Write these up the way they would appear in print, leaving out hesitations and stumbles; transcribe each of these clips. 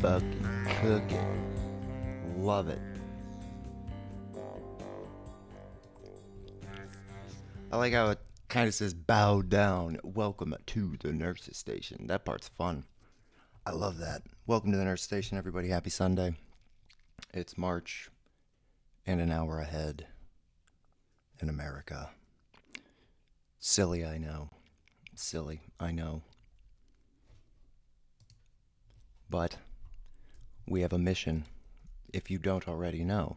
fucking cooking. Love it. I like how it kind of says bow down. Welcome to the nurse's station. That part's fun. I love that. Welcome to the nurse station, everybody. Happy Sunday. It's March and an hour ahead in America. Silly, I know. Silly, I know. But we have a mission, if you don't already know,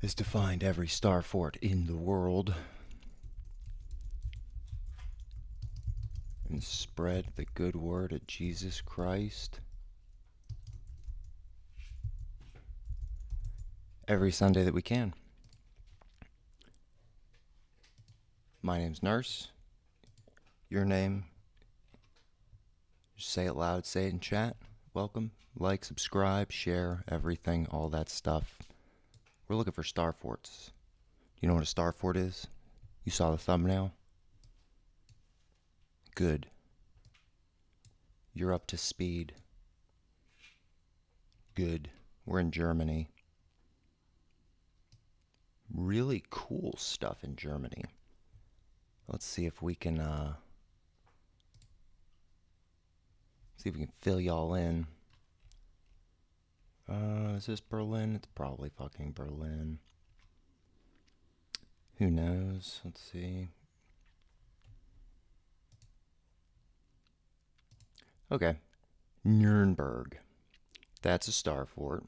is to find every star fort in the world and spread the good word of Jesus Christ every Sunday that we can. My name's Nurse. Your name? Just say it loud, say it in chat. Welcome. Like, subscribe, share, everything, all that stuff. We're looking for star forts. You know what a star fort is? You saw the thumbnail? Good. You're up to speed. Good. We're in Germany. Really cool stuff in Germany. Let's see if we can fill y'all in. Is this Berlin? It's probably fucking Berlin. Who knows? Let's see. Okay. Nuremberg. That's a star fort.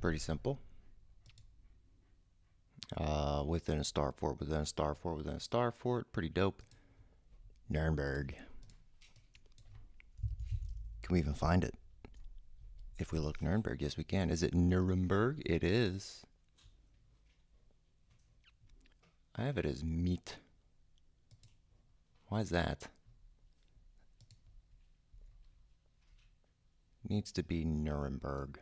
Pretty simple. Within a star fort, within a star fort, within a star fort. Pretty dope. Nuremberg. Can we even find it? If we look Nuremberg, yes we can. Is it Nuremberg? It is. I have it as meat. Why is that? It needs to be Nuremberg.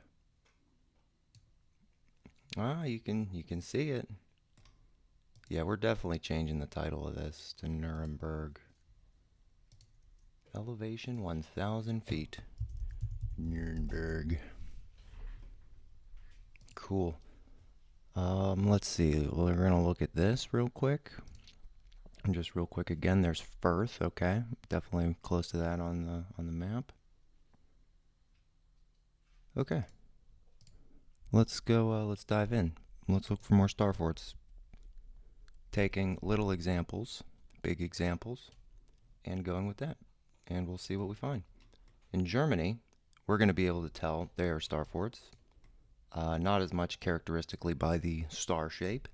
Ah, you can see it. Yeah, we're definitely changing the title of this to Nuremberg. Elevation 1,000 feet. Nuremberg. Cool. Let's see. We're gonna look at this real quick. And just real quick again, there's Firth, okay. Definitely close to that on the map. Okay. Let's go, let's dive in. Let's look for more star forts. Taking little examples, big examples, and going with that. And we'll see what we find. In Germany, we're going to be able to tell they are star forts. Not as much characteristically by the star shape,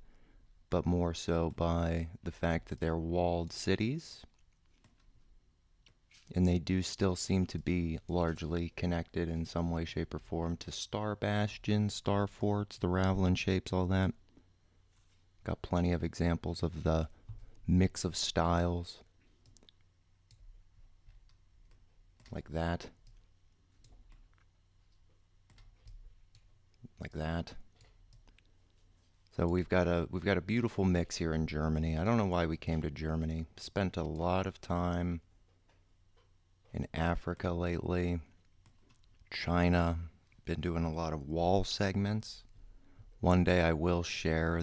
but more so by the fact that they're walled cities. And they do still seem to be largely connected in some way, shape, or form to star bastions, star forts, the ravelin shapes, all that. Got plenty of examples of the mix of styles. Like that. Like that. So we've got a beautiful mix here in Germany. I don't know why we came to Germany. Spent a lot of time in Africa lately. China. Been doing a lot of wall segments. One day I will share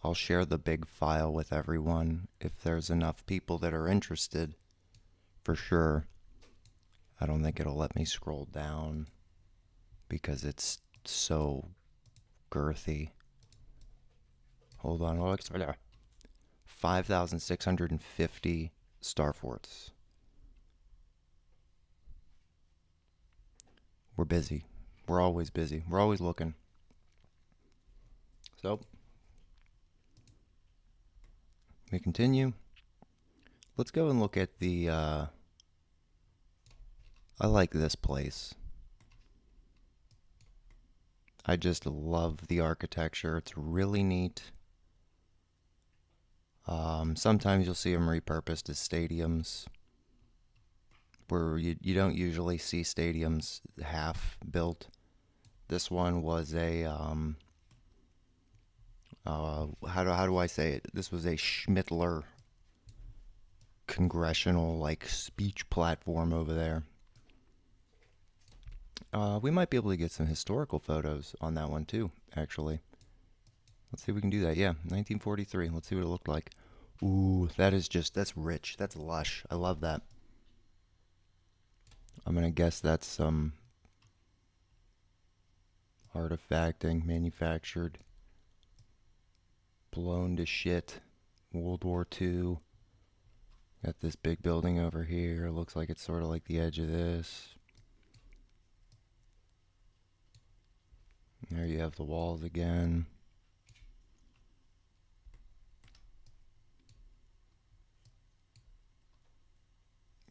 I'll share the big file with everyone if there's enough people that are interested, for sure. I don't think it'll let me scroll down because it's so girthy. Hold on, Alex. 5,650 star forts. We're busy. We're always busy. We're always looking. So, we continue. Let's go and look at the, I like this place. I just love the architecture. It's really neat. Sometimes you'll see them repurposed as stadiums, where you don't usually see stadiums half built. This one was a, how do I say it? This was a Schmittler congressional like speech platform over there. We might be able to get some historical photos on that one too, actually. Let's see if we can do that. Yeah, 1943. Let's see what it looked like. Ooh, that's rich. That's lush. I love that. I'm going to guess that's some artifacting, manufactured, blown to shit. World War II. Got this big building over here. Looks like it's sort of like the edge of this. There you have the walls again.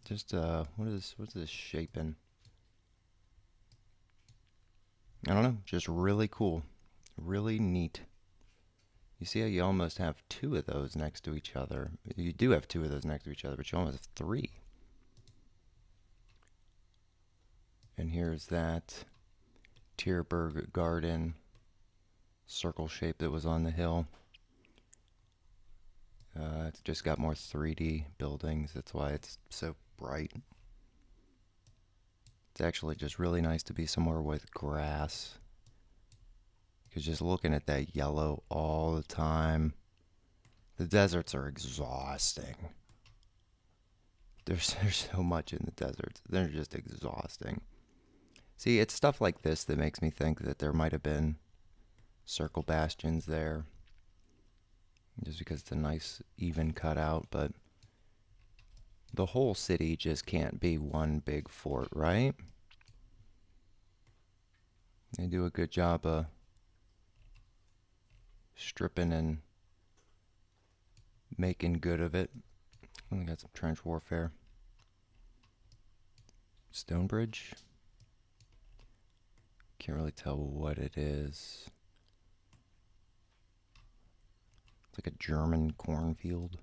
Just what's this shape in? I don't know, just really cool. Really neat. You see how you almost have two of those next to each other. You do have two of those next to each other, but you almost have three. And here's that Tierberg Garden circle shape that was on the hill. It's just got more 3D buildings. That's why it's so bright. It's actually just really nice to be somewhere with grass. Because just looking at that yellow all the time, the deserts are exhausting. There's so much in the deserts. They're just exhausting. See, it's stuff like this that makes me think that there might have been circle bastions there. Just because it's a nice, even cutout, but the whole city just can't be one big fort, right? They do a good job of stripping and making good of it. We got some trench warfare. Stonebridge? Can't really tell what it is. It's like a German cornfield.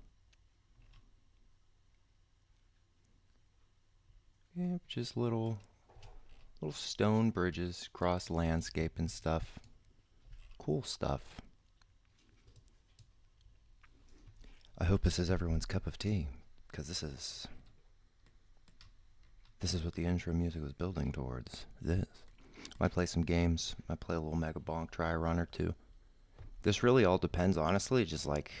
Yeah, just little stone bridges across landscape and stuff. Cool stuff. I hope this is everyone's cup of tea, because this is what the intro music was building towards. This. I might play some games. I might play a little Mega Bonk, try a run or two. This really all depends, honestly, just like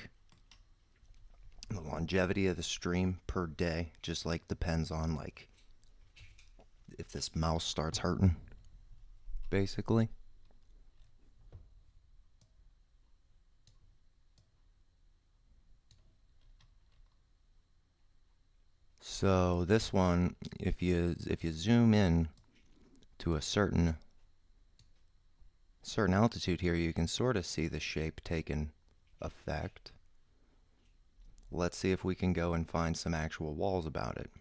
the longevity of the stream per day. Just like depends on like if this mouse starts hurting, basically. So this one, if you zoom in to a certain altitude here, you can sort of see the shape taking effect. Let's see if we can go and find some actual walls about it,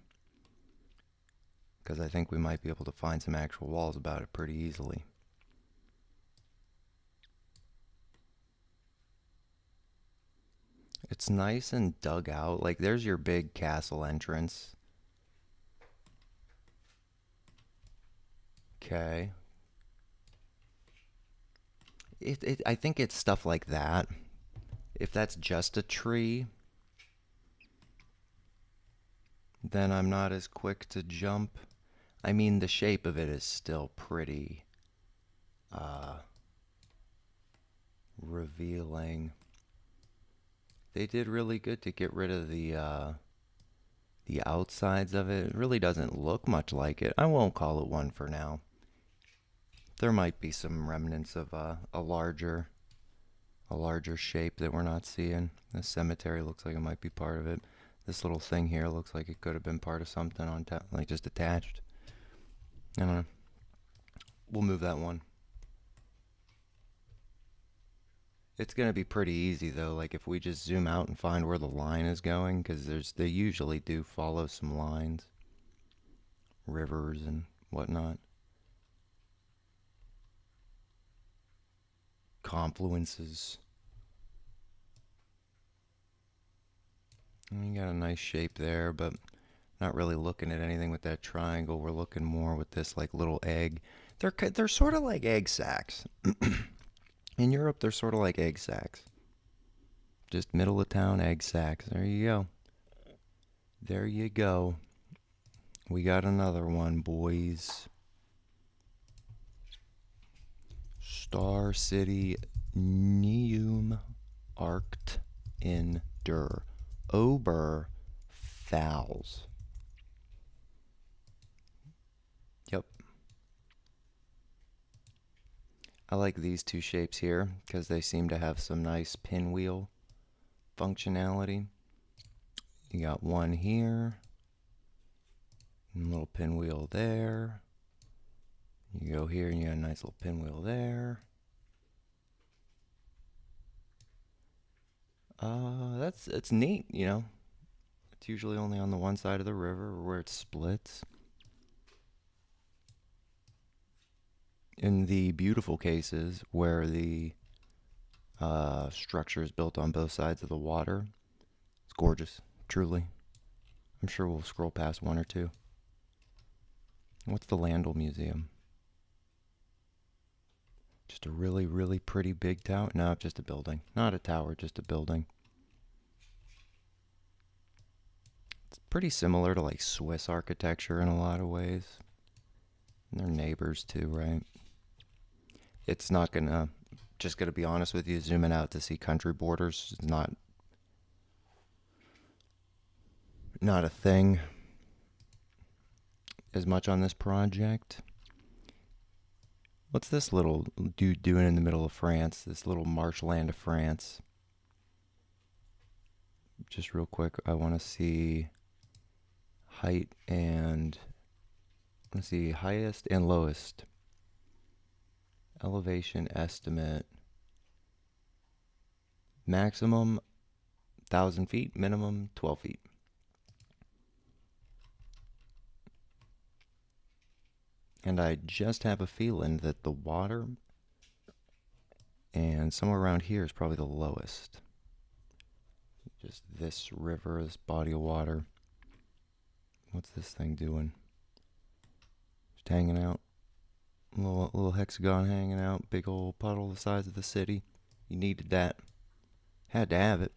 because I think we might be able to find some actual walls about it pretty easily. It's nice and dug out. Like, there's your big castle entrance. Okay. I think it's stuff like that. If that's just a tree, then I'm not as quick to jump. I mean, the shape of it is still pretty revealing. They did really good to get rid of the outsides of it. It really doesn't look much like it. I won't call it one for now. There might be some remnants of a larger shape that we're not seeing. The cemetery looks like it might be part of it. This little thing here looks like it could have been part of something on top, like just attached. I don't know. We'll move that one. It's going to be pretty easy though, like if we just zoom out and find where the line is going, because they usually do follow some lines, rivers and whatnot, confluences. And you got a nice shape there, but not really looking at anything with that triangle. We're looking more with this like little egg. They're sort of like egg sacs. In Europe, they're sort of like egg sacs. Just middle of town egg sacs. There you go. There you go. We got another one, boys. Star City Neum Arct in Der Ober Fouls. Yep. I like these two shapes here because they seem to have some nice pinwheel functionality. You got one here, and a little pinwheel there. You go here and you got a nice little pinwheel there. It's neat, you know. It's usually only on the one side of the river where it splits. In the beautiful cases where the structure is built on both sides of the water, it's gorgeous, truly. I'm sure we'll scroll past one or two. What's the Landel Museum? Just a really, really pretty big tower? No, just a building. Not a tower, just a building. It's pretty similar to like Swiss architecture in a lot of ways. And they're neighbors too, right? It's not gonna, just gonna be honest with you, zooming out to see country borders is not a thing as much on this project. What's this little dude doing in the middle of France? This little marshland of France. Just real quick, I want to see height and let's see, highest and lowest elevation estimate. Maximum 1,000 feet, minimum 12 feet. And I just have a feeling that the water and somewhere around here is probably the lowest. Just this river, this body of water. What's this thing doing? Just hanging out. Little hexagon hanging out. Big old puddle the size of the city. You needed that. Had to have it.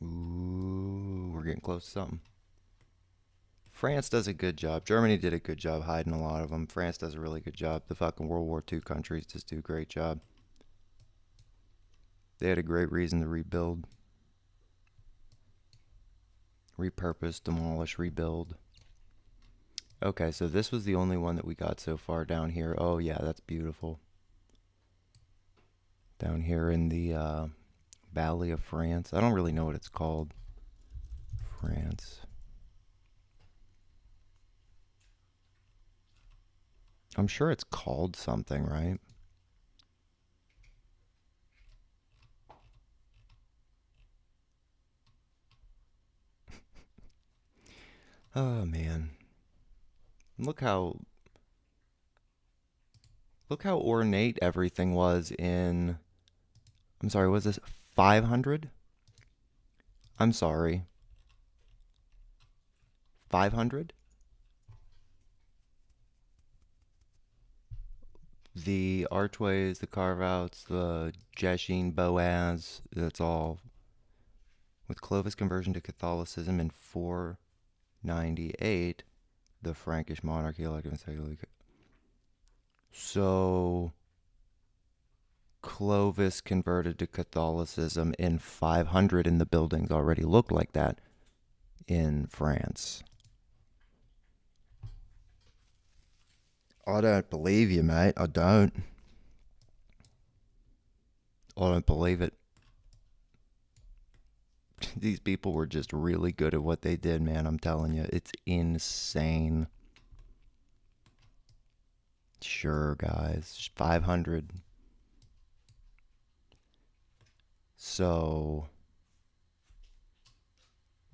Ooh, we're getting close to something. France does a good job. Germany did a good job hiding a lot of them. France does a really good job. The fucking World War II countries just do a great job. They had a great reason to rebuild. Repurpose, demolish, rebuild. Okay, so this was the only one that we got so far down here. Oh yeah, that's beautiful. Down here in the Valley of France. I don't really know what it's called. France. I'm sure it's called something, right? Oh man. Look how ornate everything was in, I'm sorry, was this 500? I'm sorry. 500? The archways, the carve-outs, the Jeshin, Boaz, that's all. With Clovis' conversion to Catholicism in 498, the Frankish monarchy elected so Clovis converted to Catholicism in 500, and the buildings already looked like that in France. I don't believe you, mate. I don't believe it. These people were just really good at what they did, man. I'm telling you, it's insane. Sure, guys. 500. So,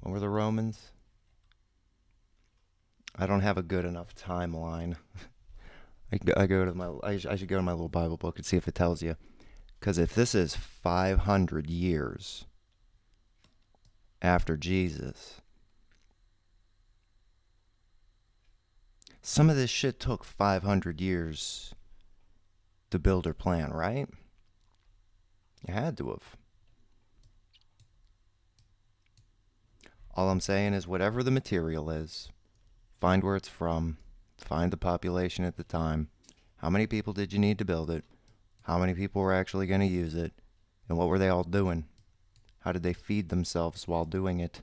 what were the Romans? I don't have a good enough timeline. I go to my. I should go to my little Bible book and see if it tells you. Because if this is 500 years after Jesus, some of this shit took 500 years to build or plan, right? It had to have. All I'm saying is whatever the material is, find where it's from, find the population at the time, how many people did you need to build it, how many people were actually going to use it, and what were they all doing? How did they feed themselves while doing it?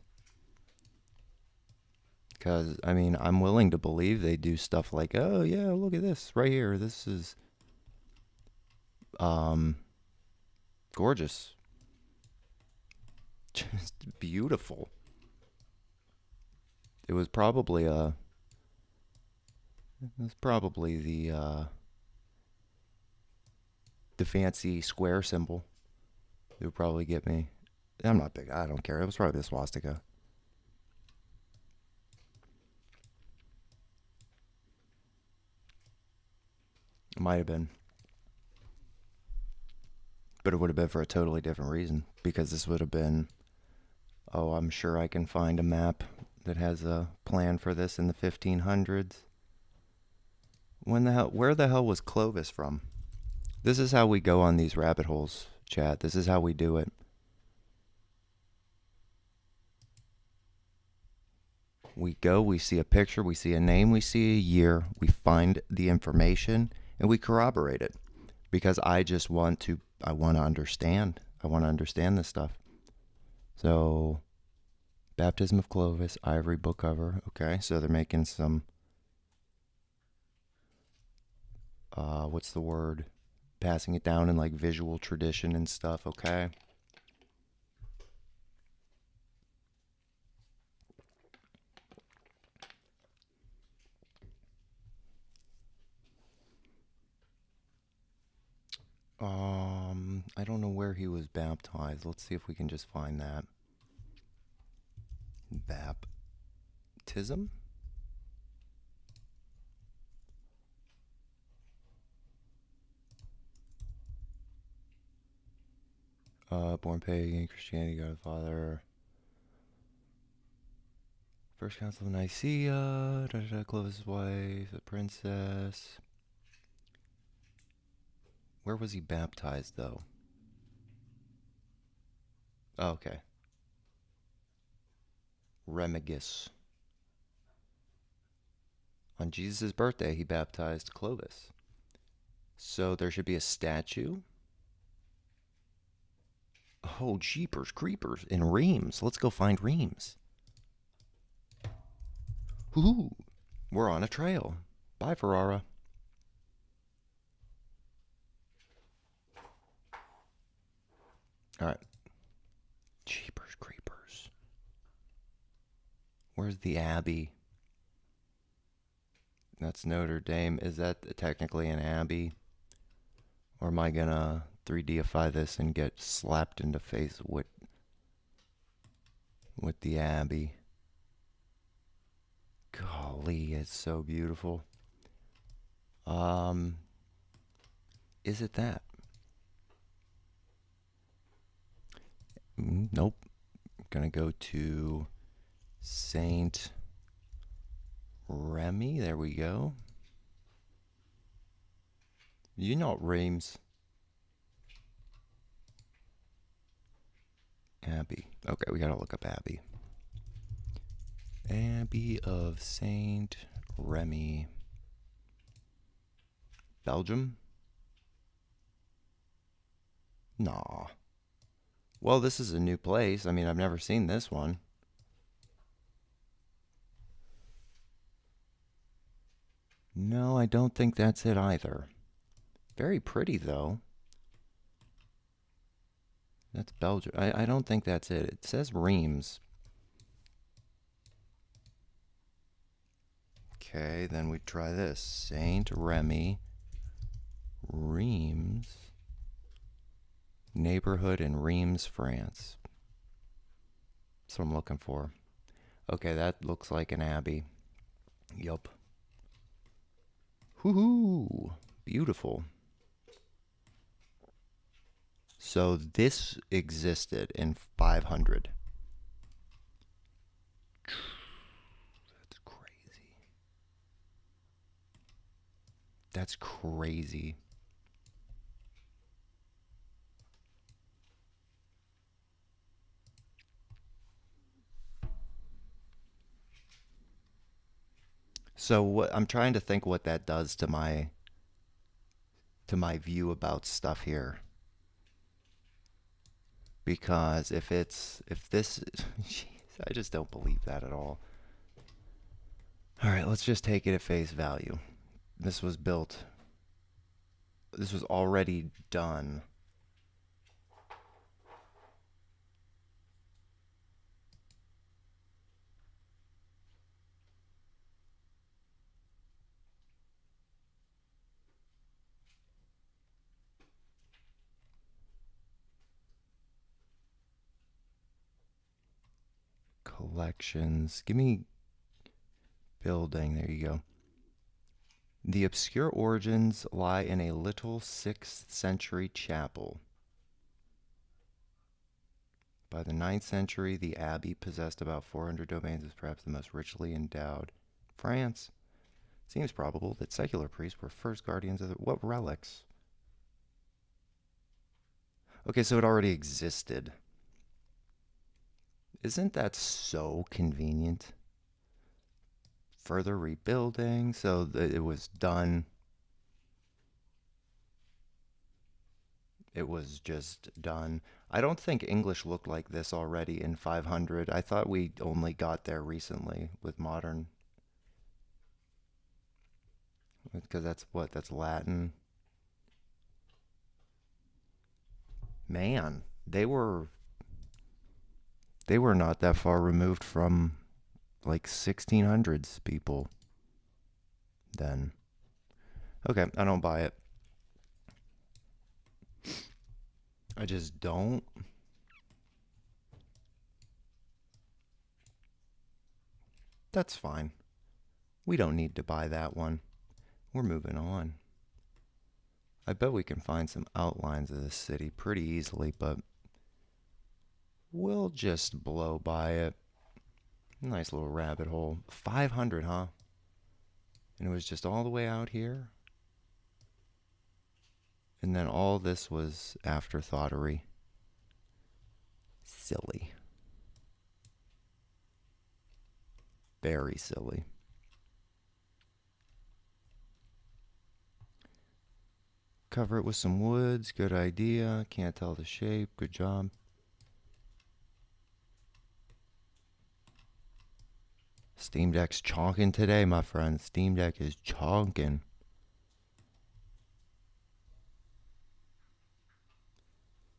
Because, I mean, I'm willing to believe they do stuff like, oh, yeah, look at this right here. This is um, gorgeous. Just beautiful. It was probably the fancy square symbol. It would probably get me. I'm not big. I don't care. It was probably the swastika. It might have been. But it would have been for a totally different reason. Because this would have been, oh, I'm sure I can find a map that has a plan for this in the 1500s. Where the hell was Clovis from? This is how we go on these rabbit holes, chat. This is how we do it. We go, we see a picture, we see a name, we see a year, we find the information, and we corroborate it. Because I want to understand. I want to understand this stuff. So, Baptism of Clovis, ivory book cover. Okay, so they're making some, what's the word? Passing it down in like visual tradition and stuff, okay? I don't know where he was baptized. Let's see if we can just find that. Baptism? Born pagan, Christianity, God the Father. First Council of Nicaea, Clovis' wife, the princess. Where was he baptized, though? Oh, okay. Remigus. On Jesus' birthday, he baptized Clovis. So there should be a statue. Oh, jeepers creepers. In Reims. Let's go find Reims. Ooh, we're on a trail. Bye, Ferrara. All right. Jeepers creepers. Where's the Abbey? That's Notre Dame. Is that technically an abbey? Or am I gonna 3Dify this and get slapped in the face with the abbey? Golly, it's so beautiful. Is it that? Nope. I'm gonna go to Saint Remy. There we go. You know Reims. Abbey. Okay, we gotta look up Abbey. Abbey of Saint Remy. Belgium? Nah. Well, this is a new place. I mean, I've never seen this one. No, I don't think that's it either. Very pretty, though. That's Belgium. I don't think that's it. It says Reims. Okay, then we try this. Saint Remy, Reims. Neighborhood in Reims, France. That's what I'm looking for. Okay, that looks like an abbey. Yup. Woohoo! Beautiful. So this existed in 500. That's crazy. That's crazy. So what I'm trying to think what that does to my view about stuff here. Because if this jeez, I just don't believe that at all. All right, let's just take it at face value. This was built. This was already done. Collections. Give me building. There you go. The obscure origins lie in a little 6th century chapel. By the 9th century, the abbey possessed about 400 domains, is perhaps the most richly endowed. France. Seems probable that secular priests were first guardians of the. What relics? Okay, so it already existed. Isn't that so convenient? Further rebuilding, so it was done. It was just done. I don't think English looked like this already in 500. I thought we only got there recently with modern. Because that's what? That's Latin. Man, they were not that far removed from like 1600s people then. Okay, I don't buy it. I just don't. That's fine. We don't need to buy that one. We're moving on. I bet we can find some outlines of this city pretty easily, but we'll just blow by it. Nice little rabbit hole. 500, huh? And it was just all the way out here? And then all this was afterthoughtery. Silly. Very silly. Cover it with some woods. Good idea. Can't tell the shape. Good job. Steam Deck's chonking today, my friend. Steam Deck is chonking.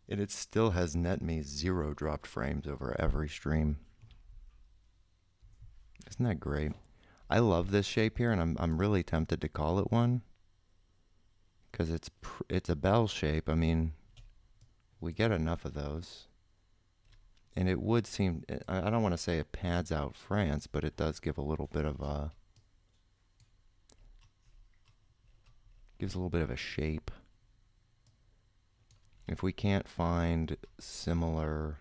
And it still has net me 0 dropped frames over every stream. Isn't that great? I love this shape here, and I'm really tempted to call it one. Because it's a bell shape. I mean, we get enough of those. And it would seem, I don't want to say it pads out France, but it does give a little bit of a, gives a little bit of a shape. If we can't find similar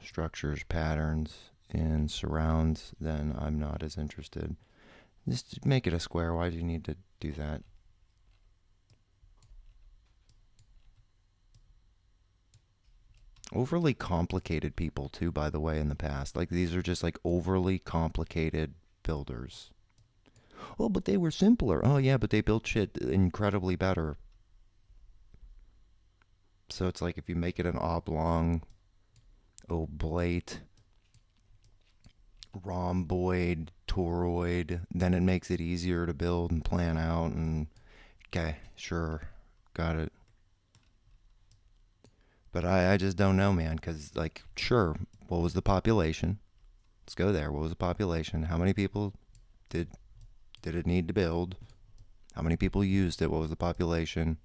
structures, patterns in surrounds, then I'm not as interested. Just make it a square. Why do you need to do that? Overly complicated people, too, by the way, in the past. Like, these are just like overly complicated builders. Oh, but they were simpler. Oh, yeah, but they built shit incredibly better. So it's like if you make it an oblong, oblate, rhomboid, toroid, then it makes it easier to build and plan out. And okay, sure, got it. But I just don't know, man, because, like, sure, what was the population? Let's go there. What was the population? How many people did it need to build? How many people used it? What was the population?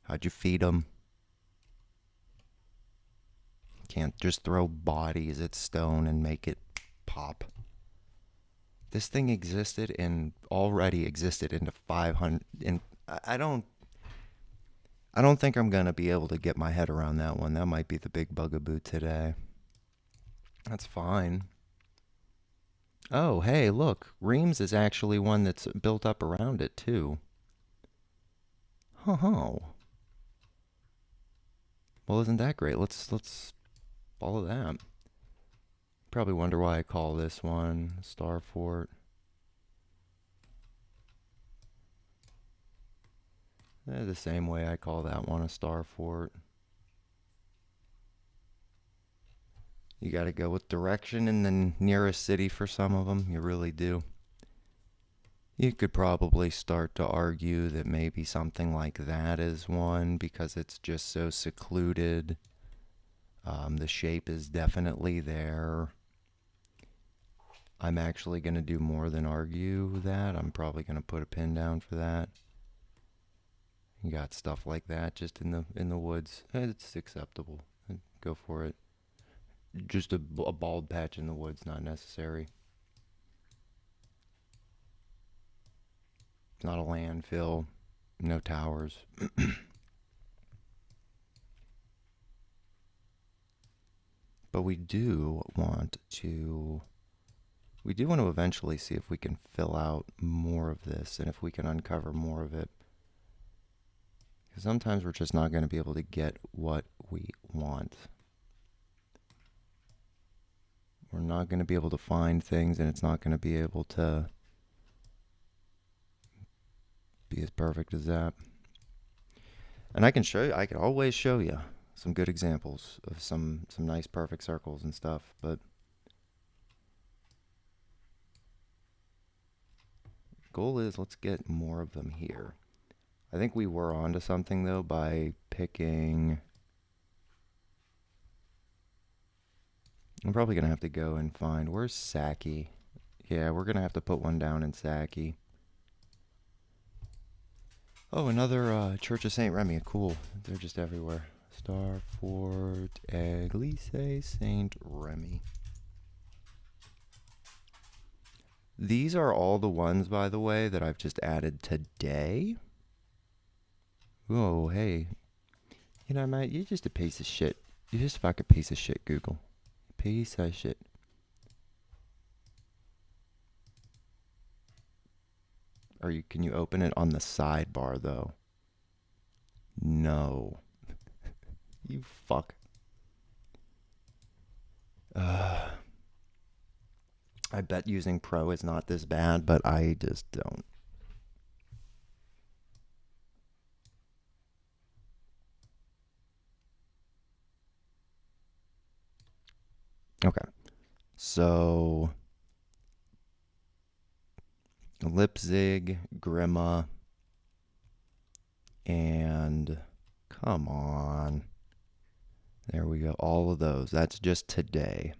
How'd you feed them? Can't just throw bodies at stone and make it pop. This thing existed and already existed into 500. And I don't think I'm going to be able to get my head around that one. That might be the big bugaboo today. That's fine. Oh, hey, look. Reims is actually one that's built up around it, too. Oh. Well, isn't that great? Let's follow that. Probably wonder why I call this one Star Fort. The same way I call that one a Star Fort. You gotta go with direction in the nearest city for some of them. You really do. You could probably start to argue that maybe something like that is one because it's just so secluded. The shape is definitely there. I'm actually going to do more than argue that. I'm probably going to put a pin down for that. You got stuff like that just in the woods. It's acceptable. Go for it. Just a bald patch in the woods, not necessary. It's not a landfill. No towers. But we do want to eventually see if we can fill out more of this and if we can uncover more of it. Because sometimes we're just not going to be able to get what we want. We're not going to be able to find things, and it's not going to be able to be as perfect as that. And I can always show you some good examples of some nice perfect circles and stuff, but goal is let's get more of them here. I think we were onto something though by picking. I'm probably gonna have to go and find, where's Saki? Yeah, we're gonna have to put one down in Saki. Oh, another Church of St. Remy. Cool. They're just everywhere. Star Fort Église St. Remy. These are all the ones, by the way, that I've just added today. Oh, hey. You know, mate, you're just a piece of shit. You're just a fucking piece of shit, Google. Piece of shit. Can you open it on the sidebar, though? No. You fuck. I bet using Pro is not this bad, but I just don't. Okay. So Leipzig, Grimma, and come on. There we go. All of those. That's just today.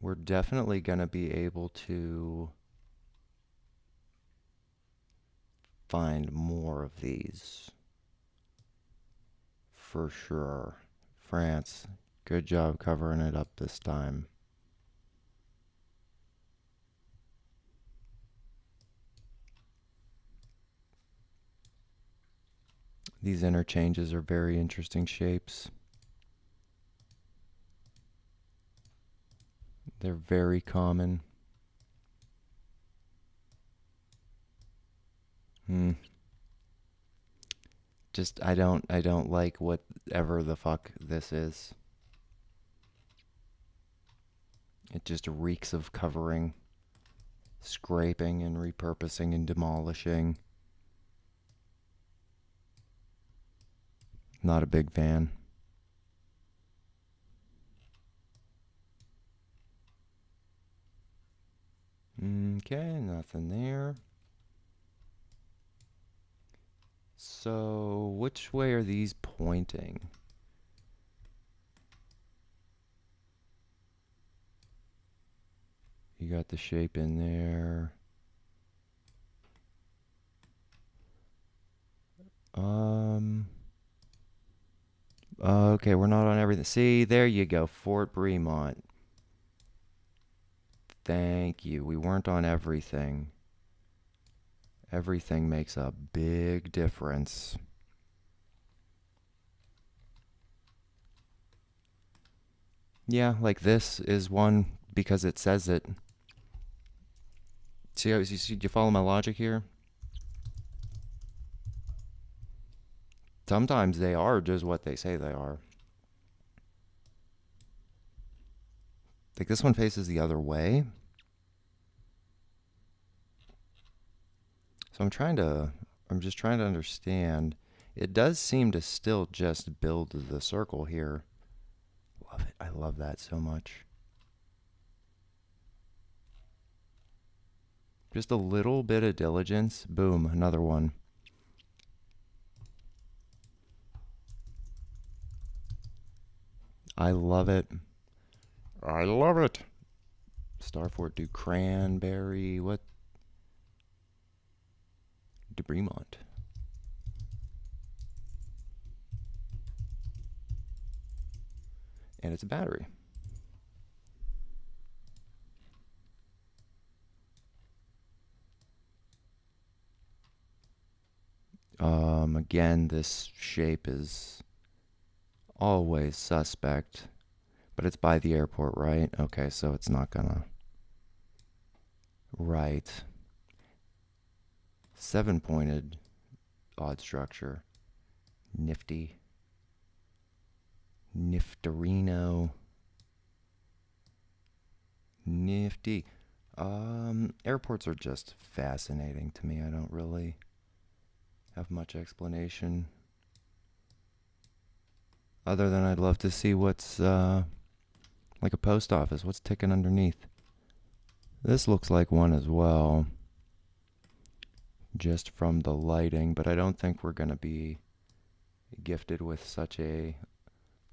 We're definitely going to be able to find more of these. For sure. France, good job covering it up this time. These interchanges are very interesting shapes. They're very common. Just I don't like whatever the fuck this is. It just reeks of covering, scraping and repurposing and demolishing. Not a big fan. Okay, nothing there. So, which way are these pointing? You got the shape in there. Okay, we're not on everything. See, there you go, Fort Bremont. Thank you. We weren't on everything. Everything makes a big difference. Yeah, like this is one because it says it. See do you follow my logic here? Sometimes they are just what they say they are. Like this one faces the other way. So I'm just trying to understand. It does seem to still just build the circle here. Love it. I love that so much. Just a little bit of diligence. Boom, another one. I love it. I love it. Starfort do Cranberry. What? De Bremont. And it's a battery. Again, this shape is always suspect, but it's by the airport, right? Okay, so it's not gonna. Right. 7-pointed odd structure. Nifty. Nifterino. Nifty. Airports are just fascinating to me. I don't really have much explanation other than I'd love to see what's like a post office. What's ticking underneath? This looks like one as well, just from the lighting, but I don't think we're going to be gifted with such a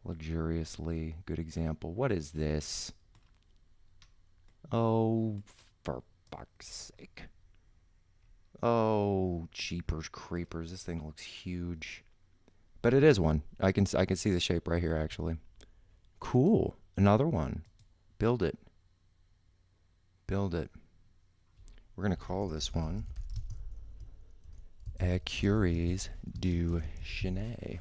luxuriously good example. What is this? Oh, for fuck's sake. Oh, jeepers creepers. This thing looks huge. But it is one. I can see the shape right here, actually. Cool. Another one. Build it. Build it. We're going to call this one Écuries du Chenet.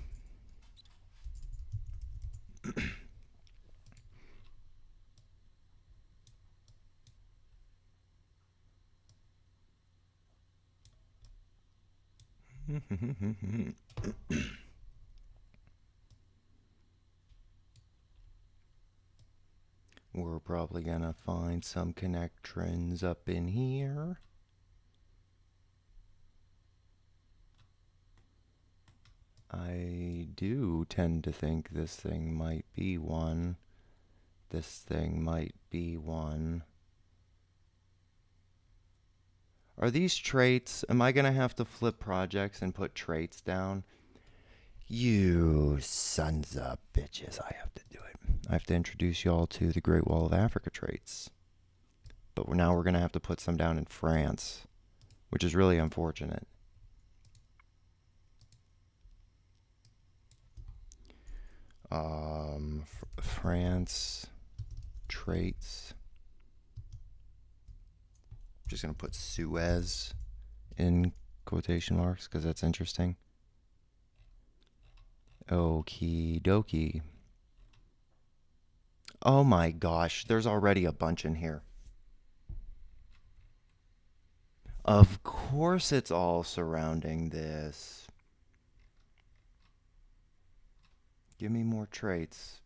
We're probably gonna find some connectrons up in here. I do tend to think this thing might be one. This thing might be one. Are these traits? Am I gonna have to flip projects and put traits down? You sons of bitches, I have to do it. I have to introduce y'all to the Great Wall of Africa traits. But now we're gonna have to put some down in France, which is really unfortunate. France traits. I'm just gonna put Suez in quotation marks because that's interesting. Okie dokie. Oh my gosh, there's already a bunch in here. Of course it's all surrounding this. Give me more traits.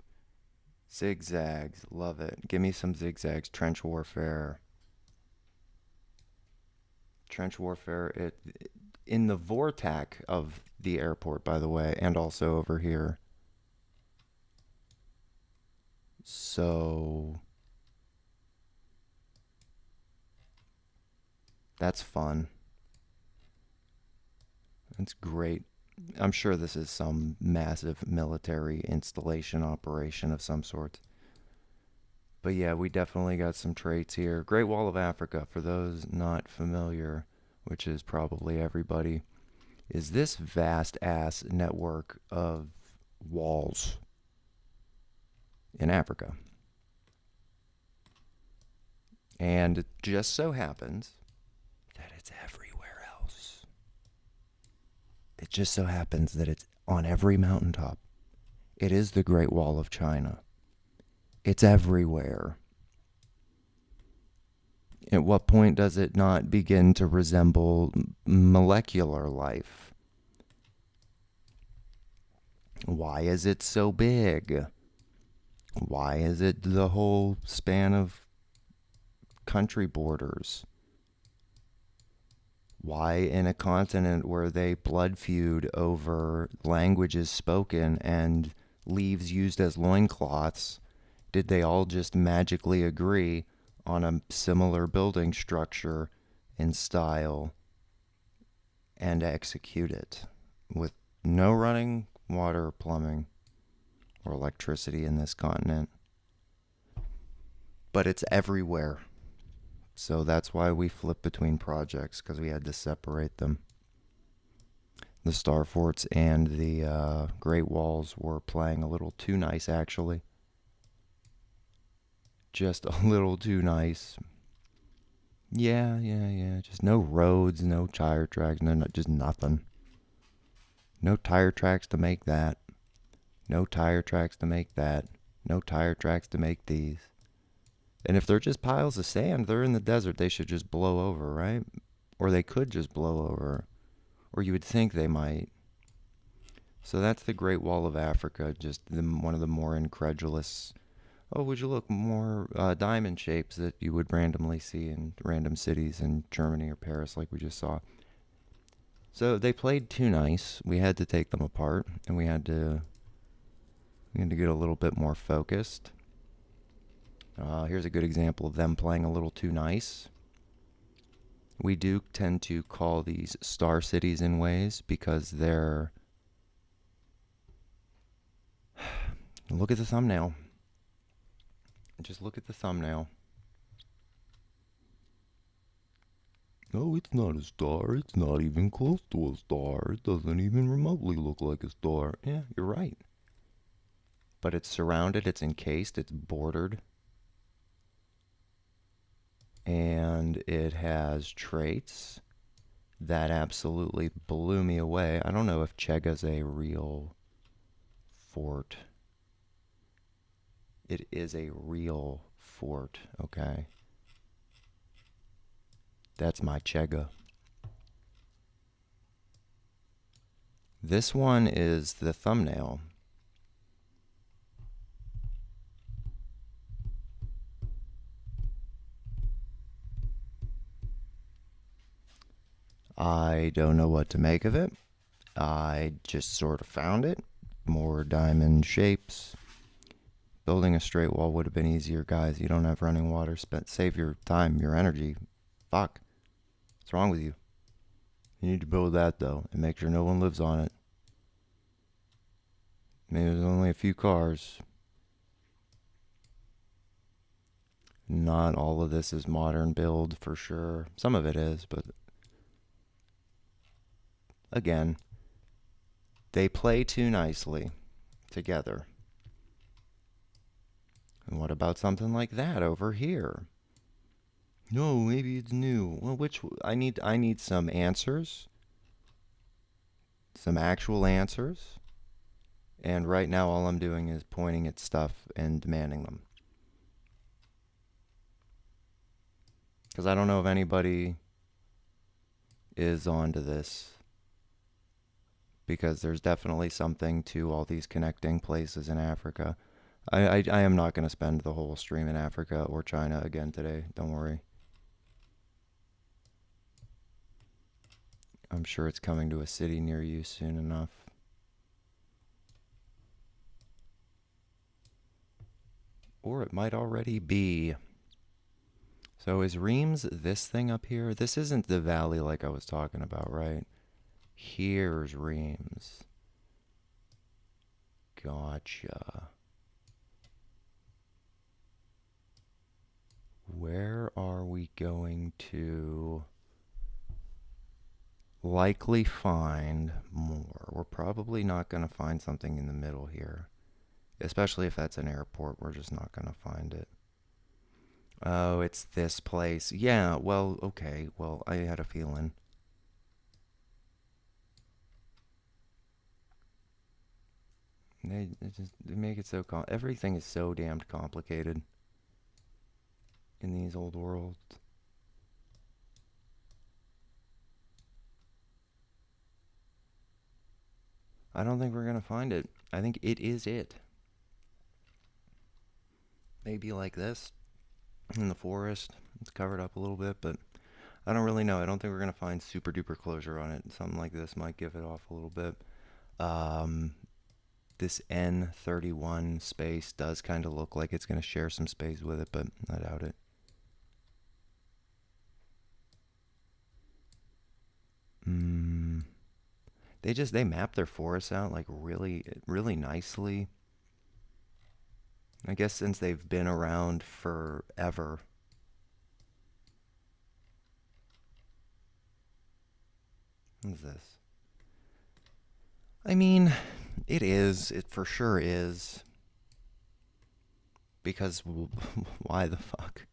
Zigzags, love it. Give me some zigzags. Trench warfare. Trench warfare in the vortac of the airport, by the way, and also over here. So that's fun. That's great. I'm sure this is some massive military installation operation of some sort. But yeah, we definitely got some traits here. Great Wall of Africa, for those not familiar, which is probably everybody, is this vast-ass network of walls in Africa. And it just so happens that it's everywhere else. It just so happens that it's on every mountaintop. It is the Great Wall of China. It's everywhere. At what point does it not begin to resemble molecular life? Why is it so big? Why is it the whole span of country borders? Why, in a continent where they blood feud over languages spoken and leaves used as loincloths, did they all just magically agree on a similar building structure and style and execute it with no running water or plumbing or electricity in this continent? But it's everywhere. So that's why we flip between projects, because we had to separate them. The Star Forts and the Great Walls were playing a little too nice, actually. Just a little too nice. Yeah. Just no roads, no tire tracks, just nothing. No tire tracks to make that. No tire tracks to make that. No tire tracks to make these. And if they're just piles of sand, they're in the desert. They should just blow over, right? Or they could just blow over. Or you would think they might. So that's the Great Wall of Africa, just one of the more incredulous. Oh, would you look more diamond shapes that you would randomly see in random cities in Germany or Paris, like we just saw. So they played too nice. We had to take them apart, and we had to get a little bit more focused. Here's a good example of them playing a little too nice. We do tend to call these star cities in ways because they're. Look at the thumbnail. Just look at the thumbnail. No, it's not a star. It's not even close to a star. It doesn't even remotely look like a star. Yeah, you're right. But it's surrounded, it's encased, it's bordered. And it has traits that absolutely blew me away. I don't know if Chega's a real fort. It is a real fort, okay? That's my Chega. This one is the thumbnail. I don't know what to make of it. I just sort of found it. More diamond shapes. Building a straight wall would have been easier, guys. You don't have running water. Save your time, your energy. Fuck. What's wrong with you? You need to build that, though, and make sure no one lives on it. Maybe there's only a few cars. Not all of this is modern build, for sure. Some of it is, but again, they play too nicely together. And what about something like that over here? No, maybe it's new. Well, I need some answers. Some actual answers. And right now all I'm doing is pointing at stuff and demanding them. Because I don't know if anybody is onto this. Because there's definitely something to all these connecting places in Africa. I am not going to spend the whole stream in Africa or China again today. Don't worry. I'm sure it's coming to a city near you soon enough. Or it might already be. So is Reims this thing up here? This isn't the valley like I was talking about, right? Here's Reims. Gotcha. Where are we going to likely find more? We're probably not going to find something in the middle here. Especially if that's an airport, we're just not going to find it. Oh, it's this place. Yeah, well, okay. Well, I had a feeling. They make it so everything is so damned complicated in these old worlds. I don't think we're going to find it. I think it is it. Maybe like this in the forest. It's covered up a little bit, but I don't really know. I don't think we're going to find super duper closure on it. Something like this might give it off a little bit. This N31 space does kind of look like it's going to share some space with it, but I doubt it. They map their forests out like really, really nicely. I guess since they've been around forever. What is this? I mean, it is. It for sure is. Because why the fuck?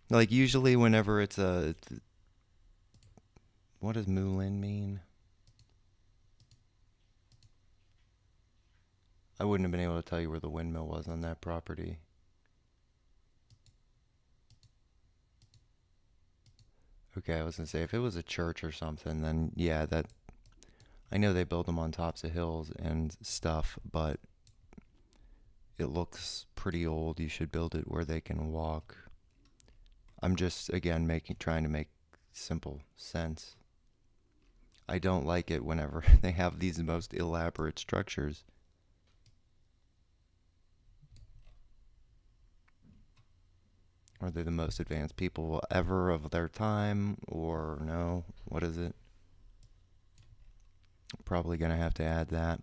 Like, usually whenever it's a... What does Moulin mean? I wouldn't have been able to tell you where the windmill was on that property. Okay, I was gonna say, if it was a church or something, then yeah, that... I know they build them on tops of hills and stuff, but it looks pretty old. You should build it where they can walk. I'm just, again, trying to make simple sense. I don't like it whenever they have these most elaborate structures. Are they the most advanced people ever of their time, or no? What is it? Probably gonna have to add that.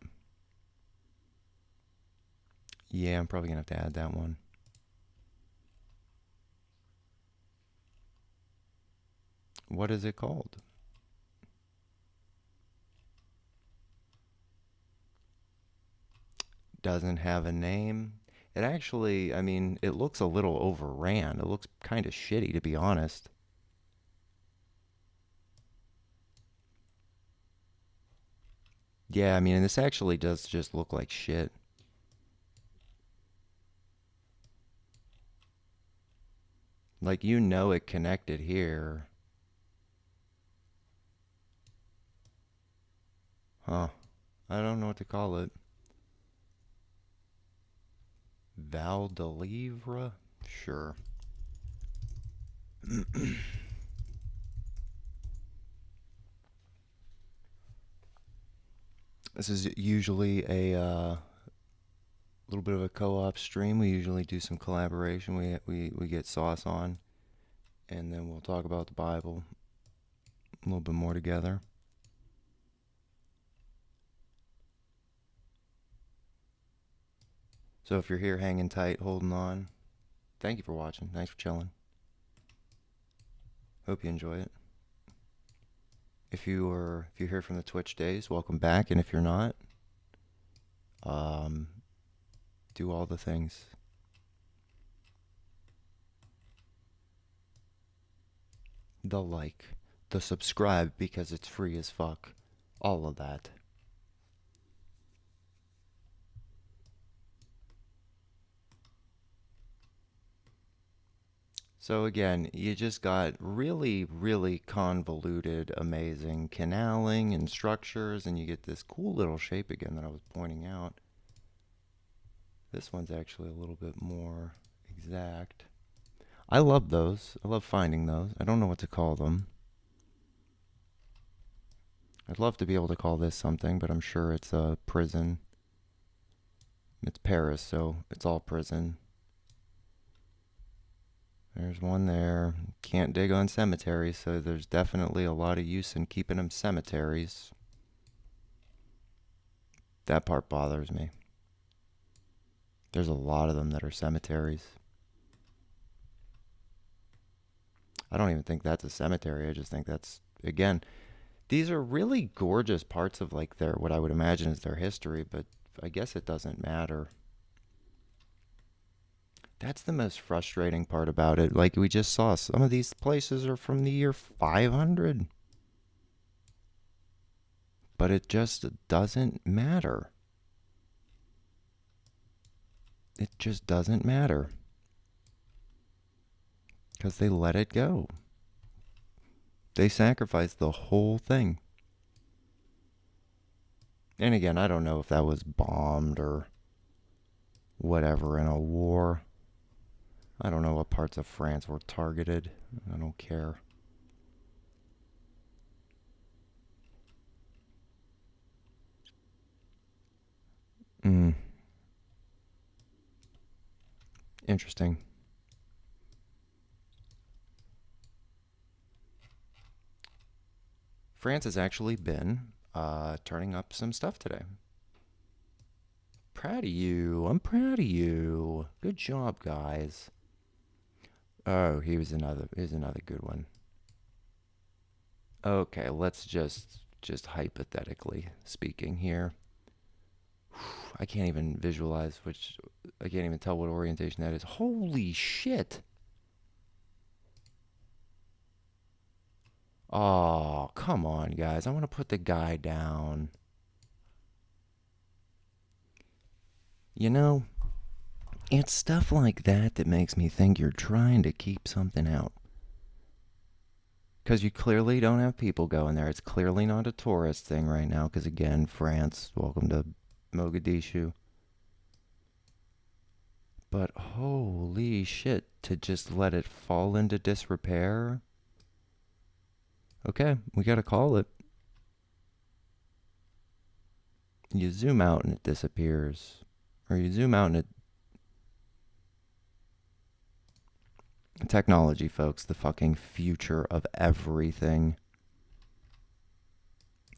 Yeah, I'm probably gonna have to add that one. What is it called? Doesn't have a name. It actually, I mean, it looks a little overran. It looks kind of shitty, to be honest. Yeah, I mean, this actually does just look like shit. Like, you know it connected here. Huh. I don't know what to call it. Val de Livre? Sure. This is usually a little bit of a co-op stream. We usually do some collaboration. We get Sauce on, and then we'll talk about the Bible a little bit more together. So if you're here hanging tight, holding on, thank you for watching. Thanks for chilling. Hope you enjoy it. If you're here from the Twitch days, welcome back. And if you're not, do all the things. The like, the subscribe because it's free as fuck. All of that. So again, you just got really, really convoluted, amazing canaling and structures, and you get this cool little shape again that I was pointing out. This one's actually a little bit more exact. I love those. I love finding those. I don't know what to call them. I'd love to be able to call this something, but I'm sure it's a prison. It's Paris, so it's all prison. There's one there. Can't dig on cemeteries, so there's definitely a lot of use in keeping them cemeteries. That part bothers me. There's a lot of them that are cemeteries. I don't even think that's a cemetery. I just think that's, again, these are really gorgeous parts of like their, what I would imagine is their history, but I guess it doesn't matter. That's the most frustrating part about it. Like we just saw, some of these places are from the year 500. But it just doesn't matter. It just doesn't matter. Because they let it go. They sacrificed the whole thing. And again, I don't know if that was bombed or whatever in a war. I don't know what parts of France were targeted. I don't care. Mm, interesting. France has actually been turning up some stuff today. Proud of you. I'm proud of you. Good job, guys. Oh, here's another good one. Okay, let's just hypothetically speaking here. I can't even visualize which I can't even tell what orientation that is. Holy shit. Oh, come on, guys. I want to put the guy down. You know, it's stuff like that that makes me think you're trying to keep something out. Because you clearly don't have people going there. It's clearly not a tourist thing right now. Because again, France, welcome to Mogadishu. But holy shit, to just let it fall into disrepair. Okay, we gotta call it. You zoom out and it disappears. Or you zoom out and it. Technology, folks, the fucking future of everything.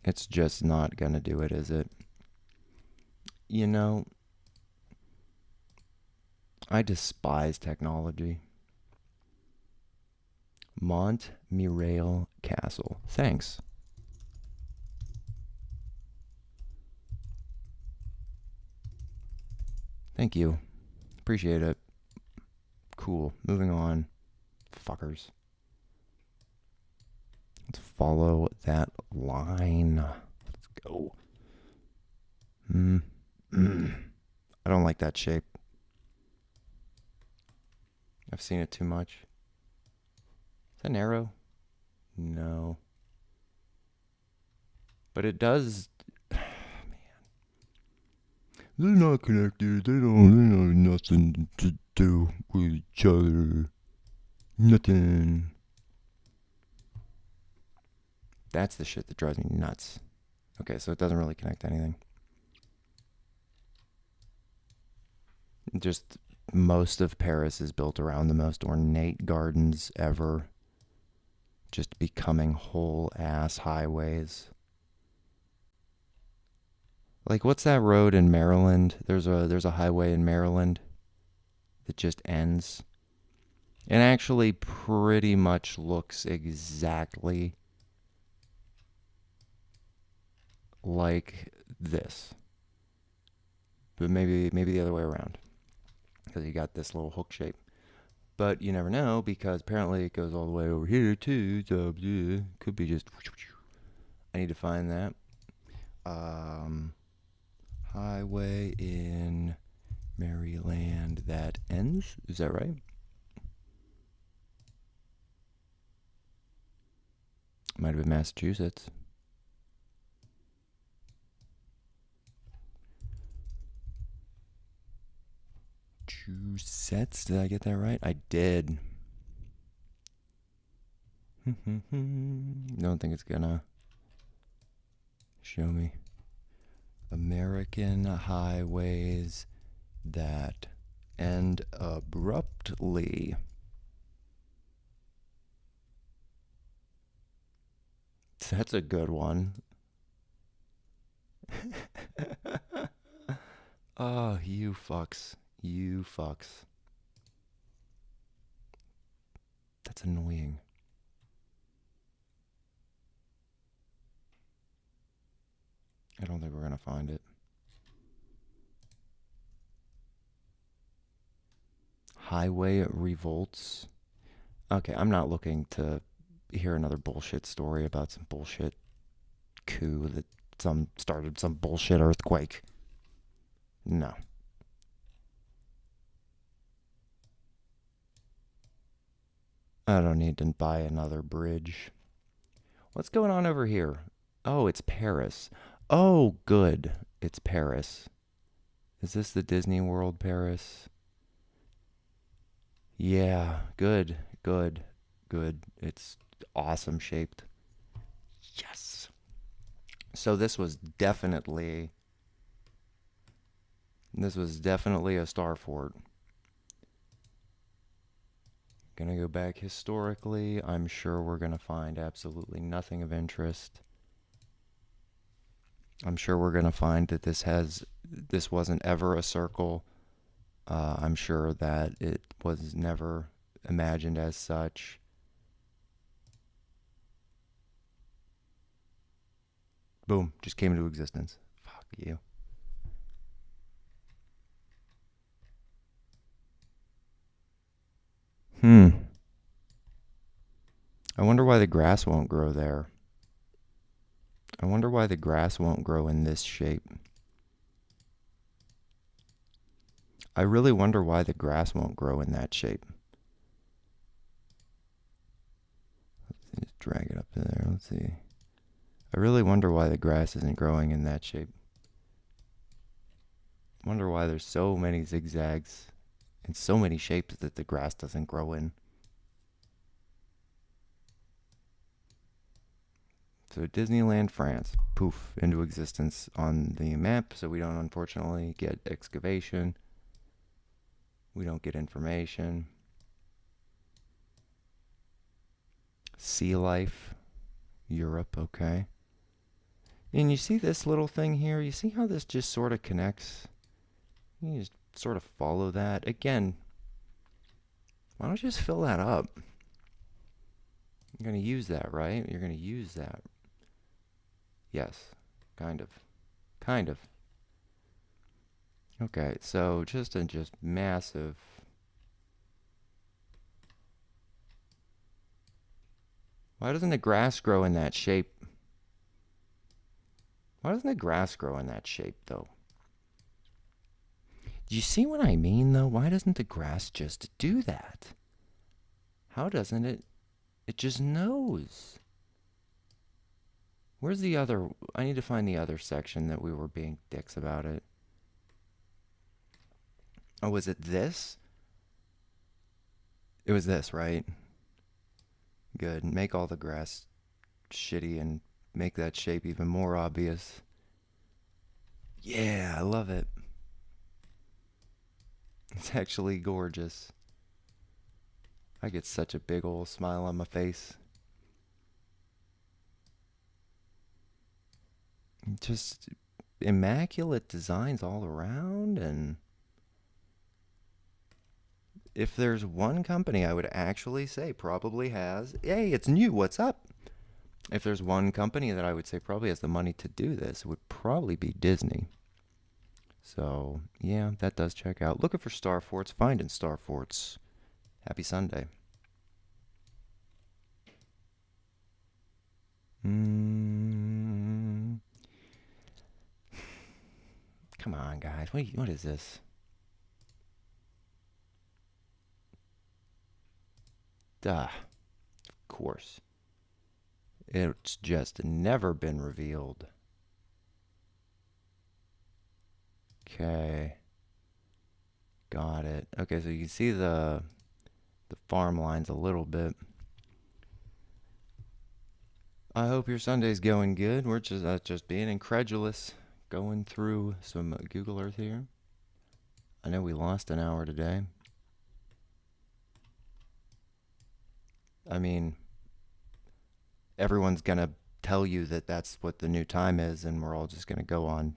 It's just not gonna do it, is it? You know, I despise technology. Montmirail Castle. Thanks. Thank you. Appreciate it. Cool. Moving on. Fuckers. Let's follow that line. Let's go. I don't like that shape. I've seen it too much. Is that an arrow? No. But it does. Man. They're not connected. They have nothing to do with each other. Nothing. That's the shit that drives me nuts. Okay, so it doesn't really connect to anything. Just most of Paris is built around the most ornate gardens ever. Just becoming whole ass highways. Like what's that road in Maryland? There's a highway in Maryland that just ends. It actually pretty much looks exactly like this. But maybe the other way around. Because you got this little hook shape. But you never know because apparently it goes all the way over here too. So yeah, could be just. I need to find that. Highway in Maryland that ends. Is that right? Might have been Massachusetts. Massachusetts. Did I get that right? I did. Don't think it's gonna show me. American highways that end abruptly. That's a good one. Oh, you fucks. You fucks. That's annoying. I don't think we're going to find it. Highway revolts. Okay, I'm not looking to hear another bullshit story about some bullshit coup that started some bullshit earthquake. No. I don't need to buy another bridge. What's going on over here? Oh, it's Paris. Oh, good. It's Paris. Is this the Disney World Paris? Yeah, good, good, good. It's awesome shaped. Yes. So this was definitely a star fort. Gonna go back historically. I'm sure we're gonna find absolutely nothing of interest. I'm sure we're gonna find that this wasn't ever a circle. I'm sure that it was never imagined as such. Boom, just came into existence. Fuck you. Hmm. I wonder why the grass won't grow there. I wonder why the grass won't grow in this shape. I really wonder why the grass won't grow in that shape. Just drag it up there. Let's see. I really wonder why the grass isn't growing in that shape. I wonder why there's so many zigzags and so many shapes that the grass doesn't grow in. So Disneyland France, poof, into existence on the map. So we don't unfortunately get excavation. We don't get information. Sea life, Europe, okay. And you see this little thing here? You see how this just sort of connects? You just sort of follow that. Again, why don't you just fill that up? You're going to use that, right? You're going to use that. Yes, kind of. Kind of. Okay, so just massive. Why doesn't the grass grow in that shape? Why doesn't the grass grow in that shape, though? Do you see what I mean, though? Why doesn't the grass just do that? How doesn't it? It just knows. Where's the other? I need to find the other section that we were being dicks about it. Oh, was it this? It was this, right? Good. Make all the grass shitty and make that shape even more obvious. Yeah, I love it. It's actually gorgeous. I get such a big old smile on my face. Just immaculate designs all around. And if there's one company I would actually say probably has, hey, it's new, what's up? If there's one company that I would say probably has the money to do this, it would probably be Disney. So, yeah, that does check out. Looking for Star Forts, finding Star Forts. Happy Sunday. Mm, come on, guys. What is this? Duh. Of course. It's just never been revealed. Okay. Got it. Okay, so you can see the farm lines a little bit. I hope your Sunday's going good. We're just being incredulous, going through some Google Earth here. I know we lost an hour today. I mean, everyone's gonna tell you that that's what the new time is, and we're all just gonna go on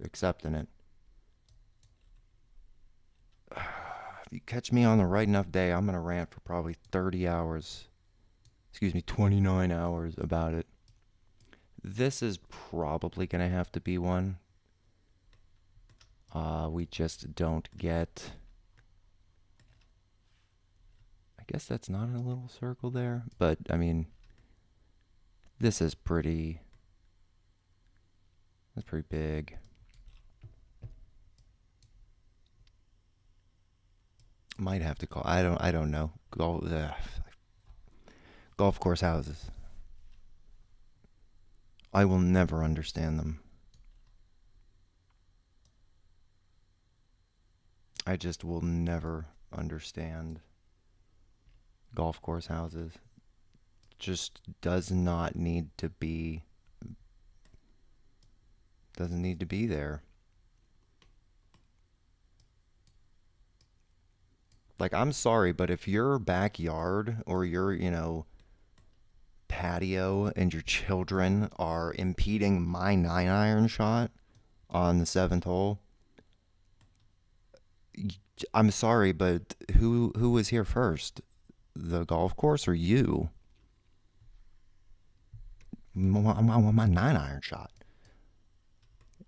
accepting it. If you catch me on the right enough day, I'm gonna rant for probably 30 hours. Excuse me, 29 hours about it. This is probably gonna have to be one. We just don't get. I guess that's not in a little circle there, but I mean, this is pretty. That's pretty big. Might have to call. I don't know. Golf course houses. I will never understand them. I just will never understand golf course houses. Just doesn't need to be there. Like, I'm sorry, but if your backyard or your, patio and your children are impeding my 9 iron shot on the seventh hole, I'm sorry, but who was here first? The golf course or you? My 9 iron shot.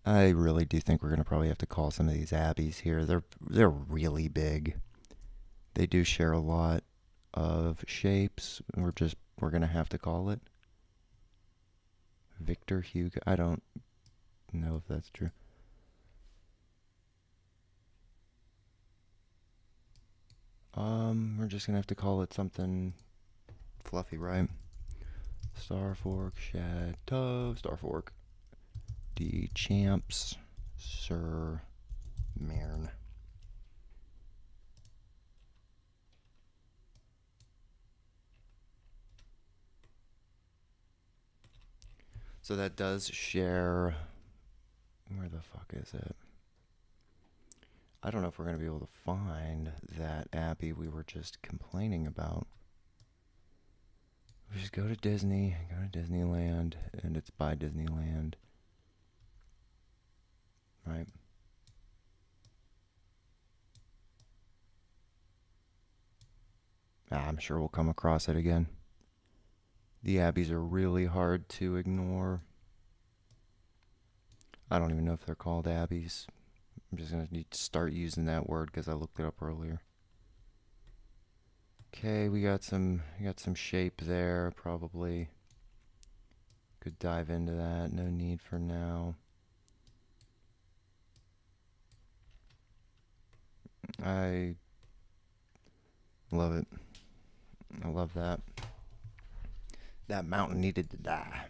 I really do think we're gonna probably have to call some of these abbeys here. They're really big. They do share a lot of shapes. We're gonna have to call it Victor Hugo. I don't know if that's true. We're just gonna have to call it something fluffy, right? Starfork Chateau, Starfork, D Champs, Sir Mern. So that does share. Where the fuck is it? I don't know if we're going to be able to find that abbey we were just complaining about. We just go to Disney, go to Disneyland, and it's by Disneyland. Right? I'm sure we'll come across it again. The abbeys are really hard to ignore. I don't even know if they're called abbeys. I'm just going to need to start using that word because I looked it up earlier. Okay, we got some shape there, probably. Could dive into that, no need for now. I love it. I love that. That mountain needed to die.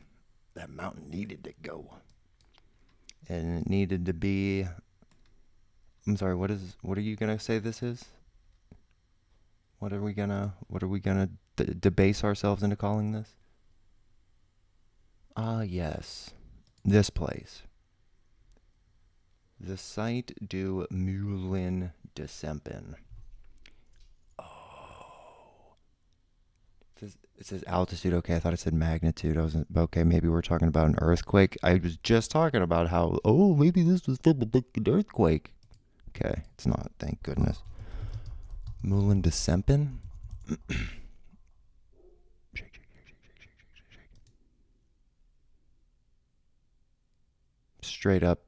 That mountain needed to go. And it needed to be. I'm sorry, what are you gonna say this is? What are we gonna debase ourselves into calling this? Ah, yes. This place. The Site du Moulin de Sempen. Oh. It says altitude. Okay, I thought it said magnitude. I wasn't. Okay, maybe we're talking about an earthquake. I was just talking about how, maybe this was an earthquake. Okay, it's not. Thank goodness. Moulin de Sempen? Straight up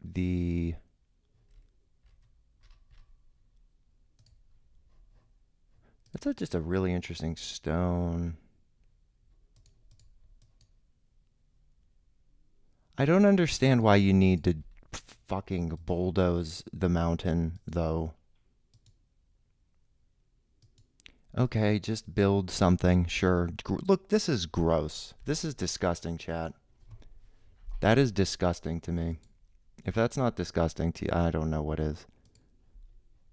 the that's just a really interesting stone. I don't understand why you need to fucking bulldoze the mountain, though. Okay, just build something, sure. Look, this is gross. This is disgusting, chat. That is disgusting to me. If that's not disgusting to you, I don't know what is.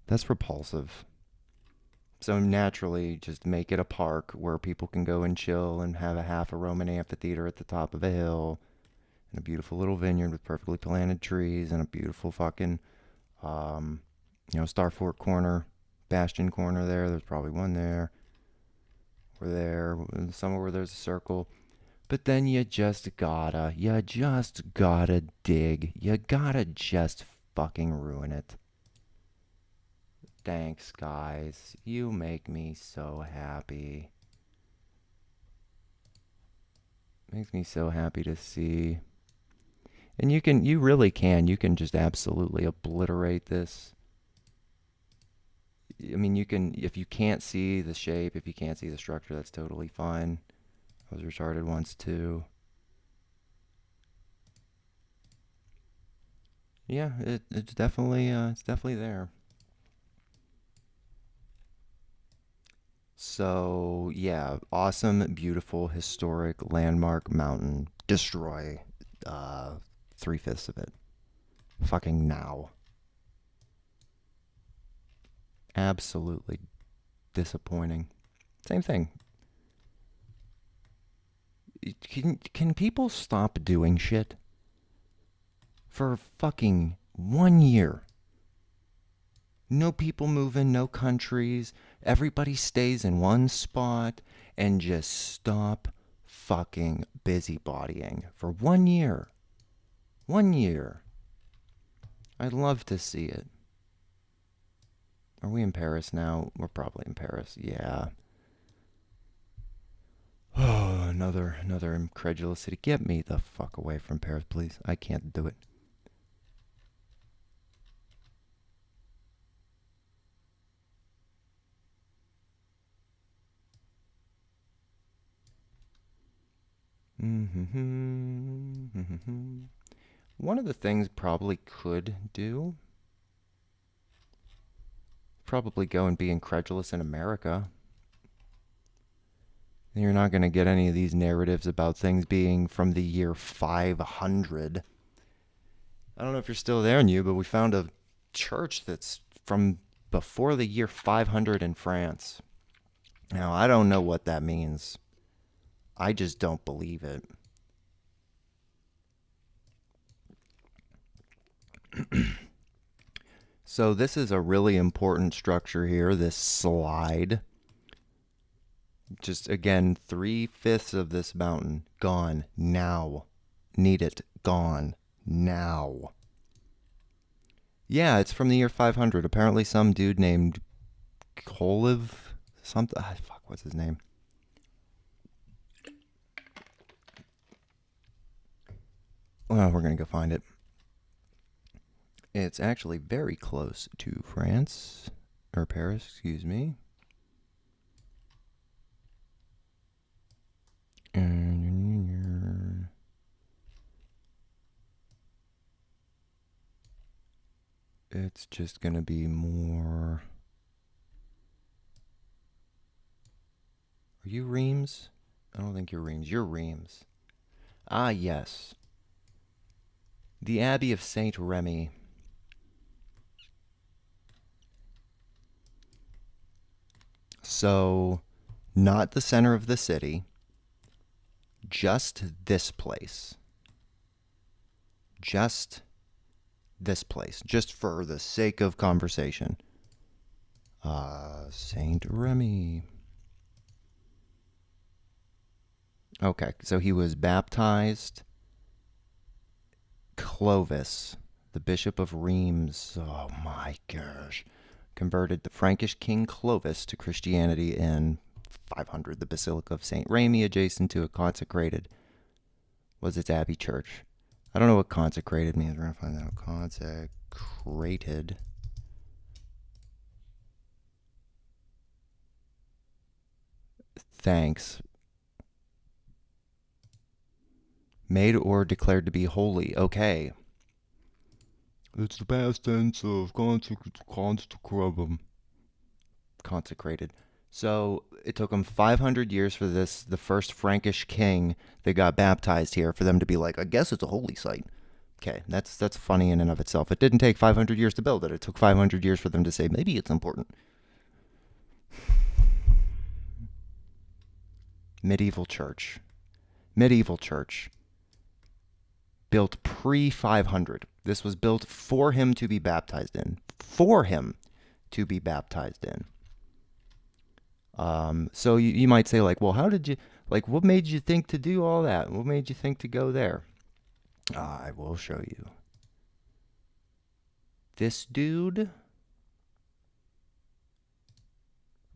That's repulsive. So naturally, just make it a park where people can go and chill and have a half a Roman amphitheater at the top of a hill and a beautiful little vineyard with perfectly planted trees and a beautiful fucking, Starfort Corner, Bastion Corner there. There's probably one there. Or there, somewhere where there's a circle. But then you just gotta dig. You gotta just fucking ruin it. Thanks, guys. You make me so happy. Makes me so happy to see. And you really can. You can just absolutely obliterate this. I mean, if you can't see the shape, if you can't see the structure, that's totally fine. I was retarded once too. Yeah, it's definitely there. So, yeah, awesome, beautiful, historic landmark mountain. Destroy 3/5 of it. Fucking now. Absolutely disappointing. Same thing. Can people stop doing shit for fucking 1 year? No people moving, no countries. Everybody stays in one spot and just stop fucking busybodying for 1 year. 1 year. I'd love to see it. Are we in Paris now? We're probably in Paris. Yeah. Oh, another incredulous city. Get me the fuck away from Paris, please. I can't do it. One of the things probably could do, probably go and be incredulous in America. You're not going to get any of these narratives about things being from the year 500. I don't know if you're still there, but we found a church that's from before the year 500 in France. Now, I don't know what that means. I just don't believe it. So this is a really important structure here, this slide. Just again, 3/5 of this mountain gone now. Need it gone now. Yeah, it's from the year 500. Apparently some dude named Koliv something. Fuck, what's his name? Well, we're going to go find it. It's actually very close to France, or Paris, excuse me. It's just going to be more. Are you Reims? I don't think you're Reims. You're Reims. Ah, yes. The Abbey of Saint Remy. So, not the center of the city, just this place. Just this place, just for the sake of conversation. Saint Remy. Okay, so he was baptized. Clovis, the Bishop of Reims. Oh my gosh. Converted the Frankish king Clovis to Christianity in 500. The Basilica of St. Remy, adjacent to it, consecrated, was its abbey church. I don't know what consecrated means. We're going to find out. Consecrated. Thanks. Made or declared to be holy. Okay. It's the past tense of consecrated. So it took them 500 years for the first Frankish king that got baptized here, for them to be like, I guess it's a holy site. Okay, that's funny in and of itself. It didn't take 500 years to build it. It took 500 years for them to say, maybe it's important. Medieval church. Built pre-500. This was built for him to be baptized in. So you might say, like, well, how did you, like, what made you think to do all that? What made you think to go there? I will show you. This dude,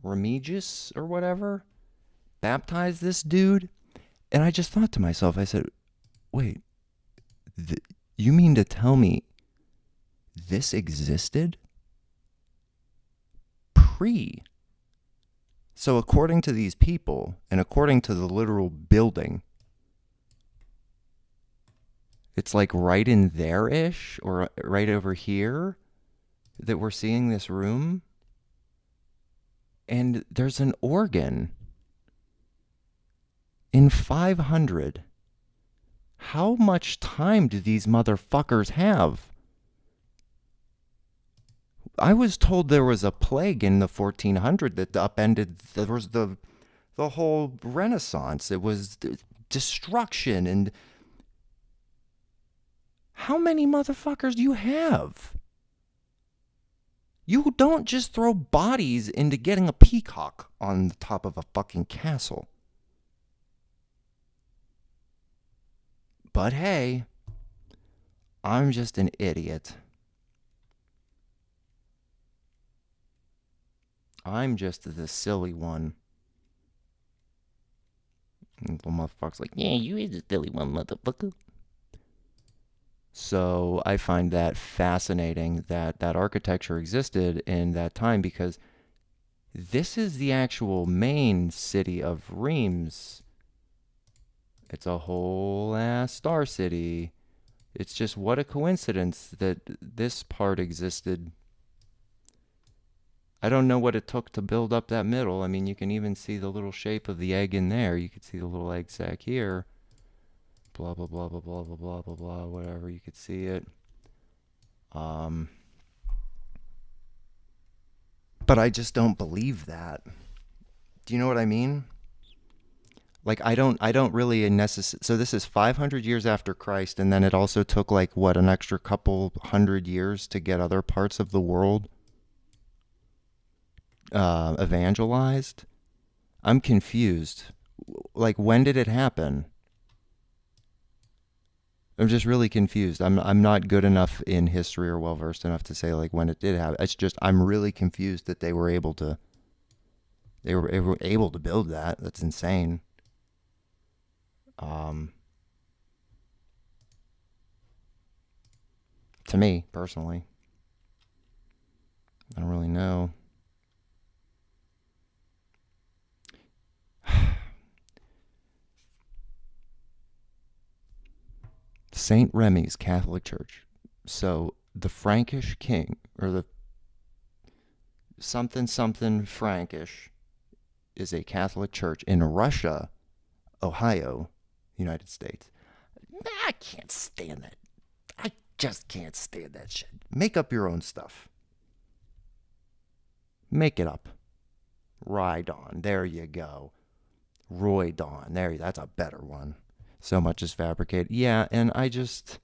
Remigius or whatever, baptized this dude. And I just thought to myself, I said, wait, you mean to tell me this existed pre? So according to these people, and according to the literal building, it's like right in there-ish, or right over here, that we're seeing this room. And there's an organ in 500. How much time do these motherfuckers have? I was told there was a plague in the 1400 that upended. There was the whole Renaissance. It was destruction. And how many motherfuckers do you have? You don't just throw bodies into getting a peacock on the top of a fucking castle. But hey, I'm just an idiot. I'm just the silly one. And the motherfucker's like, yeah, you is the silly one, motherfucker. So I find that fascinating that that architecture existed in that time, because this is the actual main city of Reims. It's a whole ass star city. It's just what a coincidence that this part existed. I don't know what it took to build up that middle. I mean, you can even see the little shape of the egg in there. You could see the little egg sac here. Blah, blah, blah, blah, blah, blah, blah, blah, blah, whatever. You could see it. But I just don't believe that. Do you know what I mean? Like I don't really necessarily. So this is 500 years after Christ, and then it also took like what, an extra couple hundred years to get other parts of the world evangelized. I'm confused. Like, when did it happen? I'm just really confused. I'm not good enough in history or well versed enough to say like when it did happen. It's just I'm really confused that they were able to build that. That's insane. Um, to me personally, I don't really know. Saint Remy's Catholic Church. So the Frankish king, or the something something Frankish, is a Catholic church in Russia, Ohio, United States. I can't stand that. I just can't stand that shit. Make up your own stuff. Make it up. Ride on. There you go. Roy Dawn. That's a better one. So much is fabricated. Yeah, and I just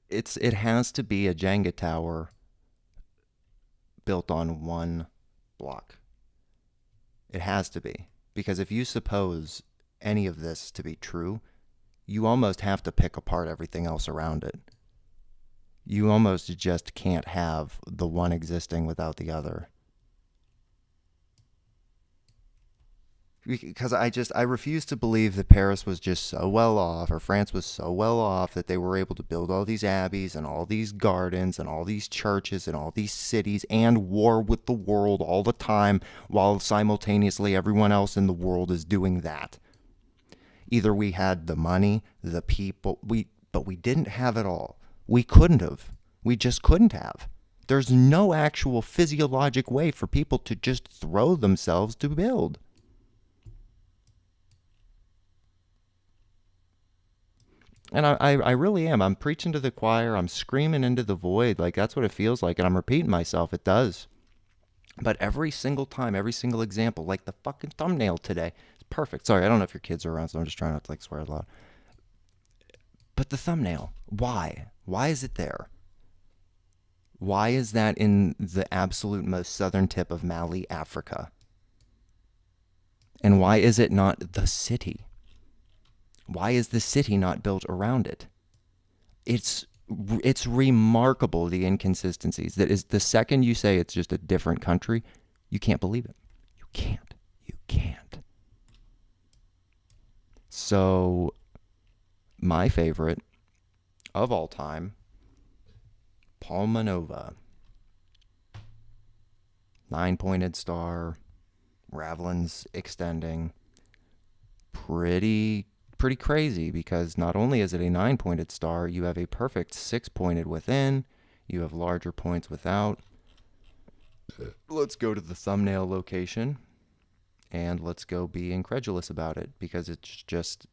it has to be a Jenga tower built on one block. It has to be. Because if you suppose any of this to be true, you almost have to pick apart everything else around it. You almost just can't have the one existing without the other. Because I refuse to believe that Paris was just so well off, or France was so well off, that they were able to build all these abbeys and all these gardens and all these churches and all these cities and war with the world all the time, while simultaneously everyone else in the world is doing that. Either we had the money, the people, but we didn't have it all. We couldn't have. We just couldn't have. There's no actual physiologic way for people to just throw themselves to build. And I really am. I'm preaching to the choir. I'm screaming into the void. Like, that's what it feels like. And I'm repeating myself. It does. But every single time, every single example, like the fucking thumbnail today, it's perfect. Sorry, I don't know if your kids are around, so I'm just trying not to like swear a lot. But the thumbnail, why? Why is it there? Why is that in the absolute most southern tip of Mali, Africa? And why is it not the city? Why is the city not built around it? It's remarkable, the inconsistencies. That is, the second you say it's just a different country, you can't believe it. You can't. You can't. So, my favorite of all time, Palma Nova. 9-pointed star, Ravelins extending. Pretty crazy, because not only is it a 9-pointed star, you have a perfect 6-pointed within, you have larger points without. Let's go to the thumbnail location and let's go be incredulous about it, because it's just,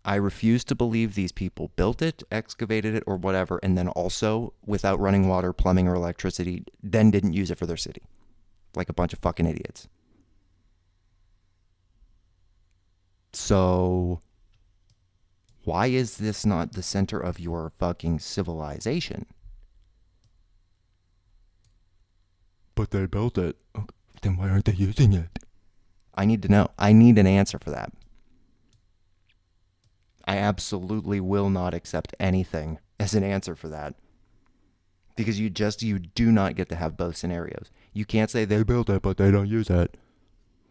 I refuse to believe these people built it, excavated it, or whatever, and then also, without running water, plumbing, or electricity, then didn't use it for their city. Like a bunch of fucking idiots. So, why is this not the center of your fucking civilization? But they built it. Okay, then why aren't they using it? I need to know. I need an answer for that. I absolutely will not accept anything as an answer for that. Because you do not get to have both scenarios. You can't say they built it, but they don't use it.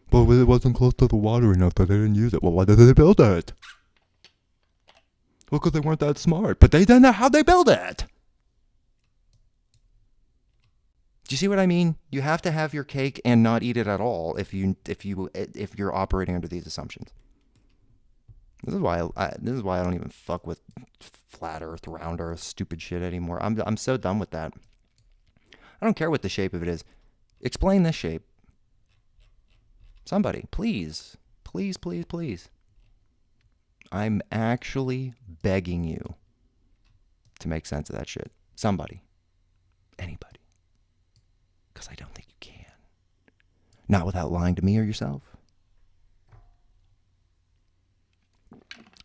But it wasn't close to the water enough that they didn't use it. Well, why did they build it? Well, because they weren't that smart. But they didn't know how they built it. Do you see what I mean? You have to have your cake and not eat it at all if you're operating under these assumptions. This is why I don't even fuck with flat Earth, round Earth, stupid shit anymore. I'm so done with that. I don't care what the shape of it is. Explain this shape. Somebody, please, please, please, please. I'm actually begging you to make sense of that shit. Somebody, anybody, because I don't think you can. Not without lying to me or yourself.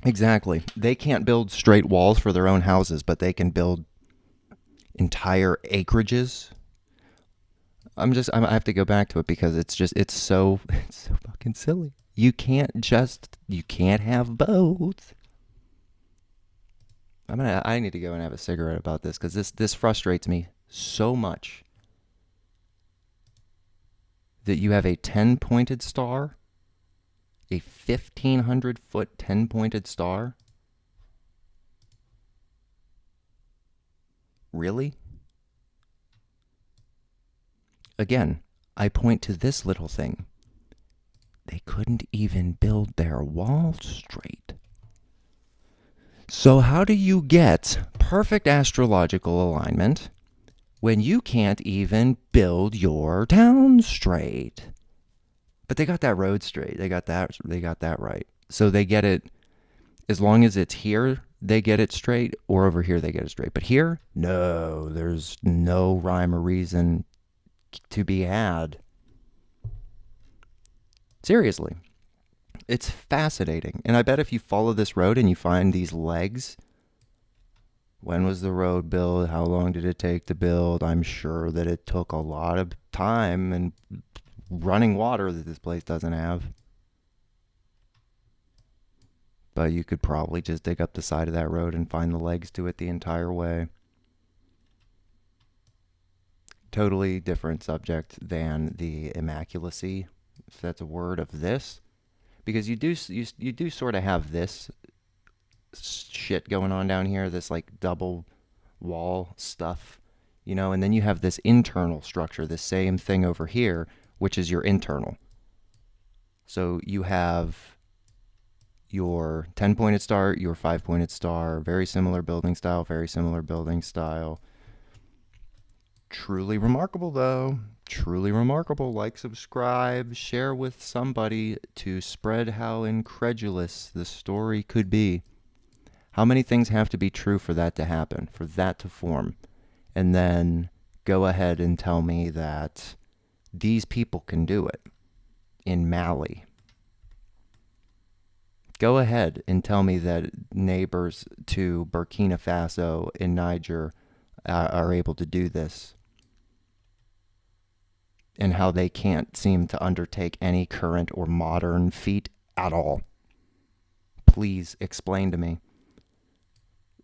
Exactly. They can't build straight walls for their own houses, but they can build entire acreages. I have to go back to it because it's so fucking silly. You can't have both. I need to go and have a cigarette about this because this frustrates me so much. That you have a 10-pointed star, a 1,500-foot 10-pointed star. Really? Again, I point to this little thing. They couldn't even build their wall straight. So how do you get perfect astrological alignment when you can't even build your town straight? But they got that road straight. They got that right. So they get it, as long as it's here, they get it straight, or over here they get it straight. But here, no, there's no rhyme or reason to be had. Seriously. It's fascinating. And I bet if you follow this road and you find these legs, when was the road built? How long did it take to build? I'm sure that it took a lot of time and running water that this place doesn't have. But you could probably just dig up the side of that road and find the legs to it the entire way. Totally different subject than the immaculacy, if that's a word, of this. Because you do sort of have this shit going on down here, this like double wall stuff, and then you have this internal structure, the same thing over here, which is your internal. So you have your 10-pointed star, your 5-pointed star, very similar building style, Truly remarkable, though. Truly remarkable. Like, subscribe, share with somebody to spread how incredulous the story could be. How many things have to be true for that to happen, for that to form? And then go ahead and tell me that these people can do it in Mali. Go ahead and tell me that neighbors to Burkina Faso and Niger are able to do this. And how they can't seem to undertake any current or modern feat at all. Please explain to me.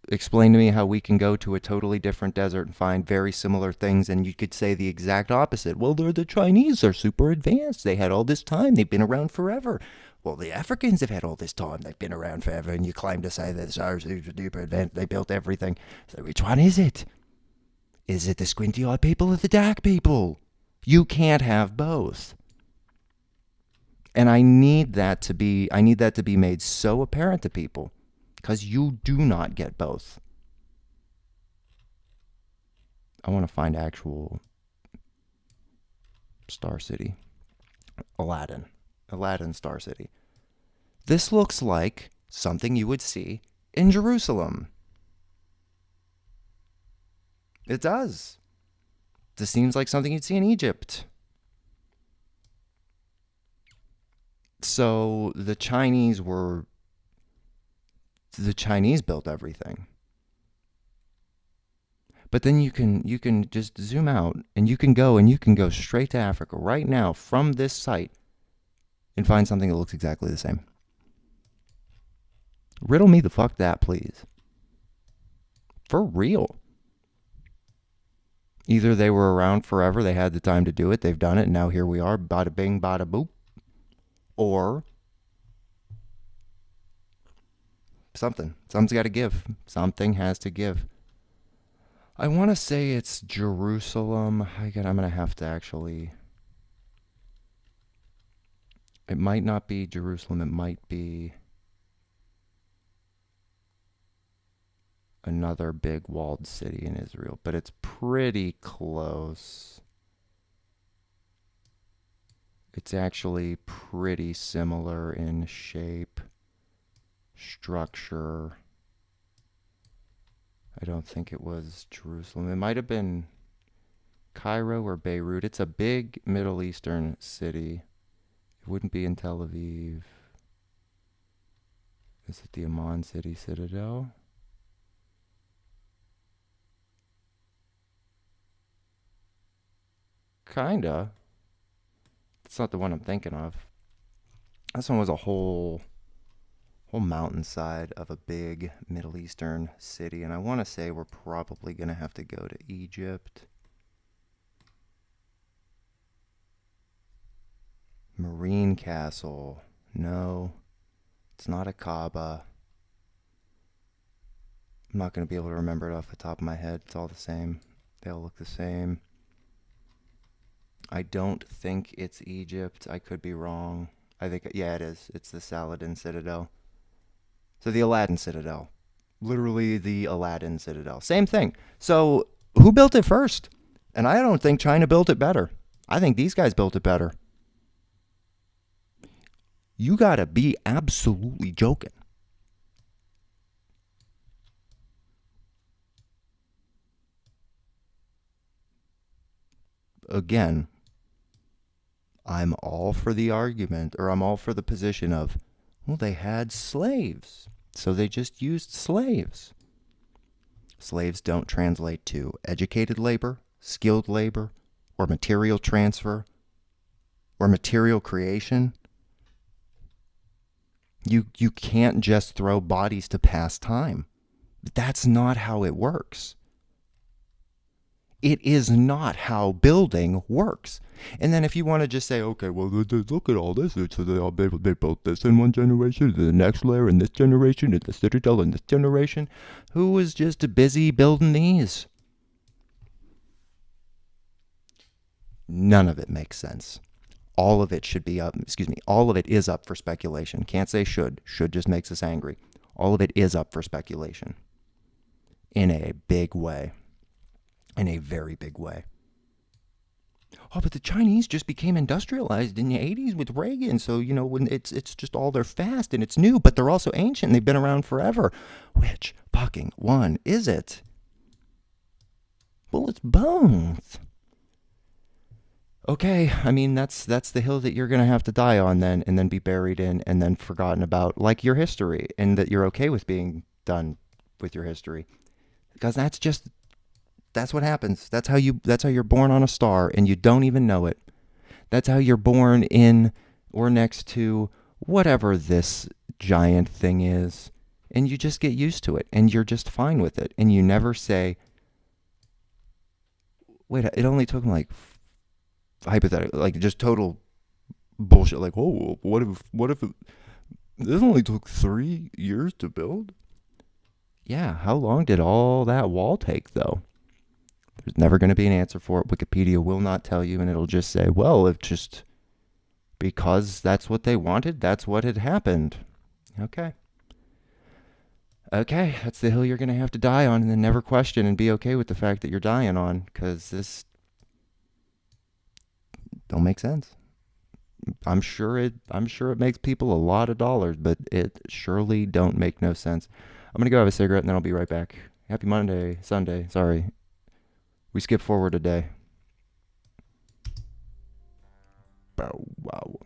Explain to me how we can go to a totally different desert and find very similar things, and you could say the exact opposite. Well, they're the Chinese. They're super advanced. They had all this time. They've been around forever. Well, the Africans have had all this time. They've been around forever, and you claim to say that ours are super advanced. They built everything. So which one is it? Is it the squinty-eyed people or the dark people? You can't have both. And I need that to be made so apparent to people, because you do not get both. I want to find actual Star City. Aladdin Star City. This looks like something you would see in Jerusalem. It does. This seems like something you'd see in Egypt. So the Chinese built everything. But then you can just zoom out and you can go straight to Africa right now from this site and find something that looks exactly the same. Riddle me the fuck that, please. For real. Either they were around forever, they had the time to do it, they've done it, and now here we are, bada bing, bada boop. Or something's got to give. Something has to give. I want to say it's Jerusalem. Again, I'm going to have to actually... It might not be Jerusalem. It might be another big walled city in Israel. But it's pretty close. It's actually pretty similar in shape, structure. I don't think it was Jerusalem. It might have been Cairo or Beirut. It's a big Middle Eastern city. It wouldn't be in Tel Aviv. Is it the Amman City Citadel? Kinda. It's not the one I'm thinking of. This one was a whole mountainside of a big Middle Eastern city, and I want to say we're probably going to have to go to Egypt. Marine Castle. No, it's not a Kaaba. I'm not going to be able to remember it off the top of my head. It's all the same. They all look the same. I don't think it's Egypt. I could be wrong. I think, yeah, it is. It's the Saladin Citadel. So the Aladdin Citadel. Literally the Aladdin Citadel. Same thing. So who built it first? And I don't think China built it better. I think these guys built it better. You gotta be absolutely joking. Again, I'm all for the argument, or I'm all for the position of, well, they had slaves, so they just used slaves. Slaves don't translate to educated labor, skilled labor, or material transfer, or material creation. You can't just throw bodies to pass time. That's not how it works. It is not how building works. And then if you want to just say, okay, well, look at all this. So they built this in one generation, the next layer in this generation, and the citadel in this generation. Who was just busy building these? None of it makes sense. All of it should be up, all of it is up for speculation. Can't say should. Should just makes us angry. All of it is up for speculation. In a big way. In a very big way. Oh, but the Chinese just became industrialized in the 80s with Reagan. So, when it's just all they're fast and it's new, but they're also ancient and they've been around forever. Which fucking one is it? Well, it's both. Okay, I mean, that's the hill that you're going to have to die on then, and then be buried in, and then forgotten about, like your history, and that you're okay with being done with your history. Because that's what happens. That's how you're born on a star, and you don't even know it. That's how you're born in or next to whatever this giant thing is, and you just get used to it, and you're just fine with it, and you never say, wait, it only took me like hypothetical, like just total bullshit. Like, oh, what if this only took 3 years to build? Yeah, how long did all that wall take, though? There's never going to be an answer for it. Wikipedia will not tell you, and it'll just say, well, it's just because that's what they wanted, that's what had happened. Okay, that's the hill you're going to have to die on, and then never question and be okay with the fact that you're dying on, because this don't make sense. I'm sure it makes people a lot of dollars, but it surely don't make no sense. I'm gonna go have a cigarette and then I'll be right back. Happy Monday, Sunday. Sorry, we skipped forward a day. Bow wow.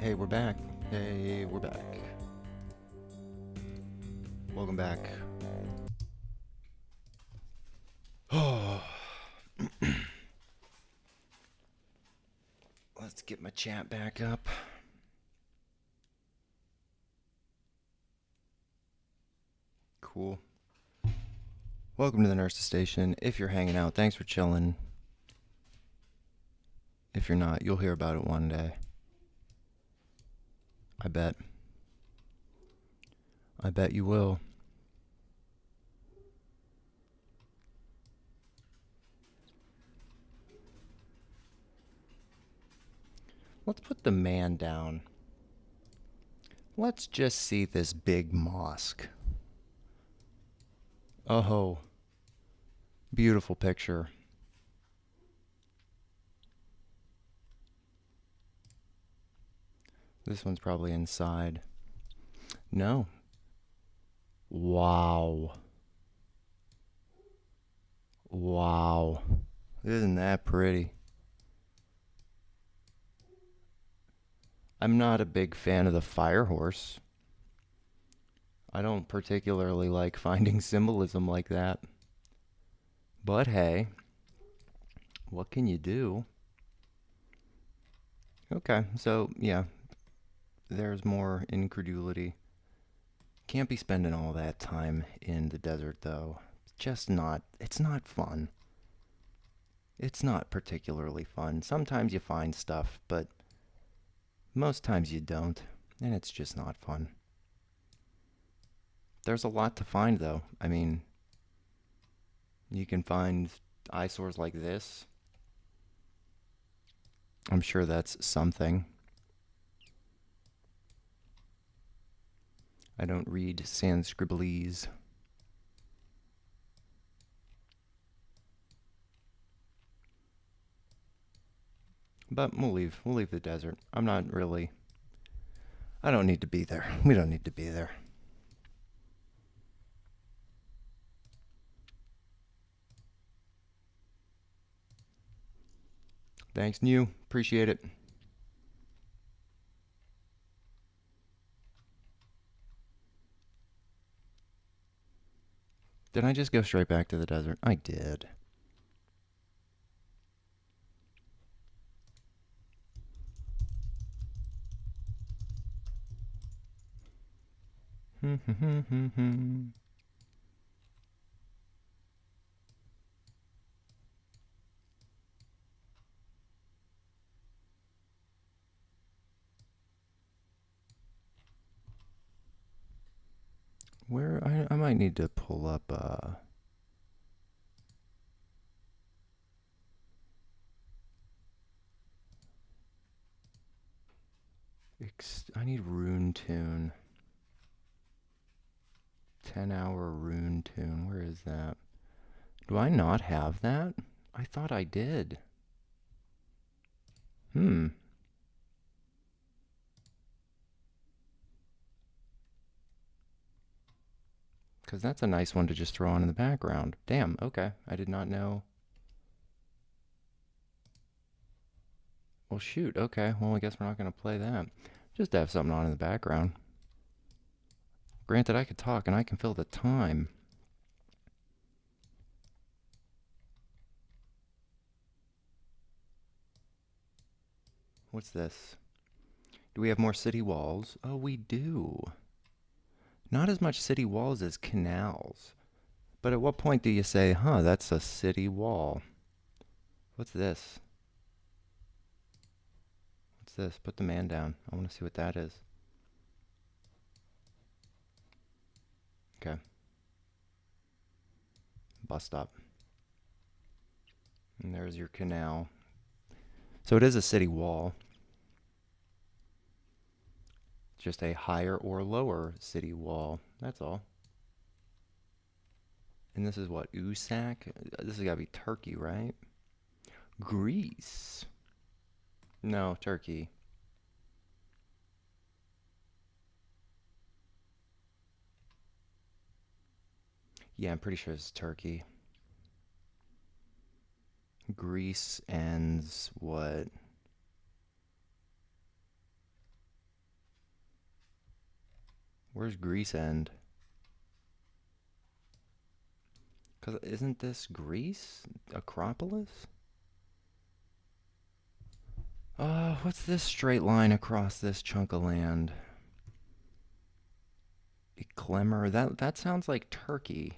Hey, we're back. Hey, we're back. Welcome back. Oh, let's get my chat back up. Cool. Welcome to the Nurses Station. If you're hanging out, thanks for chilling. If you're not, you'll hear about it one day. I bet. I bet you will. Let's put the man down. Let's just see this big mosque. Oh, beautiful picture. This one's probably inside. No. Wow. Wow. Isn't that pretty? I'm not a big fan of the fire horse. I don't particularly like finding symbolism like that. But hey, what can you do? Okay, so yeah, there's more incredulity. Can't be spending all that time in the desert though. It's not fun. It's not particularly fun. Sometimes you find stuff, but most times you don't, and it's just not fun. There's a lot to find though. I mean, you can find eyesores like this. I'm sure that's something. I don't read Sanscribblese. But we'll leave. We'll leave the desert. I'm not really. I don't need to be there. We don't need to be there. Thanks, New. Appreciate it. Did I just go straight back to the desert? I did. Where I might need to pull up I need Rune Tune. 10-hour Rune Tune. Where is that? Do I not have that? I thought I did. Because that's a nice one to just throw on in the background. Damn, okay. I did not know. Well, shoot, okay. Well, I guess we're not going to play that. Just to have something on in the background. Granted, I could talk and I can fill the time. What's this? Do we have more city walls? Oh, we do. Not as much city walls as canals. But at what point do you say, huh, that's a city wall? What's this? What's this? Put the man down. I want to see what that is. Okay. Bus stop. And there's your canal. So it is a city wall. Just a higher or lower city wall. That's all. And this is what? Usak? This has got to be Turkey, right? Greece. No, Turkey. Yeah, I'm pretty sure it's Turkey. Greece ends what? Where's Greece end? Because isn't this Greece? Acropolis? What's this straight line across this chunk of land? Clemmer? That sounds like Turkey.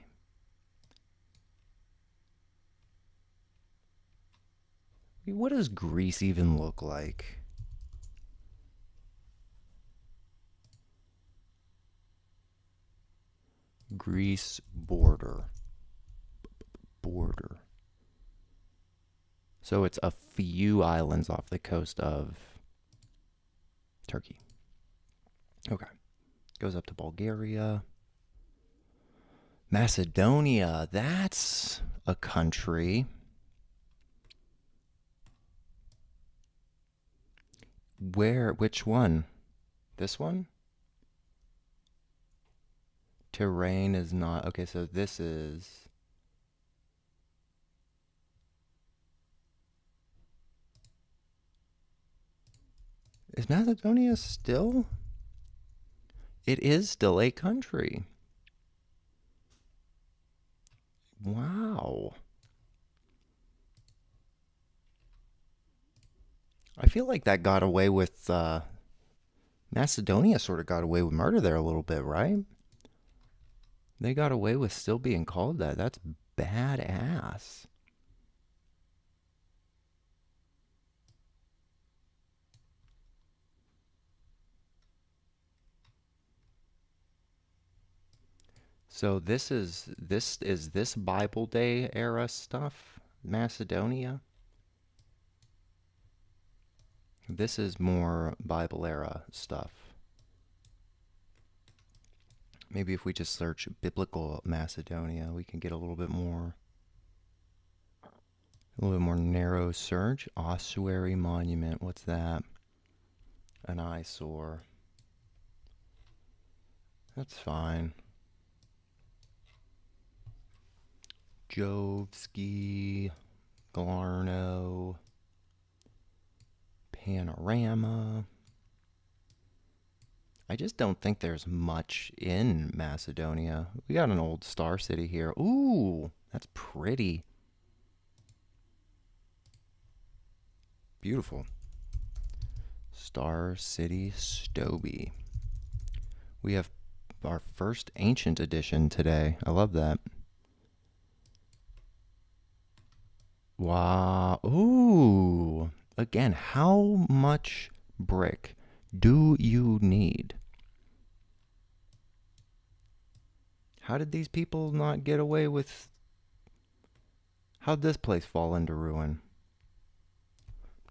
What does Greece even look like? Greece border. Border. So it's a few islands off the coast of Turkey. Okay. Goes up to Bulgaria. Macedonia. That's a country. Where? Which one? This one? Terrain is not. Okay, so this is. Is Macedonia still? It is still a country. Wow. I feel like that got away with. Macedonia sort of got away with murder there a little bit, right? They got away with still being called that. That's badass. So this Bible Day era stuff, Macedonia. This is more Bible era stuff. Maybe if we just search biblical Macedonia, we can get a little bit more narrow search. Ossuary monument. What's that? An eyesore. That's fine. Jovsky, Glarno, Panorama. I just don't think there's much in Macedonia. We got an old star city here. Ooh, that's pretty. Beautiful. Star City Stoby. We have our first ancient edition today. I love that. Wow. Ooh. Again, how much brick do you need? How did these people not get away with... How'd this place fall into ruin?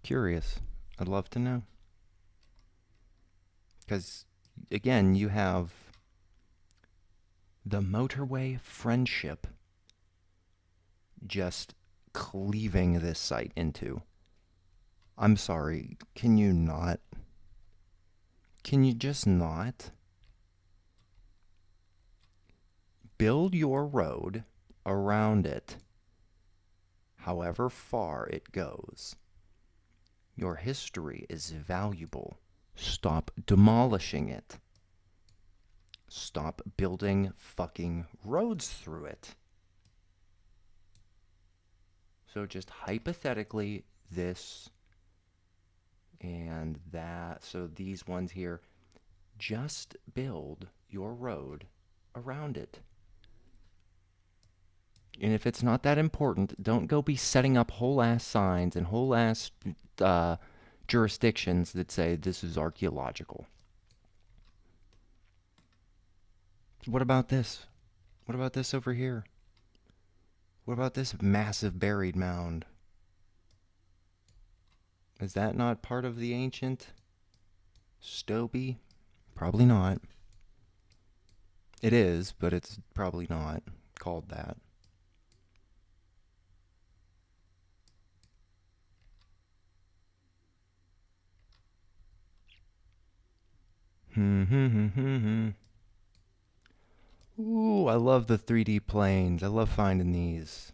Curious. I'd love to know. Because, again, you have the motorway Friendship just cleaving this site into. I'm sorry, can you not? Can you just not? Build your road around it, however far it goes. Your history is valuable. Stop demolishing it. Stop building fucking roads through it. So just hypothetically, this and that, so these ones here, just build your road around it. And if it's not that important, don't go be setting up whole ass signs and whole ass jurisdictions that say this is archaeological. What about this? What about this over here? What about this massive buried mound? Is that not part of the ancient Stoby? Probably not. It is, but it's probably not called that. Ooh, I love the 3D planes. I love finding these.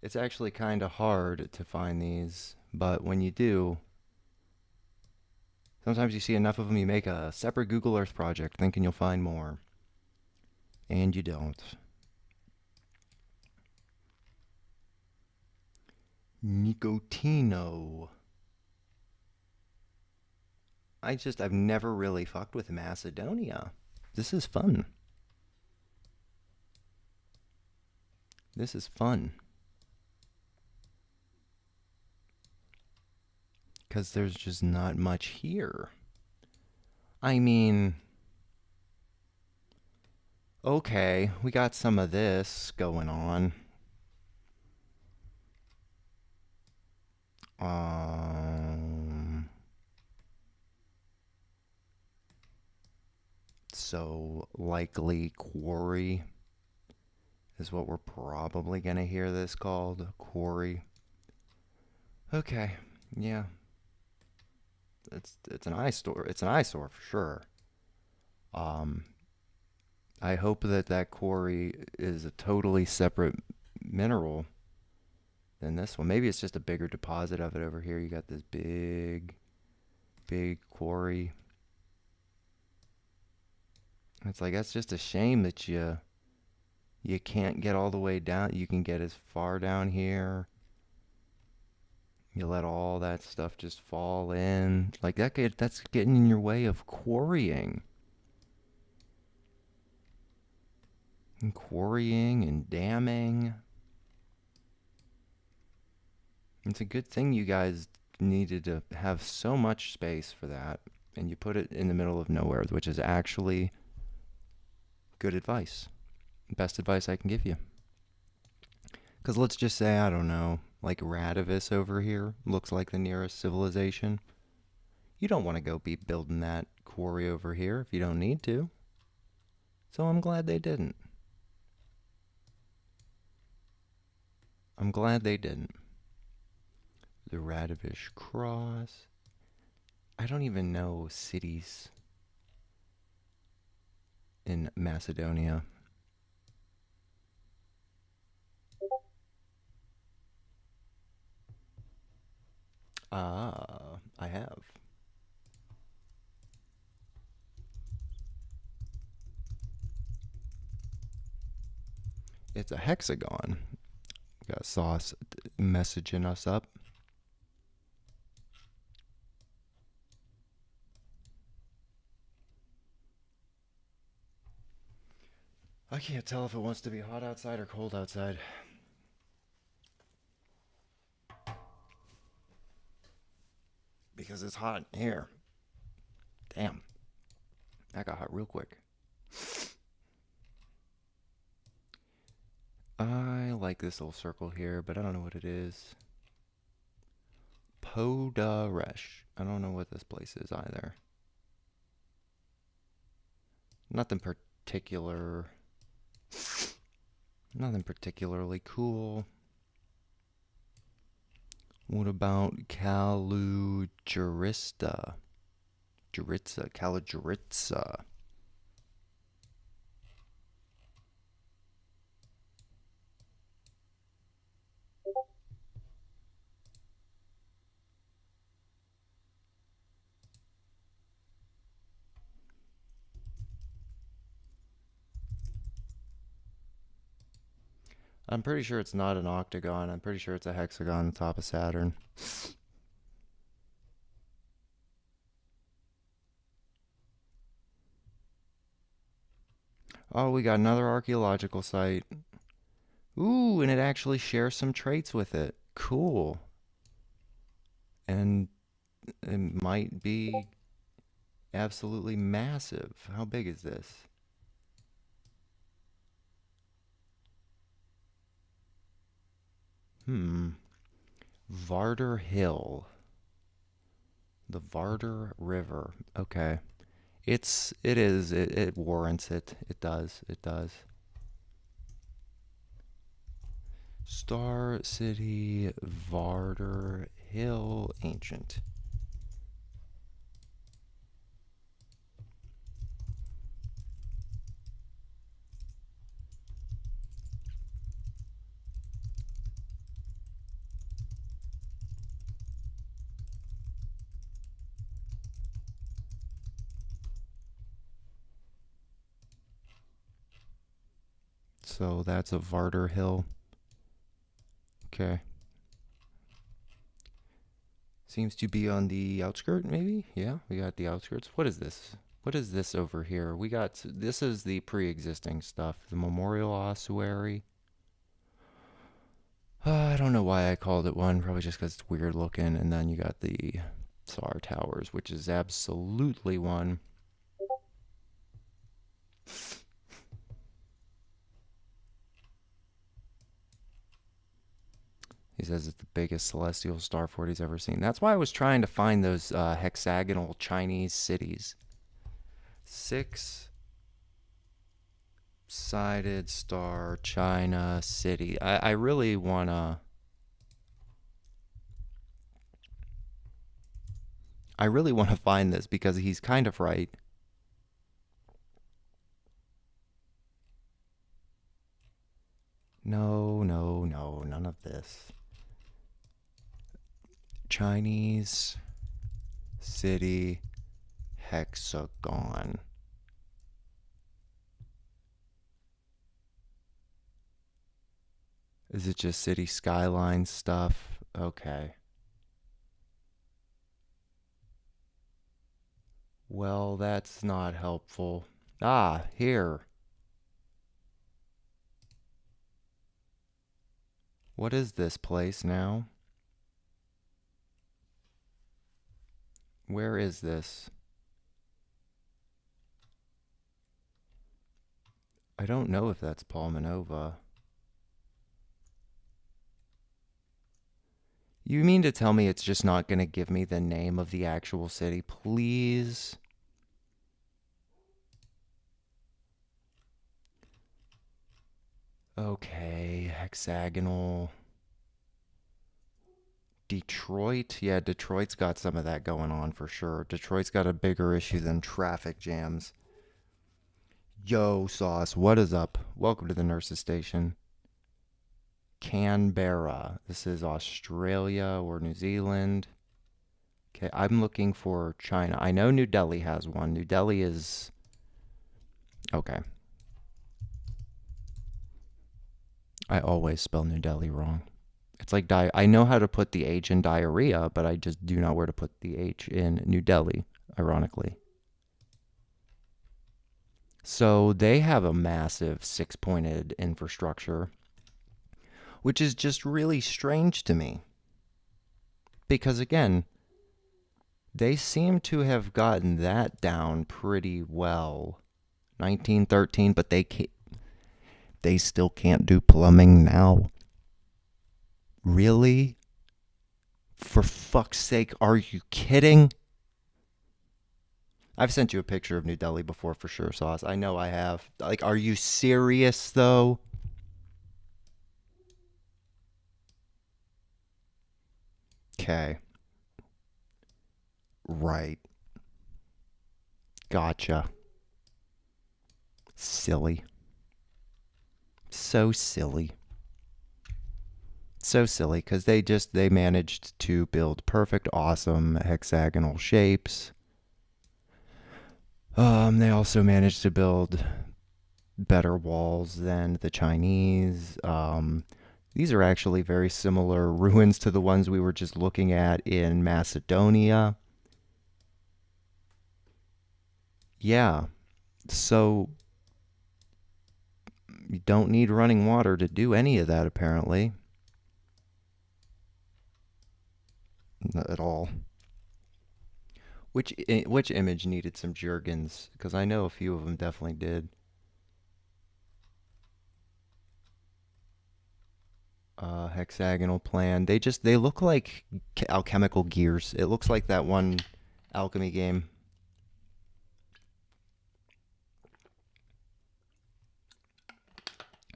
It's actually kind of hard to find these, but when you do, Sometimes you see enough of them, you make a separate Google Earth project thinking you'll find more. And you don't. Nicotino. I've never really fucked with Macedonia. This is fun. This is fun. Because there's just not much here. I mean, okay, we got some of this going on. So likely quarry is what we're probably gonna hear this called, quarry. Okay, yeah, it's an eyesore. It's an eyesore for sure. Um, I hope that quarry is a totally separate mineral than this one. Maybe it's just a bigger deposit of it over here. You got this big quarry. It's like that's just a shame that you can't get all the way down. You can get as far down here. You let all that stuff just fall in. Like that's getting in your way of quarrying. And quarrying and damming. It's a good thing you guys needed to have so much space for that. And you put it in the middle of nowhere, which is actually good advice. Best advice I can give you. Because let's just say, I don't know, like Radavis over here looks like the nearest civilization. You don't want to go be building that quarry over here if you don't need to. So I'm glad they didn't. I'm glad they didn't. The Radovish Cross. I don't even know cities in Macedonia. I have. It's a hexagon. Got Sauce messaging us up. I can't tell if it wants to be hot outside or cold outside. Because it's hot in here. Damn. That got hot real quick. I like this little circle here, but I don't know what it is. Podaresh. I don't know what this place is either. Nothing particular. Nothing particularly cool. What about Kalujurista? Kalujurista. I'm pretty sure it's not an octagon. I'm pretty sure it's a hexagon on top of Saturn. Oh, we got another archaeological site. Ooh, and it actually shares some traits with it. Cool. And it might be absolutely massive. How big is this? Varder Hill. The Varder River. Okay. It warrants it. It does. It does. Star City, Varder Hill, Ancient. So that's a Varder Hill. Okay. Seems to be on the outskirt, maybe? Yeah, we got the outskirts. What is this? What is this over here? We got, this is the pre-existing stuff. The Memorial Ossuary. I don't know why I called it one. Probably just because it's weird looking. And then you got the Tsar Towers, which is absolutely one. He says it's the biggest celestial star fort he's ever seen. That's why I was trying to find those hexagonal Chinese cities. 6-sided star China city. I really wanna. I really want to find this because he's kind of right. No, no, no, none of this. Chinese city hexagon. Is it just city skyline stuff? Okay. Well, that's not helpful. Ah, here. What is this place now? Where is this? I don't know if that's Palmanova. You mean to tell me it's just not going to give me the name of the actual city? Please? Okay, hexagonal. Detroit? Yeah, Detroit's got some of that going on for sure. Detroit's got a bigger issue than traffic jams. Yo, Sauce, what is up? Welcome to the nurse's station. Canberra. This is Australia or New Zealand. Okay, I'm looking for China. I know New Delhi has one. New Delhi is... Okay. I always spell New Delhi wrong. It's like I know how to put the H in diarrhea, but I just do not where to put the H in New Delhi, ironically. So they have a massive six-pointed infrastructure, which is just really strange to me. Because again, they seem to have gotten that down pretty well. 1913, but they still can't do plumbing now. Really? For fuck's sake, are you kidding? I've sent you a picture of New Delhi before for sure, Sauce. I know I have. Like, are you serious, though? Okay. Right. Gotcha. Silly. So silly. So silly, because they managed to build perfect, awesome hexagonal shapes. They also managed to build better walls than the Chinese. These are actually very similar ruins to the ones we were just looking at in Macedonia. Yeah, so you don't need running water to do any of that, apparently. Not at all. Which image needed some Jergens? Because I know a few of them definitely did. Hexagonal plan. They look like alchemical gears. It looks like that one alchemy game.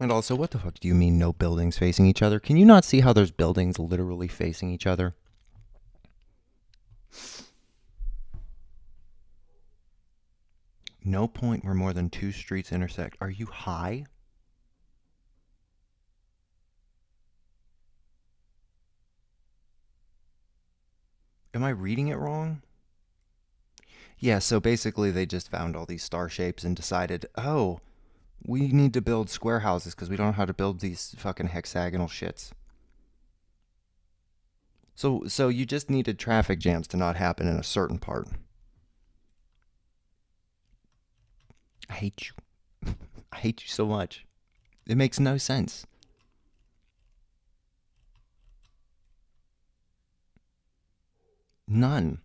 And also, what the fuck do you mean no buildings facing each other? Can you not see how there's buildings literally facing each other? No point where more than two streets intersect. Are you high? Am I reading it wrong? Yeah, so basically they just found all these star shapes and decided, oh, We need to build square houses because we don't know how to build these fucking hexagonal shits. So you just needed traffic jams to not happen in a certain part. I hate you. I hate you so much. It makes no sense. None.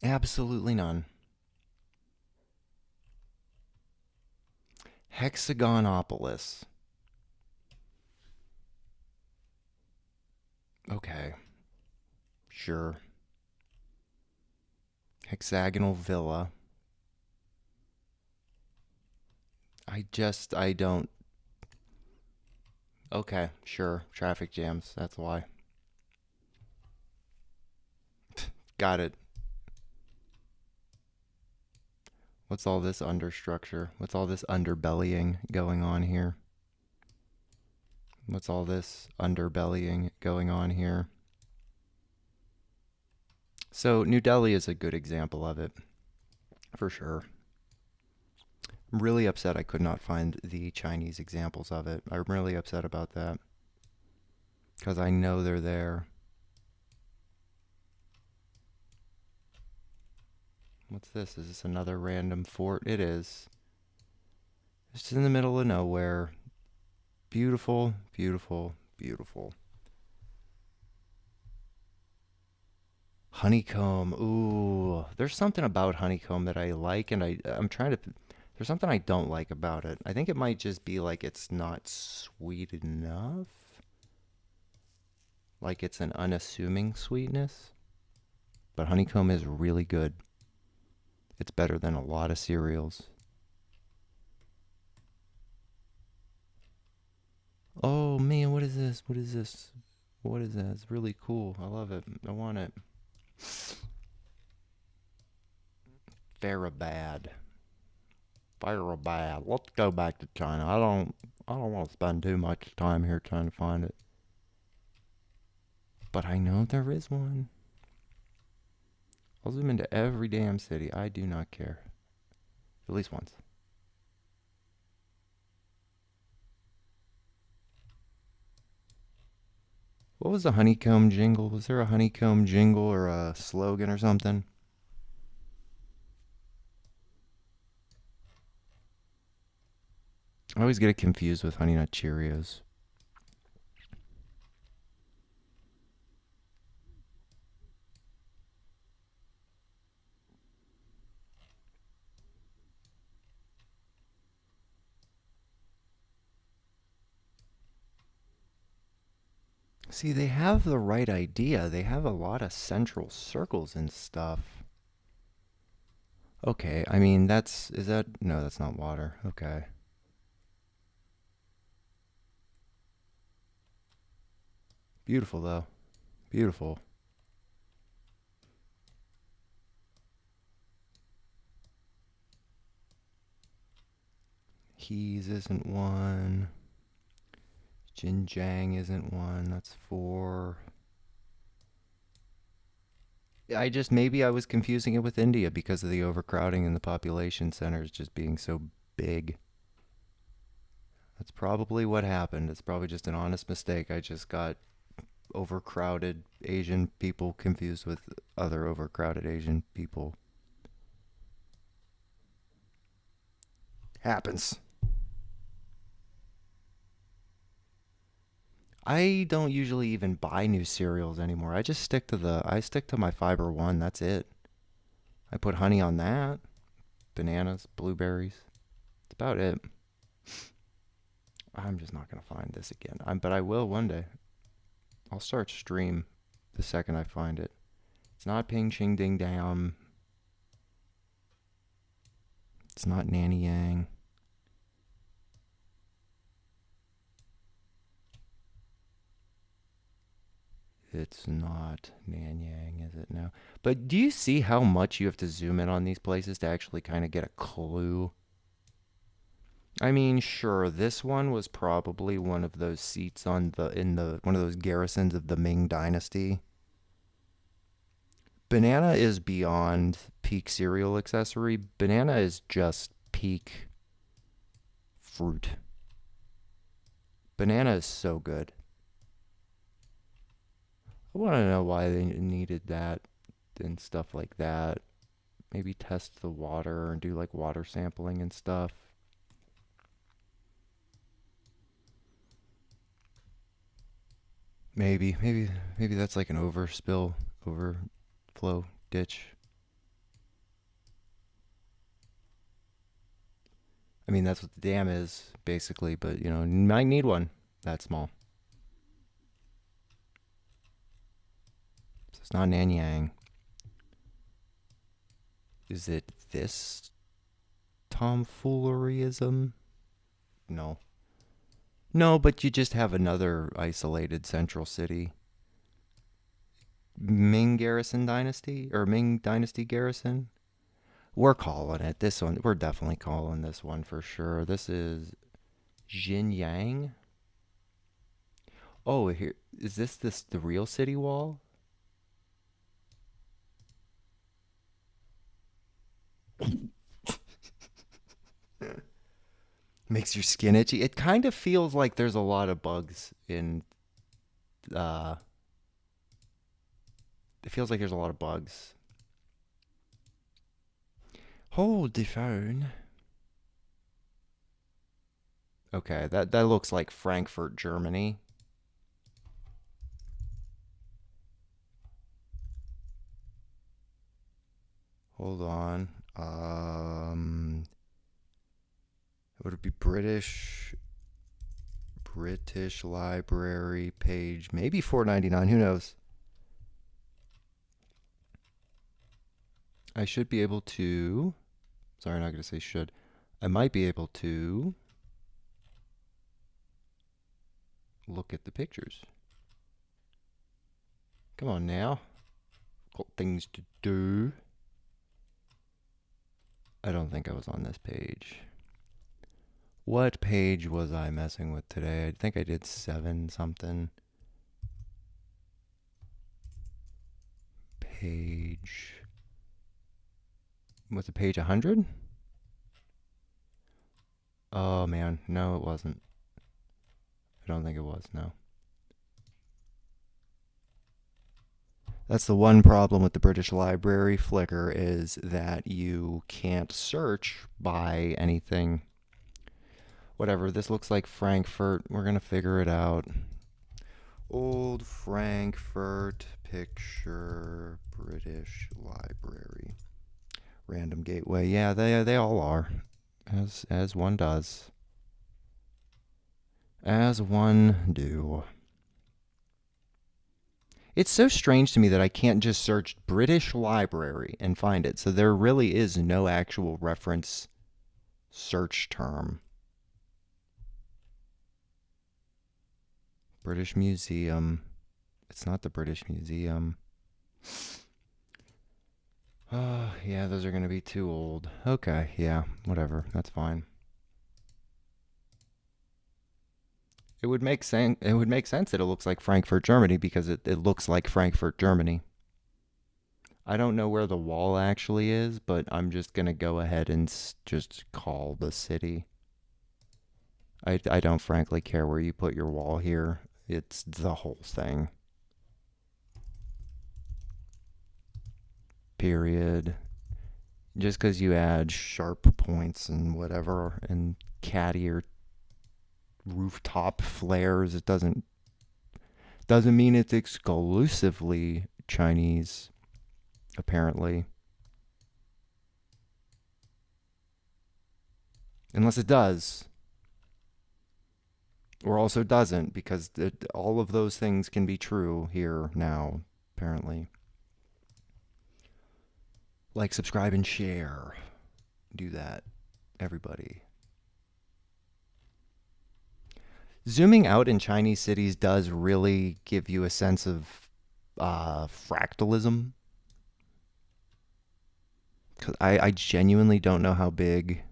Absolutely none. Hexagonopolis. Okay. Sure. Hexagonal villa. I don't. Okay, sure. Traffic jams. That's why. Got it. What's all this understructure? What's all this underbellying going on here? What's all this underbellying going on here? So, New Delhi is a good example of it, for sure. I'm really upset I could not find the Chinese examples of it. I'm really upset about that. Because I know they're there. What's this? Is this another random fort? It is. It's in the middle of nowhere. Beautiful, beautiful, beautiful. Honeycomb. Ooh, there's something about honeycomb that I like, and I'm trying to. There's something I don't like about it. I think it might just be like it's not sweet enough. Like it's an unassuming sweetness. But honeycomb is really good. It's better than a lot of cereals. Oh man, what is this? What is this? What is that? It's really cool. I love it. I want it. Farabad. Farabad. Let's go back to China. I don't want to spend too much time here trying to find it. But I know there is one. I'll zoom into every damn city. I do not care. At least once. What was the honeycomb jingle? Was there a honeycomb jingle or a slogan or something? I always get it confused with Honey Nut Cheerios. See, they have the right idea. They have a lot of central circles and stuff. Okay, I mean, is that, no, that's not water. Okay. Beautiful, though. Beautiful. He's isn't one. Xinjiang isn't one. That's four. Maybe I was confusing it with India because of the overcrowding and the population centers just being so big. That's probably what happened. It's probably just an honest mistake. I just got overcrowded Asian people confused with other overcrowded Asian people. Happens. I don't usually even buy new cereals anymore. I stick to my Fiber One. That's it. I put honey on that. Bananas, blueberries. That's about it. I'm just not gonna find this again. But I will one day. I'll start stream the second I find it. It's not Ping Ching Ding Dam. It's not Nanny Yang. It's not Nanyang, is it now? But do you see how much you have to zoom in on these places to actually kind of get a clue? I mean, sure, this one was probably one of those seats on the in the one of those garrisons of the Ming Dynasty. Banana is beyond peak cereal accessory. Banana is just peak fruit. Banana is so good. I want to know why they needed that and stuff like that. Maybe test the water and do like water sampling and stuff. Maybe that's like an overspill, overflow ditch. I mean, that's what the dam is, basically, but you might need one that small. So it's not Nanyang. Is it this tomfooleryism? No. No, but you just have another isolated central city. Ming Garrison Dynasty? Or Ming Dynasty Garrison? We're calling it. This one, we're definitely calling this one for sure. This is Jinyang. Oh, here is this the real city wall? Makes your skin itchy. It kind of feels like there's a lot of bugs in uh it feels like there's a lot of bugs. Hold the phone. Okay, that looks like Frankfurt, Germany. Hold on. Would it be British Library page? Maybe 499. Who knows? I should be able to. Sorry, I'm not going to say should. I might be able to look at the pictures. Come on now. Got things to do. I don't think I was on this page. What page was I messing with today? I think I did 7 something. Page. Was it page 100? Oh man, no, it wasn't. I don't think it was, no. That's the one problem with the British Library Flickr, is that you can't search by anything. Whatever, this looks like Frankfurt. We're going to figure it out. Old Frankfurt picture, British Library. Random gateway. Yeah, they all are. As one does. As one do. It's so strange to me that I can't just search British Library and find it. So there really is no actual reference search term. British Museum. It's not the British Museum. Oh, yeah, those are going to be too old. Okay, yeah, whatever. That's fine. It would make sense. It would make sense that it looks like Frankfurt, Germany, because it looks like Frankfurt, Germany. I don't know where the wall actually is, but I'm just going to go ahead and just call the city. I don't frankly care where you put your wall here. It's the whole thing. Period. Just because you add sharp points and whatever and cattier rooftop flares, it doesn't mean it's exclusively Chinese, apparently. Unless it does. Or also doesn't, because all of those things can be true here now, apparently. Like, subscribe, and share. Do that, everybody. Zooming out in Chinese cities does really give you a sense of fractalism. 'Cause I genuinely don't know how big.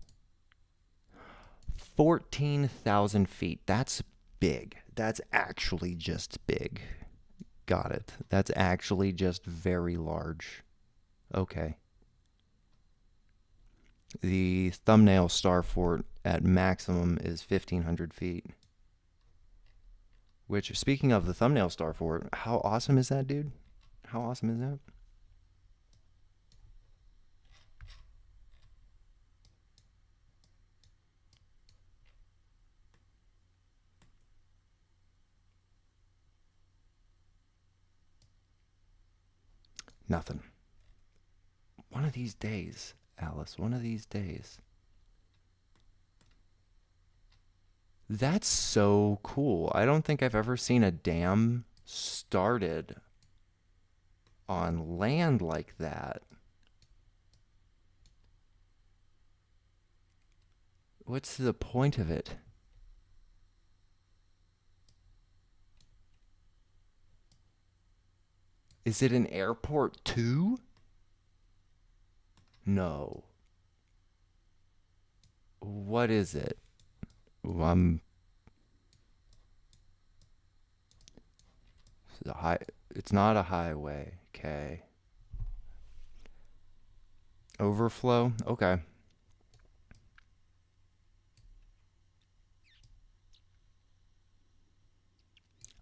14,000 feet. That's big. That's actually just big. Got it. That's actually just very large. Okay. The thumbnail star fort at maximum is 1,500 feet. Which, speaking of the thumbnail star fort, how awesome is that, dude? How awesome is that? Nothing. One of these days, Alice, one of these days. That's so cool. I don't think I've ever seen a dam started on land like that. What's the point of it? Is it an airport too? No. What is it? Um, it's not a highway. Okay. Overflow? Okay.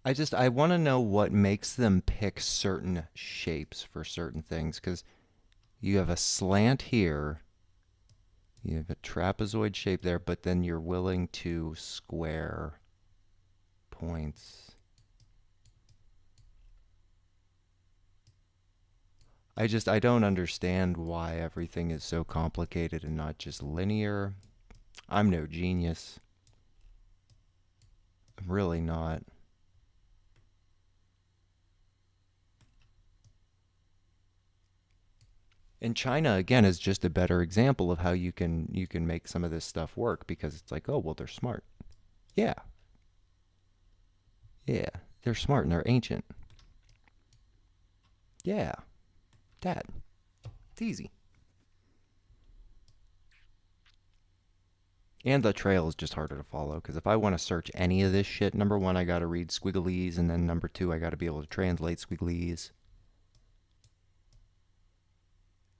I want to know what makes them pick certain shapes for certain things, because you have a slant here, you have a trapezoid shape there, but then you're willing to square points. I don't understand why everything is so complicated and not just linear. I'm no genius. I'm really not. And China again is just a better example of how you can make some of this stuff work, because it's like, oh, well, they're smart. Yeah. Yeah. They're smart and they're ancient. Yeah. That. It's easy. And the trail is just harder to follow, because if I want to search any of this shit, number one, I got to read squigglies, and then number two, I got to be able to translate squigglies.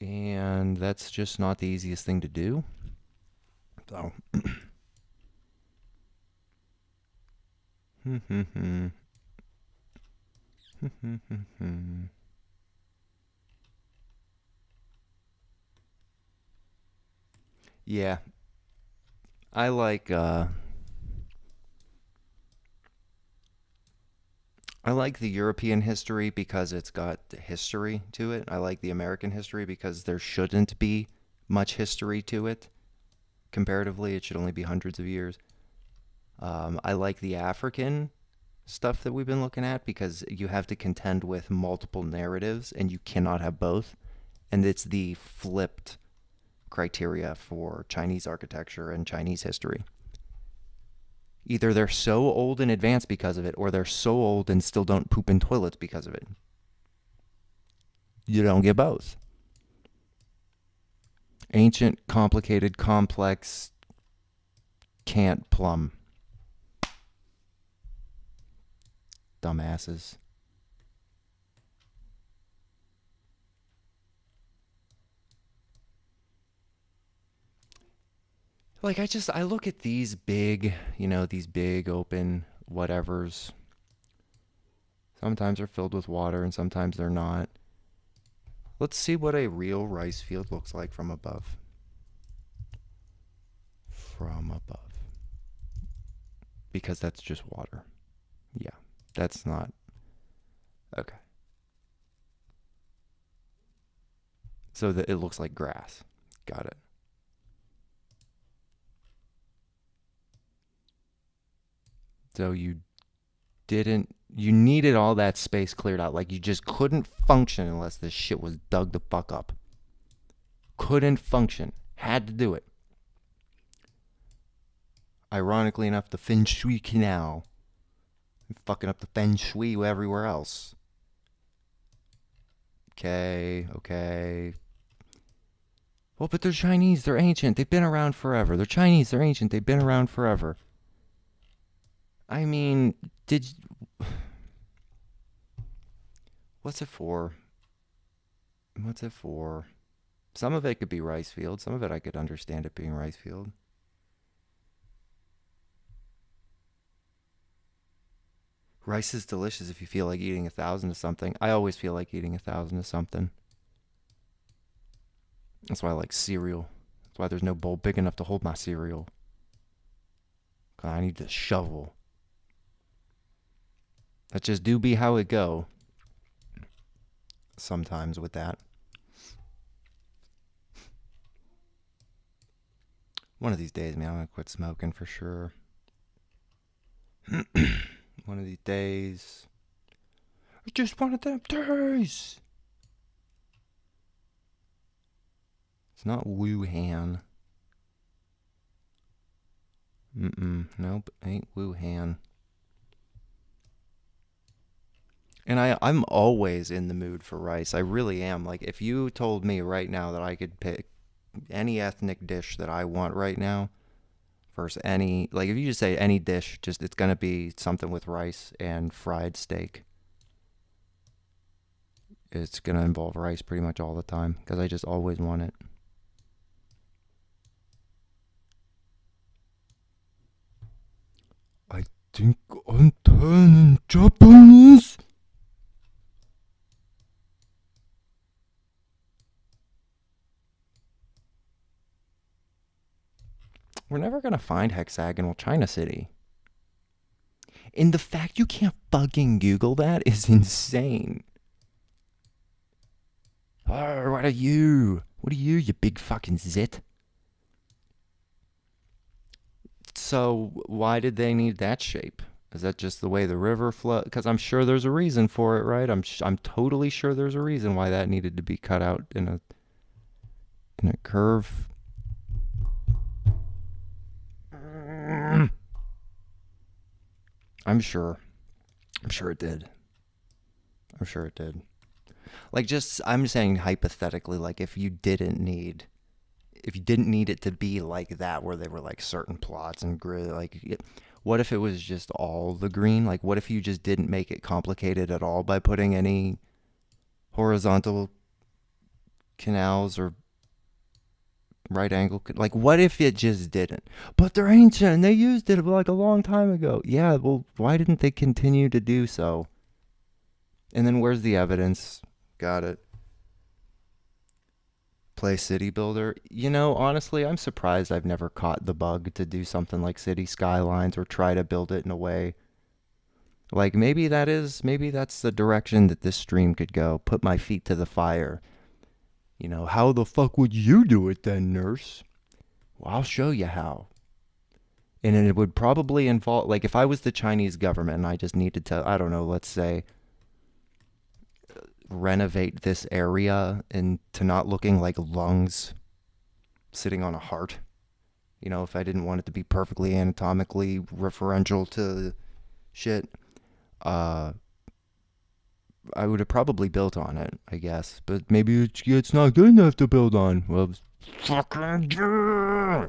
And that's just not the easiest thing to do. So. Yeah, I like I like the European history because it's got history to it. I like the American history because there shouldn't be much history to it. Comparatively, it should only be hundreds of years. I like the African stuff that we've been looking at because you have to contend with multiple narratives and you cannot have both. And it's the flipped criteria for Chinese architecture and Chinese history. Either they're so old and advanced because of it, or they're so old and still don't poop in toilets because of it. You don't get both. Ancient, complicated, complex, can't plumb. Dumbasses. Like, I look at these big, these big open whatevers. Sometimes they're filled with water and sometimes they're not. Let's see what a real rice field looks like from above. From above. Because that's just water. Yeah, that's not. Okay. So that it looks like grass. Got it. So you needed all that space cleared out. Like, you just couldn't function unless this shit was dug the fuck up. Couldn't function. Had to do it. Ironically enough, the Feng Shui Canal. Fucking up the Feng Shui everywhere else. Okay. Well, but they're Chinese. They're ancient. They've been around forever. They're Chinese. They're ancient. They've been around forever. I mean, what's it for? What's it for? Some of it could be rice field. Some of it I could understand it being rice field. Rice is delicious if you feel like eating 1,000 of something. I always feel like eating 1,000 of something. That's why I like cereal. That's why there's no bowl big enough to hold my cereal. I need the shovel. That just do be how it go. Sometimes with that. One of these days, man, I'm gonna quit smoking for sure. One of these days. It's just one of them days. It's not Wuhan. Nope, ain't Wuhan. And I'm always in the mood for rice. I really am. Like, if you told me right now that I could pick any ethnic dish that I want right now, versus any, like, if you just say any dish, just it's gonna be something with rice and fried steak. It's gonna involve rice pretty much all the time because I just always want it. I think I'm turning Japanese. We're never gonna find hexagonal China City. And the fact you can't fucking Google that is insane. Oh, what are you? What are you, you big fucking zit? So why did they need that shape? Is that just the way the river flows? Because I'm sure there's a reason for it, right? I'm totally sure there's a reason why that needed to be cut out in a curve. I'm sure. I'm sure it did. I'm sure it did. Like, just I'm saying hypothetically, like if you didn't need it to be like that, where they were like certain plots and grid, like what if it was just all the green? Like, what if you just didn't make it complicated at all by putting any horizontal canals or right angle? Like, what if it just didn't? But they're ancient and they used it like a long time ago. Yeah, well, why didn't they continue to do so? And then where's the evidence? Got it. Play City Builder. You know, honestly, I'm surprised I've never caught the bug to do something like City Skylines or try to build it in a way. Like, maybe that's the direction that this stream could go. Put my feet to the fire. You know, how the fuck would you do it then, nurse? Well, I'll show you how. And it would probably involve, like, if I was the Chinese government and I just needed to, I don't know, let's say, renovate this area into not looking like lungs sitting on a heart. You know, if I didn't want it to be perfectly anatomically referential to shit, uh, I would have probably built on it, I guess. But maybe it's not good enough to build on. Well, fucking yeah.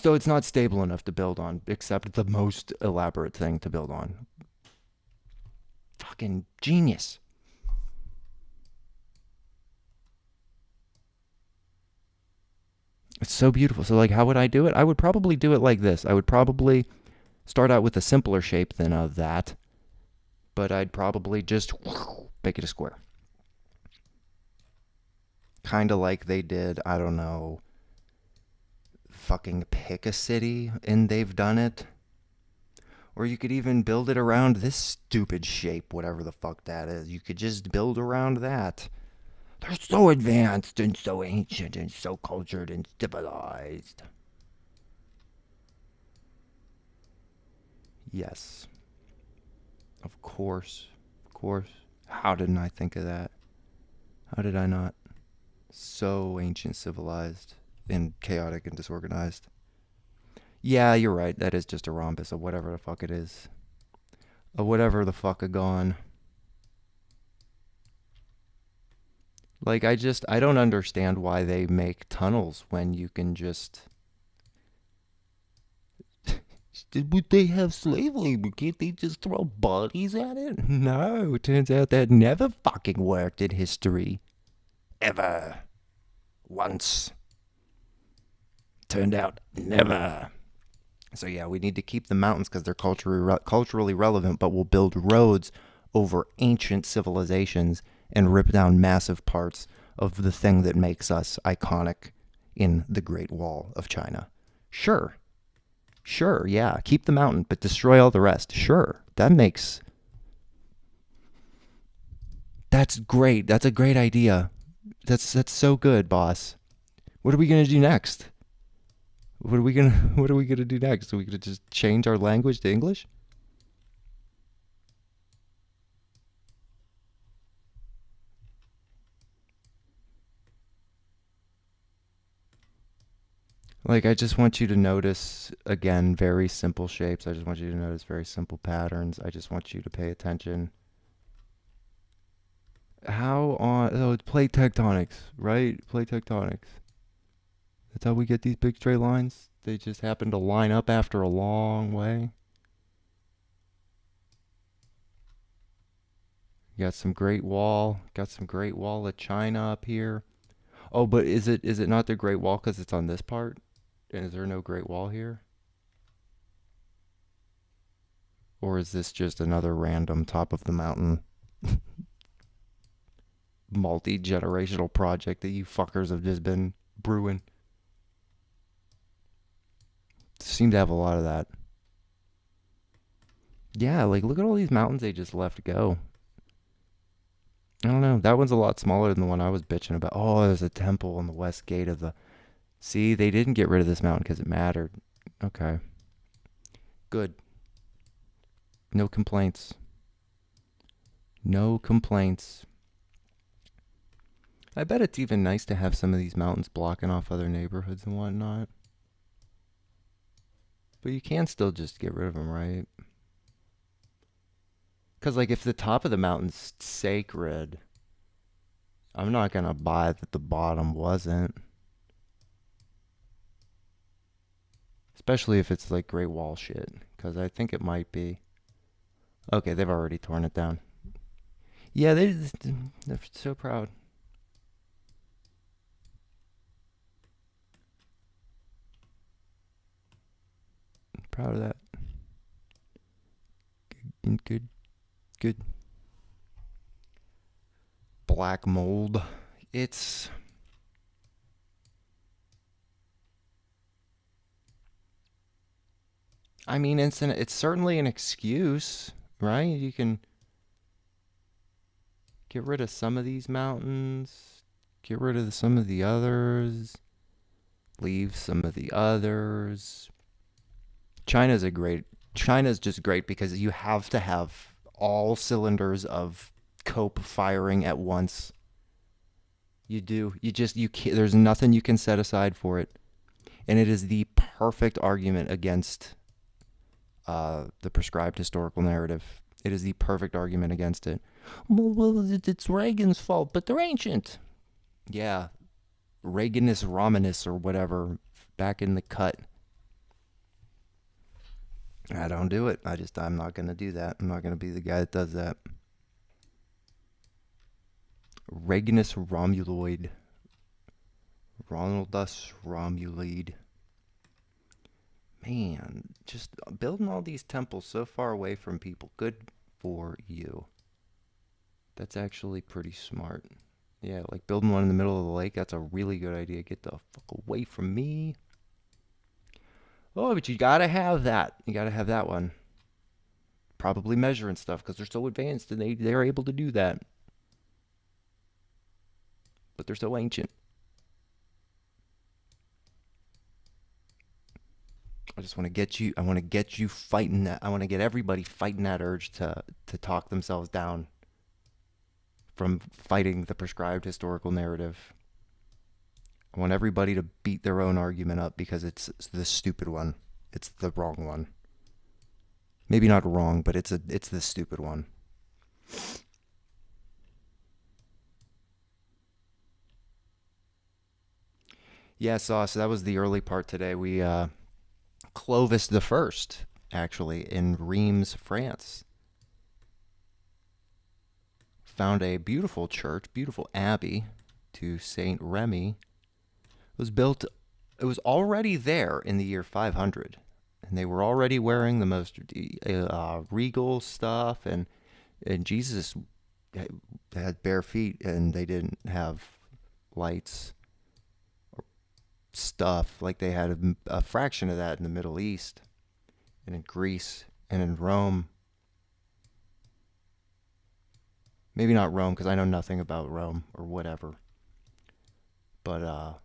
So it's not stable enough to build on, except the most elaborate thing to build on. Fucking genius. It's so beautiful. So, like, how would I do it? I would probably do it like this. I would probably start out with a simpler shape than that, but I'd probably just make it a square. Kind of like they did, I don't know, fucking pick a city and they've done it. Or you could even build it around this stupid shape, whatever the fuck that is. You could just build around that. They're so advanced and so ancient and so cultured and civilized. Yes. Of course. Of course. How didn't I think of that? How did I not? So ancient, civilized, and chaotic and disorganized. Yeah, you're right. That is just a rhombus of whatever the fuck it is. Of whatever the fuck a gone. Like, I don't understand why they make tunnels when you can just Would they have slave labor? Can't they just throw bodies at it? No, it turns out that never fucking worked in history. Ever. Once. Turned out never. So yeah, we need to keep the mountains because they're culturally relevant, but we'll build roads over ancient civilizations and rip down massive parts of the thing that makes us iconic in the Great Wall of China. Sure. Sure, yeah. Keep the mountain, but destroy all the rest. Sure. That's great. That's a great idea. That's so good, boss. What are we gonna do next? What are we gonna do next? Are we gonna just change our language to English? Like, I just want you to notice, again, very simple shapes. I just want you to notice very simple patterns. I just want you to pay attention. It's plate tectonics, right? Plate tectonics. That's how we get these big straight lines. They just happen to line up after a long way. You got some got some Great Wall of China up here. Oh, but is it not the Great Wall because it's on this part? And is there no Great Wall here? Or is this just another random top of the mountain multi-generational project that you fuckers have just been brewing? Seem to have a lot of that. Yeah, like look at all these mountains they just left go. I don't know. That one's a lot smaller than the one I was bitching about. Oh, there's a temple on the west gate of the. See, they didn't get rid of this mountain because it mattered. Okay. Good. No complaints. No complaints. I bet it's even nice to have some of these mountains blocking off other neighborhoods and whatnot. But you can still just get rid of them, right? Because, like, if the top of the mountain's sacred, I'm not going to buy that the bottom wasn't. Especially if it's, like, Great Wall shit. Because I think it might be. Okay, they've already torn it down. Yeah, they're so proud. Proud of that. Good, good. Black mold. It's. I mean, it's certainly an excuse, right? You can get rid of some of these mountains, get rid of some of the others, leave some of the others. China's a great. China's just great because you have to have all cylinders of cope firing at once. You do. You can't, there's nothing you can set aside for it, and it is the perfect argument against the prescribed historical narrative. It is the perfect argument against it. It's Reagan's fault, but they're ancient. Yeah, Reaganus Romanus or whatever, back in the cut. I don't do it. I'm not going to do that. I'm not going to be the guy that does that. Reaganus Romuloid. Ronaldus Romuloid. Man, just building all these temples so far away from people. Good for you. That's actually pretty smart. Yeah, like building one in the middle of the lake, that's a really good idea. Get the fuck away from me. Oh, but you gotta have that. You gotta have that one. Probably measuring stuff because they're so advanced and they're able to do that. But they're so ancient. I just want to get you. I want to get you fighting that. I want to get everybody fighting that urge to talk themselves down from fighting the prescribed historical narrative. I want everybody to beat their own argument up because it's the stupid one. It's the wrong one. Maybe not wrong, but it's the stupid one. Yeah, so that was the early part today. We Clovis the First, actually, in Reims, France, found a beautiful church, beautiful abbey to Saint Remy. It was built. It was already there in the year 500, and they were already wearing the most regal stuff, and Jesus had bare feet, and they didn't have lights or stuff like they had a fraction of that in the Middle East and in Greece and in Rome. Maybe not Rome, because I know nothing about Rome or whatever. But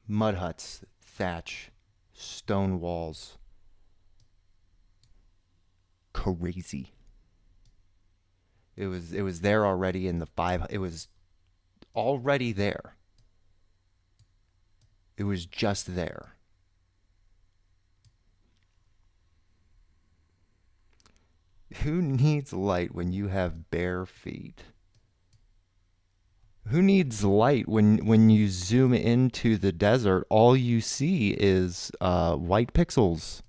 mud huts, thatch, stone walls. Crazy. It was there already in the five. It was already there. It was just there. Who needs light when you have bare feet? Who needs light when you zoom into the desert? All you see is white pixels.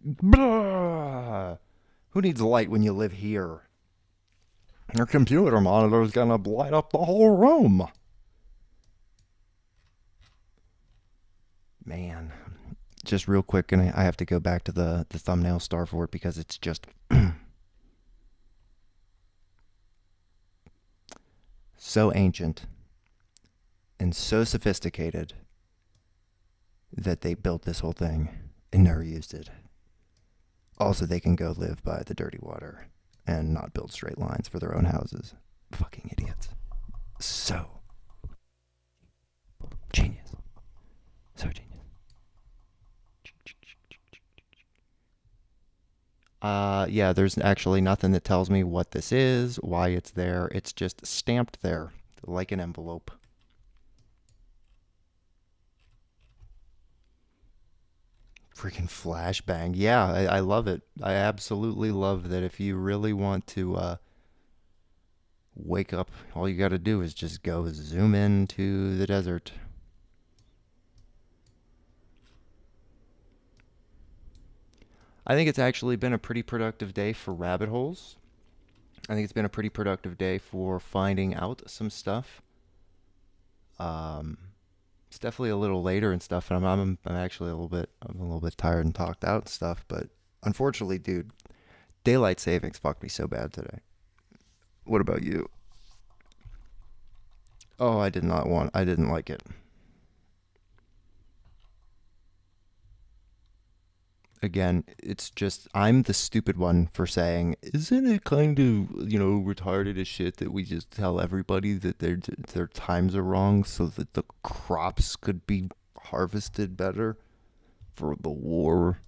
Blah. Who needs light when you live here? Your computer monitor is gonna light up the whole room. Man, just real quick, and I have to go back to the thumbnail star for it because it's just so ancient and so sophisticated that they built this whole thing and never used it. Also, they can go live by the dirty water and not build straight lines for their own houses. Fucking idiots. So genius. So genius. Yeah, there's actually nothing that tells me what this is, why it's there. It's just stamped there, like an envelope. Freaking flashbang. Yeah, I love it. I absolutely love that. If you really want to wake up, all you got to do is just go zoom into the desert. I think it's actually been a pretty productive day for rabbit holes. I think it's been a pretty productive day for finding out some stuff. Um, it's definitely a little later and stuff, and I'm actually I'm a little bit tired and talked out and stuff. But unfortunately, dude, daylight savings fucked me so bad today. What about you? Oh, I didn't like it. Again, it's just I'm the stupid one for saying, isn't it kind of retarded as shit that we just tell everybody that their times are wrong so that the crops could be harvested better for the war?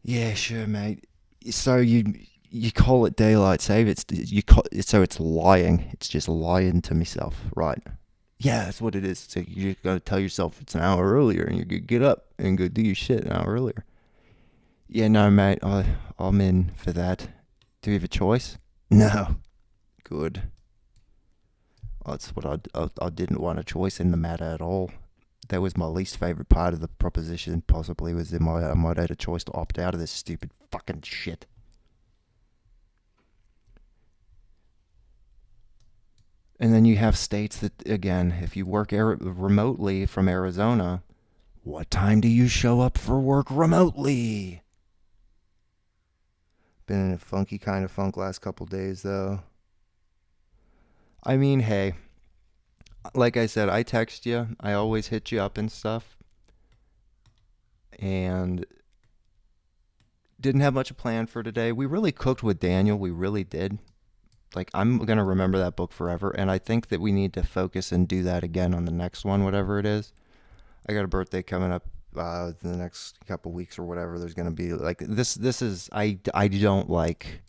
Yeah, sure, mate. So you call it daylight save? So it's lying. It's just lying to myself, right? Yeah, that's what it is. So you just gotta tell yourself it's an hour earlier, and you could get up and go do your shit an hour earlier. Yeah, no, mate, I'm in for that. Do you have a choice? No. Good. That's what I didn't want a choice in the matter at all. That was my least favorite part of the proposition. Possibly was that I might have had a choice to opt out of this stupid fucking shit. And then you have states that, again, if you work remotely from Arizona, what time do you show up for work remotely? Been in a funky kind of funk last couple days, though. I mean, hey, like I said, I text you. I always hit you up and stuff. And didn't have much planned for today. We really cooked with Daniel. We really did. Like, I'm going to remember that book forever. And I think that we need to focus and do that again on the next one, whatever it is. I got a birthday coming up in the next couple weeks or whatever. There's going to be like this is I don't like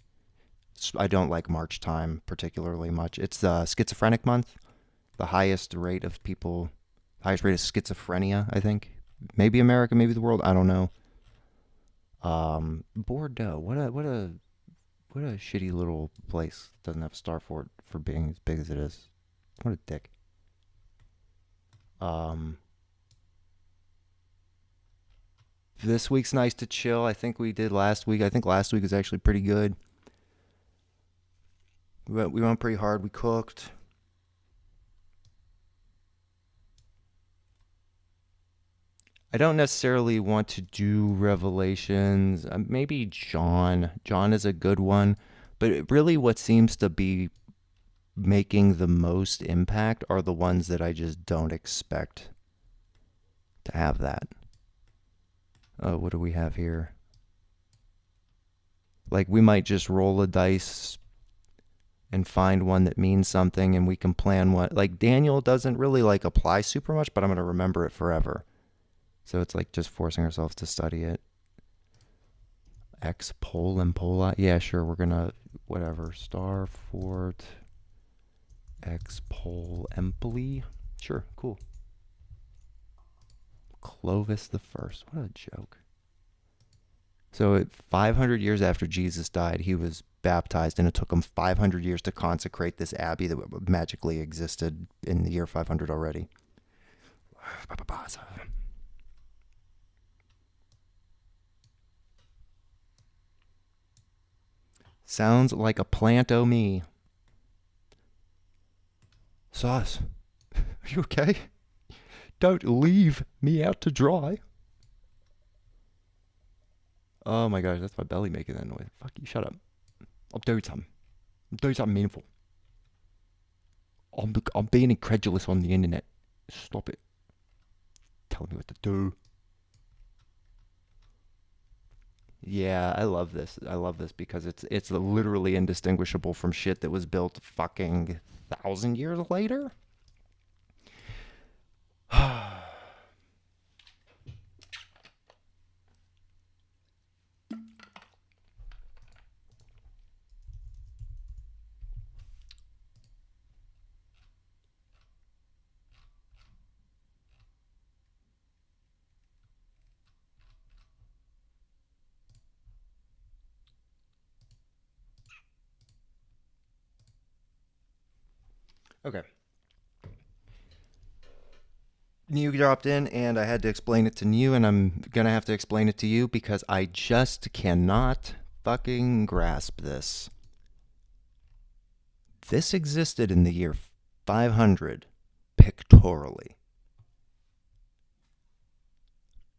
March time particularly much. It's the schizophrenic month, the highest rate of schizophrenia, I think. Maybe America, maybe the world, I don't know. Bordeaux, what a shitty little place. Doesn't have a star for it for being as big as it is. What a dick. This week's nice to chill. I think we did last week. I think last week was actually pretty good. We went pretty hard. We cooked. I don't necessarily want to do Revelations. Maybe John. John is a good one. But really, what seems to be making the most impact are the ones that I just don't expect to have that. Oh, what do we have here? Like, we might just roll a dice and find one that means something, and we can plan what. Like, Daniel doesn't really like apply super much, but I'm going to remember it forever. So it's like just forcing ourselves to study it. Ex Pol and Pola. Yeah, sure. We're going to, whatever. Star Fort. Ex Pol Empoli. Sure, cool. Clovis the First. What a joke. So 500 years after Jesus died, he was baptized, and it took him 500 years to consecrate this abbey that magically existed in the year 500 already. Sounds like a plant-o-me. Sauce, are you okay? Don't leave me out to dry. Oh my gosh, that's my belly making that noise. Fuck you, shut up. I'm doing something. I'm doing something meaningful. I'm being incredulous on the internet. Stop it. Tell me what to do. Yeah, I love this. I love this because it's literally indistinguishable from shit that was built fucking 1,000 years later. Okay. New dropped in, and I had to explain it to New, and I'm gonna have to explain it to you because I just cannot fucking grasp this. This existed in the year 500 pictorially.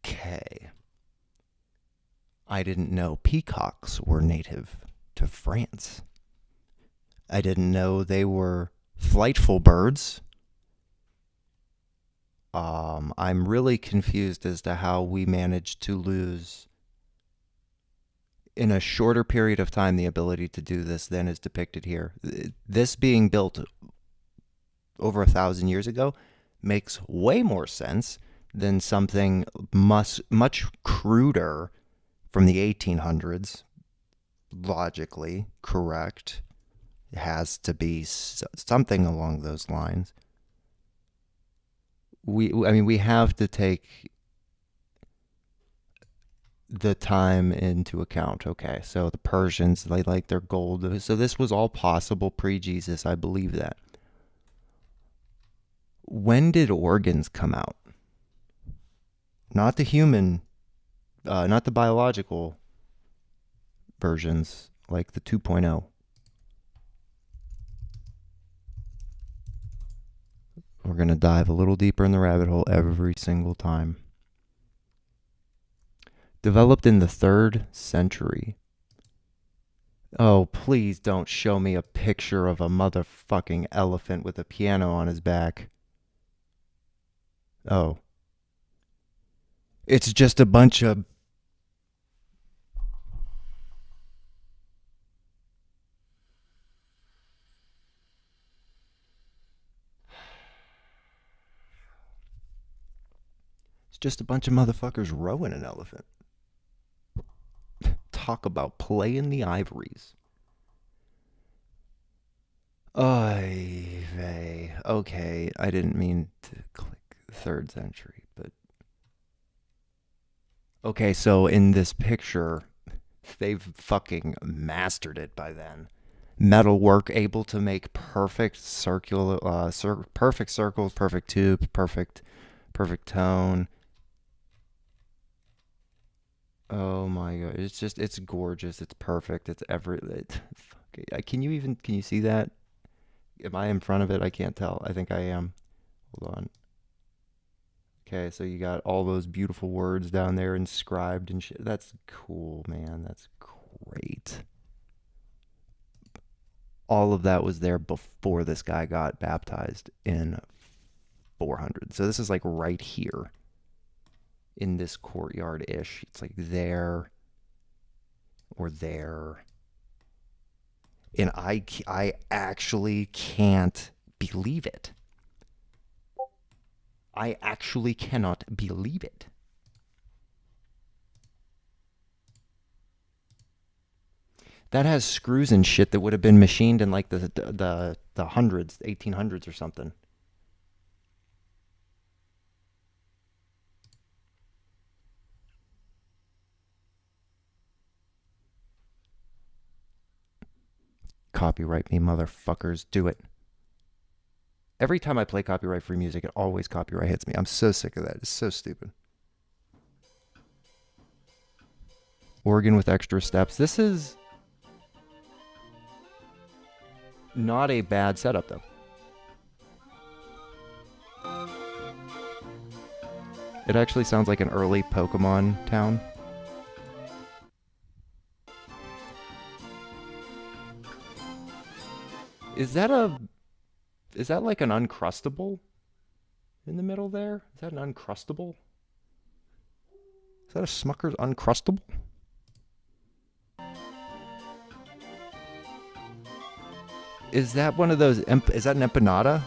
Okay. I didn't know peacocks were native to France. I didn't know they were flightful birds. I'm really confused as to how we managed to lose, in a shorter period of time, the ability to do this than is depicted here. This being built over 1,000 years ago makes way more sense than something much cruder from the 1800s. Logically correct. It has to be something along those lines. We have to take the time into account. Okay, so the Persians, they like their gold. So this was all possible pre-Jesus. I believe that. When did organs come out? Not the human, not the biological versions, like the 2.0. We're going to dive a little deeper in the rabbit hole every single time. Developed in the 3rd century. Oh, please don't show me a picture of a motherfucking elephant with a piano on his back. Oh. It's just a bunch of... It's just a bunch of motherfuckers rowing an elephant. Talk about playing the ivories. Oy vey. Okay, I didn't mean to click 3rd century, but... Okay, so in this picture, they've fucking mastered it by then. Metalwork, able to make perfect circular, perfect circles, perfect tubes, perfect tone. Oh my god, it's gorgeous. It's perfect. It's can you see that? Am I in front of it? I can't tell. I think I am. Hold on. Okay, so you got all those beautiful words down there inscribed and shit. That's cool, man. That's great. All of that was there before this guy got baptized in 400. So this is like right here in this courtyard ish. It's like there or there. And I actually can't believe it. I actually cannot believe it. That has screws and shit that would have been machined in like the hundreds, 1800s or something. Copyright me, motherfuckers. Do it. Every time I play copyright free music, it always copyright hits me. I'm so sick of that. It's so stupid. Organ with extra steps. This is not a bad setup, though. It actually sounds like an early Pokemon town. Is that like an Uncrustable in the middle there? Is that an Uncrustable? Is that a Smucker's Uncrustable? Is that one of those? Is that an empanada?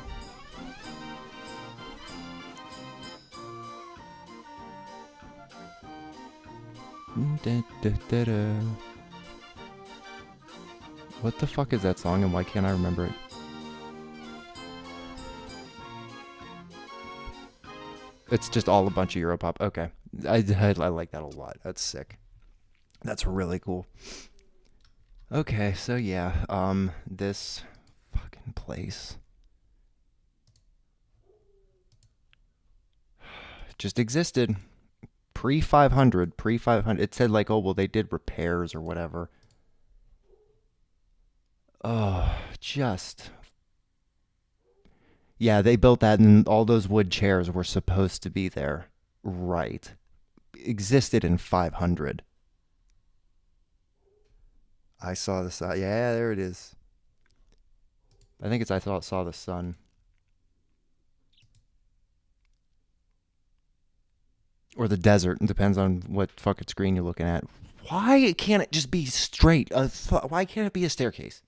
What the fuck is that song and why can't I remember it? It's just all a bunch of Europop. Okay. I like that a lot. That's sick. That's really cool. Okay, so yeah, this fucking place just existed pre 500, pre 500. It said like, oh well, they did repairs or whatever. Oh, just yeah, they built that, and all those wood chairs were supposed to be there, right? Existed in 500. I saw the sun. Yeah, there it is. I think it's I thought saw the sun. Or the desert. It depends on what fucking screen you're looking at. Why can't it just be straight? Why can't it be a staircase?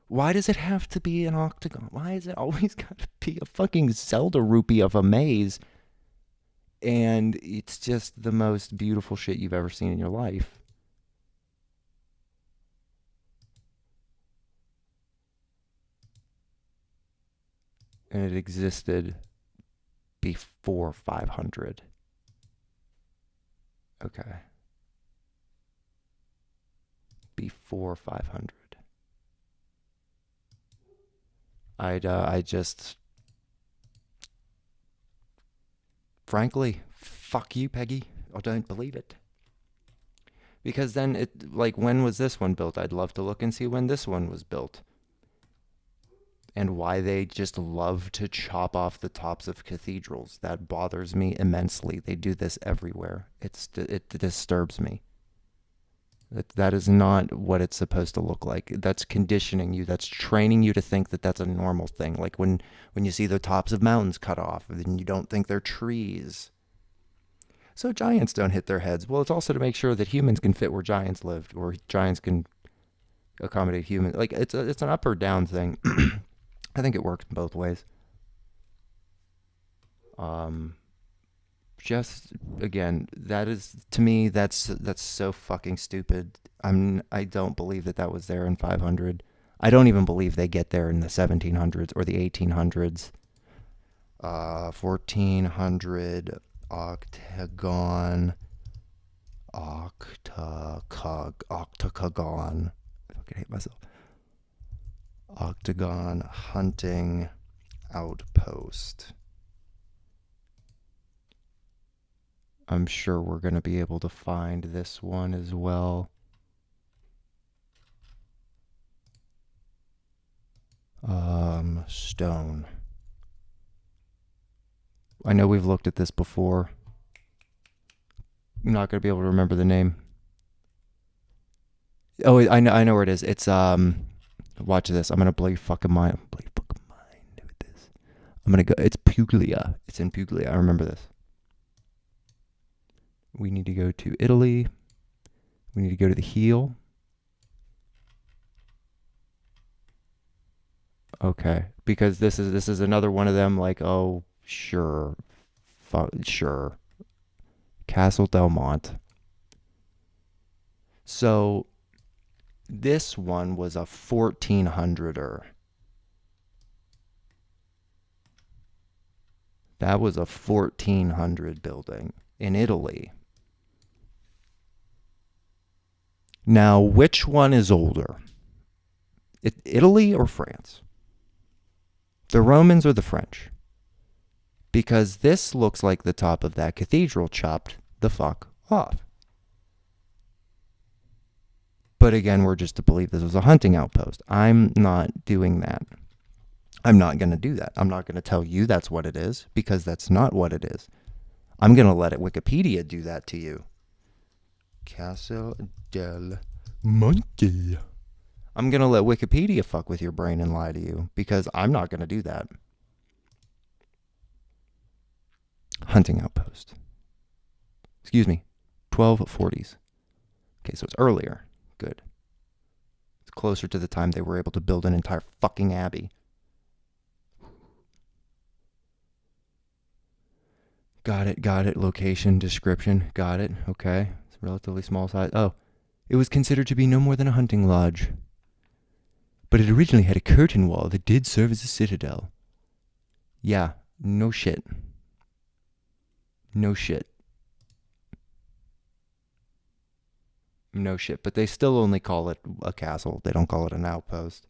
Why does it have to be an octagon? Why is it always got to be a fucking Zelda rupee of a maze? And it's just the most beautiful shit you've ever seen in your life. And it existed before 500. Okay. Before 500. I just, frankly, fuck you, Peggy. I don't believe it. Because then it, like, when was this one built? I'd love to look and see when this one was built. And why they just love to chop off the tops of cathedrals. That bothers me immensely. They do this everywhere. It disturbs me. That is not what it's supposed to look like. That's conditioning you. That's training you to think that that's a normal thing. Like when you see the tops of mountains cut off, then you don't think they're trees. So giants don't hit their heads. Well, it's also to make sure that humans can fit where giants lived, or giants can accommodate humans. Like it's an up or down thing. I think it works both ways. Just again, that is to me that's so fucking stupid. I don't believe that was there in 500. I don't even believe they get there in the 1700s or the 1800s. 1400 octagon octagon. I fucking hate myself. Octagon hunting outpost. I'm sure we're going to be able to find this one as well. Stone. I know we've looked at this before. I'm not going to be able to remember the name. Oh, I know where it is. It's watch this. I'm going to blow your fucking mind. Blow your fucking mind with this. I'm going to go. It's Puglia. It's in Puglia. I remember this. We need to go to Italy. We need to go to the heel. Okay, because this is another one of them. Like, oh, sure, sure. Castle Del Monte. So this one was a 1400er. That was a 1400 building in Italy. Now, which one is older? Italy or France? The Romans or the French? Because this looks like the top of that cathedral chopped the fuck off. But again, we're just to believe this was a hunting outpost. I'm not doing that. I'm not going to do that. I'm not going to tell you that's what it is, because that's not what it is. I'm going to let Wikipedia do that to you. Castle del Monte. I'm going to let Wikipedia fuck with your brain and lie to you, because I'm not going to do that. Hunting outpost. Excuse me. 1240s. Okay, so it's earlier. Good. It's closer to the time they were able to build an entire fucking abbey. Got it. Location, description. Got it. Okay. It's relatively small size. Oh. It was considered to be no more than a hunting lodge. But it originally had a curtain wall that did serve as a citadel. Yeah, no shit. No shit. No shit. But they still only call it a castle. They don't call it an outpost.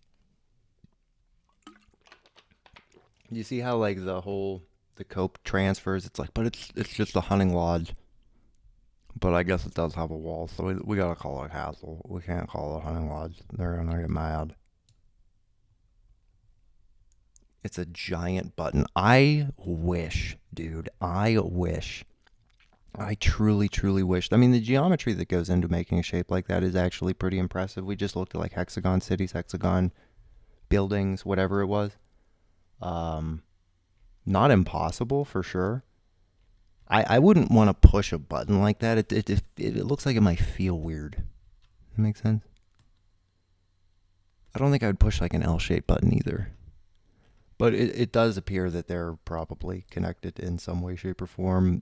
You see how, like, the cope transfers? It's like, but it's just a hunting lodge. But I guess it does have a wall, so we gotta call it a castle. We can't call it a hunting lodge. They're gonna get mad. It's a giant button. I wish, dude. I wish. I truly, truly wish. I mean, the geometry that goes into making a shape like that is actually pretty impressive. We just looked at like hexagon cities, hexagon buildings, whatever it was. Not impossible for sure. I wouldn't want to push a button like that. It looks like it might feel weird. That makes sense? I don't think I would push like an L-shaped button either. But it does appear that they're probably connected in some way, shape, or form,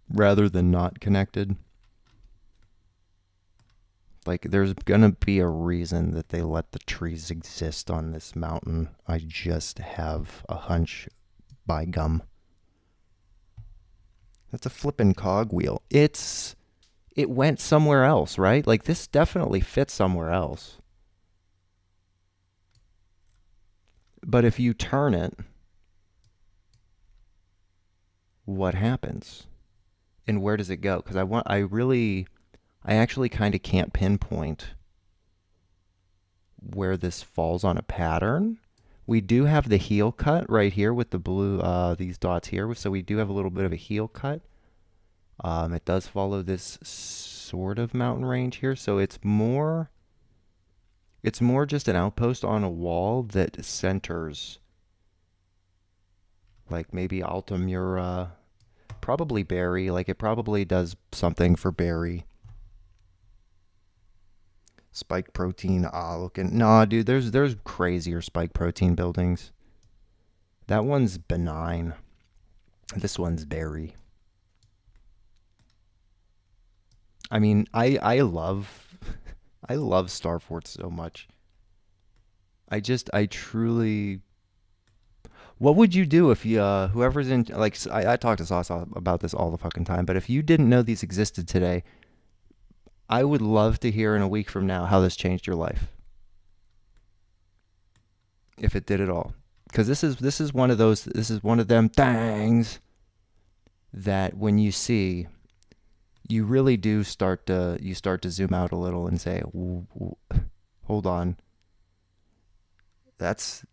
rather than not connected. Like, there's gonna be a reason that they let the trees exist on this mountain. I just have a hunch, by gum. That's a flippin' cogwheel. It went somewhere else, right? Like, this definitely fits somewhere else. But if you turn it, what happens? And where does it go? Because I actually kind of can't pinpoint where this falls on a pattern. We do have the heel cut right here with the blue, these dots here. So we do have a little bit of a heel cut. It does follow this sort of mountain range here. So it's more just an outpost on a wall that centers, like maybe Altamura, probably Barry. Like, it probably does something for Barry. Spike protein, looking. Nah, dude, there's crazier spike protein buildings. That one's benign. This one's Barry. I mean, I love Star Fort so much. I truly. What would you do if you, whoever's in, like, I talk to Sauce about this all the fucking time, but if you didn't know these existed today, I would love to hear in a week from now how this changed your life. if it did at all. Because this is one of those, this is one of them things that when you see, you really do start to zoom out a little and say, hold on, that's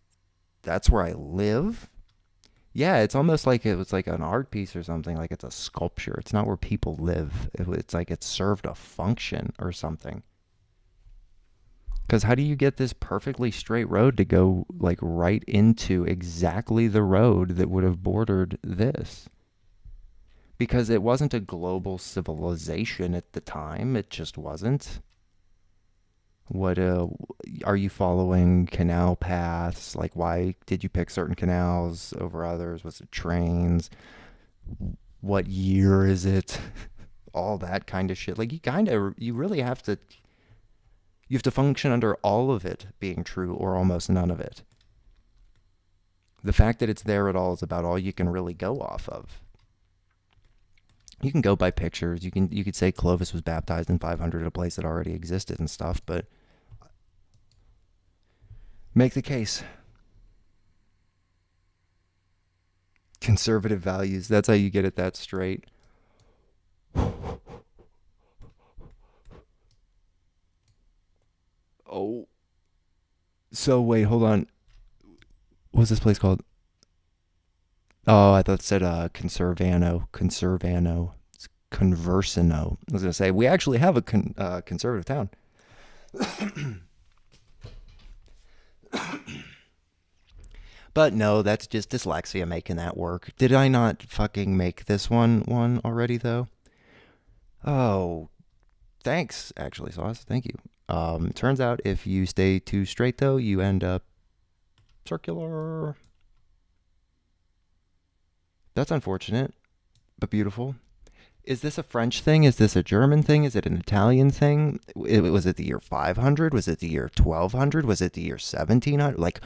where I live. Yeah, it's almost like it was like an art piece or something, like it's a sculpture. It's not where people live. It's like it served a function or something. Because how do you get this perfectly straight road to go like right into exactly the road that would have bordered this? Because it wasn't a global civilization at the time. It just wasn't. What are you following canal paths? Like, why did you pick certain canals over others? Was it trains? What year is it? All that kind of shit. Like, you really have to, you have to function under all of it being true or almost none of it. The fact that it's there at all is about all you can really go off of. You can go by pictures. You could say Clovis was baptized in 500 at a place that already existed and stuff, but make the case. Conservative values. That's how you get it that straight. Oh. So wait, hold on. What's this place called? Oh, I thought it said Conservano. Conservano. It's Conversino. I was going to say, we actually have a conservative town. But no, that's just dyslexia making that work. Did I not fucking make this one already, though? Oh, thanks, actually, Sauce. Thank you. Turns out if you stay too straight, though, you end up circular. That's unfortunate, but beautiful. Is this a French thing? Is this a German thing? Is it an Italian thing? Was it the year 500? Was it the year 1200? Was it the year 1700? Like,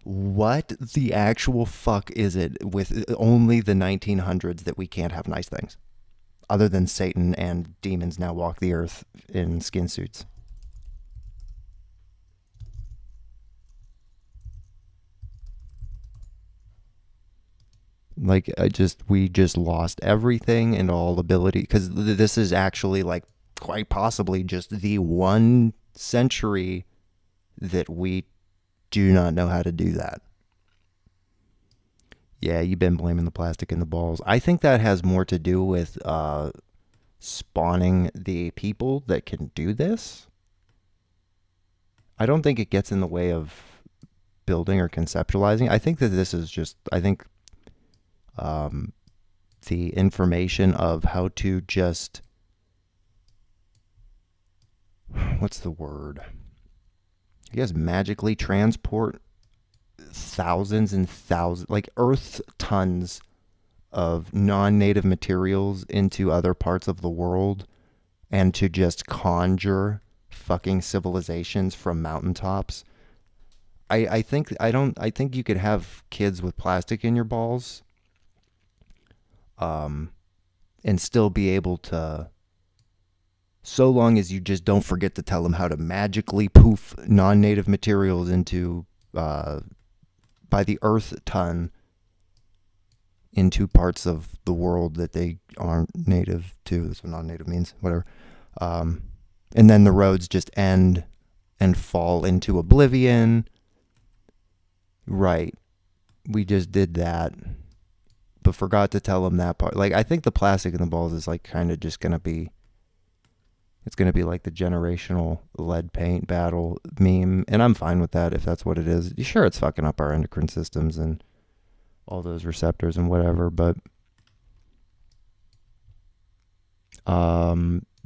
what the actual fuck is it with only the 1900s that we can't have nice things? Other than Satan and demons now walk the earth in skin suits. Like we just lost everything and all ability, because this is actually like quite possibly just the one century that we do not know how to do that. Yeah, you've been blaming the plastic in the balls. I think that has more to do with spawning the people that can do this. I don't think it gets in the way of building or conceptualizing. I think that this is just, I think the information of how to just, what's the word? I guess magically transport thousands and thousands, like earth tons of non-native materials into other parts of the world, and to just conjure fucking civilizations from mountaintops. I think you could have kids with plastic in your balls, and still be able to, so long as you just don't forget to tell them how to magically poof non-native materials into by the earth ton into parts of the world that they aren't native to. That's what non-native means, whatever. And then the roads just end and fall into oblivion. Right. We just did that, but forgot to tell them that part. Like, I think the plastic in the balls is like kind of just going to be, it's going to be like the generational lead paint battle meme. And I'm fine with that if that's what it is. Sure, it's fucking up our endocrine systems and all those receptors and whatever. But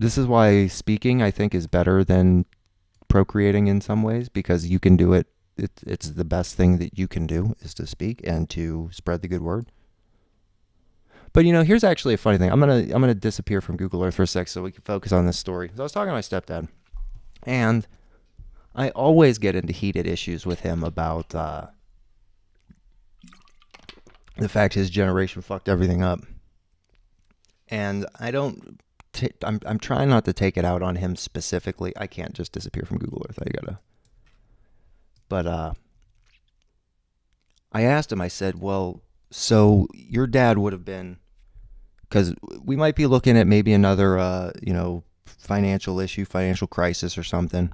this is why speaking, I think, is better than procreating in some ways, because you can do it. It's the best thing that you can do is to speak and to spread the good word. But here's actually a funny thing. I'm gonna disappear from Google Earth for a sec so we can focus on this story. So I was talking to my stepdad, and I always get into heated issues with him about the fact his generation fucked everything up. And I'm trying not to take it out on him specifically. I can't just disappear from Google Earth. I gotta. But I asked him, I said, well, so your dad would have been, because we might be looking at maybe another, financial issue, financial crisis or something.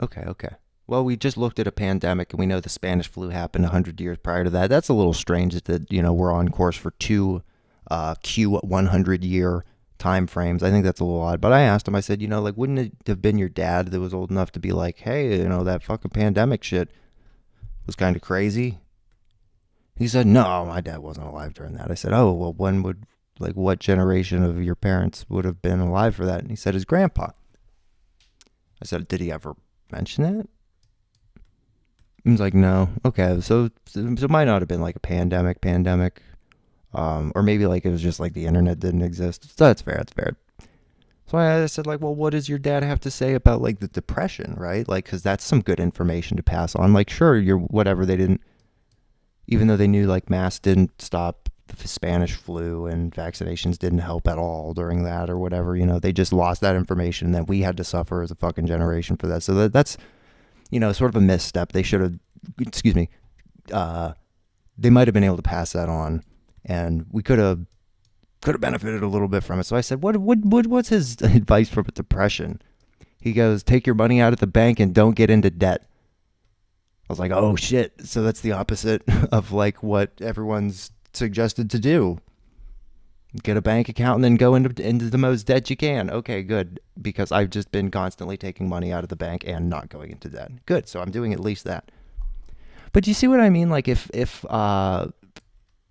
Okay, okay. Well, we just looked at a pandemic and we know the Spanish flu happened 100 years prior to that. That's a little strange that, we're on course for two Q 100 year time frames. I think that's a little odd. But I asked him, I said, like, wouldn't it have been your dad that was old enough to be like, hey, that fucking pandemic shit was kind of crazy? He said, no, my dad wasn't alive during that. I said, oh, well, what generation of your parents would have been alive for that? And he said, his grandpa. I said, did he ever mention that? He was like, no. Okay, so it might not have been like a pandemic. Or maybe like it was just like the internet didn't exist. So that's fair, that's fair. So I said, like, well, what does your dad have to say about like the depression, right? Like, because that's some good information to pass on. Like, sure, you're whatever, they didn't, even though they knew like masks didn't stop the Spanish flu and vaccinations didn't help at all during that or whatever, they just lost that information and then we had to suffer as a fucking generation for that. So that's, sort of a misstep. They should have, excuse me, uh, they might have been able to pass that on and we could have benefited a little bit from it. So I said, what's his advice for depression? He goes, take your money out of the bank and don't get into debt. I was like, oh shit. So that's the opposite of like what everyone's suggested to do. Get a bank account and then go into the most debt you can. Okay, good. Because I've just been constantly taking money out of the bank and not going into debt. Good. So I'm doing at least that. But do you see what I mean? Like if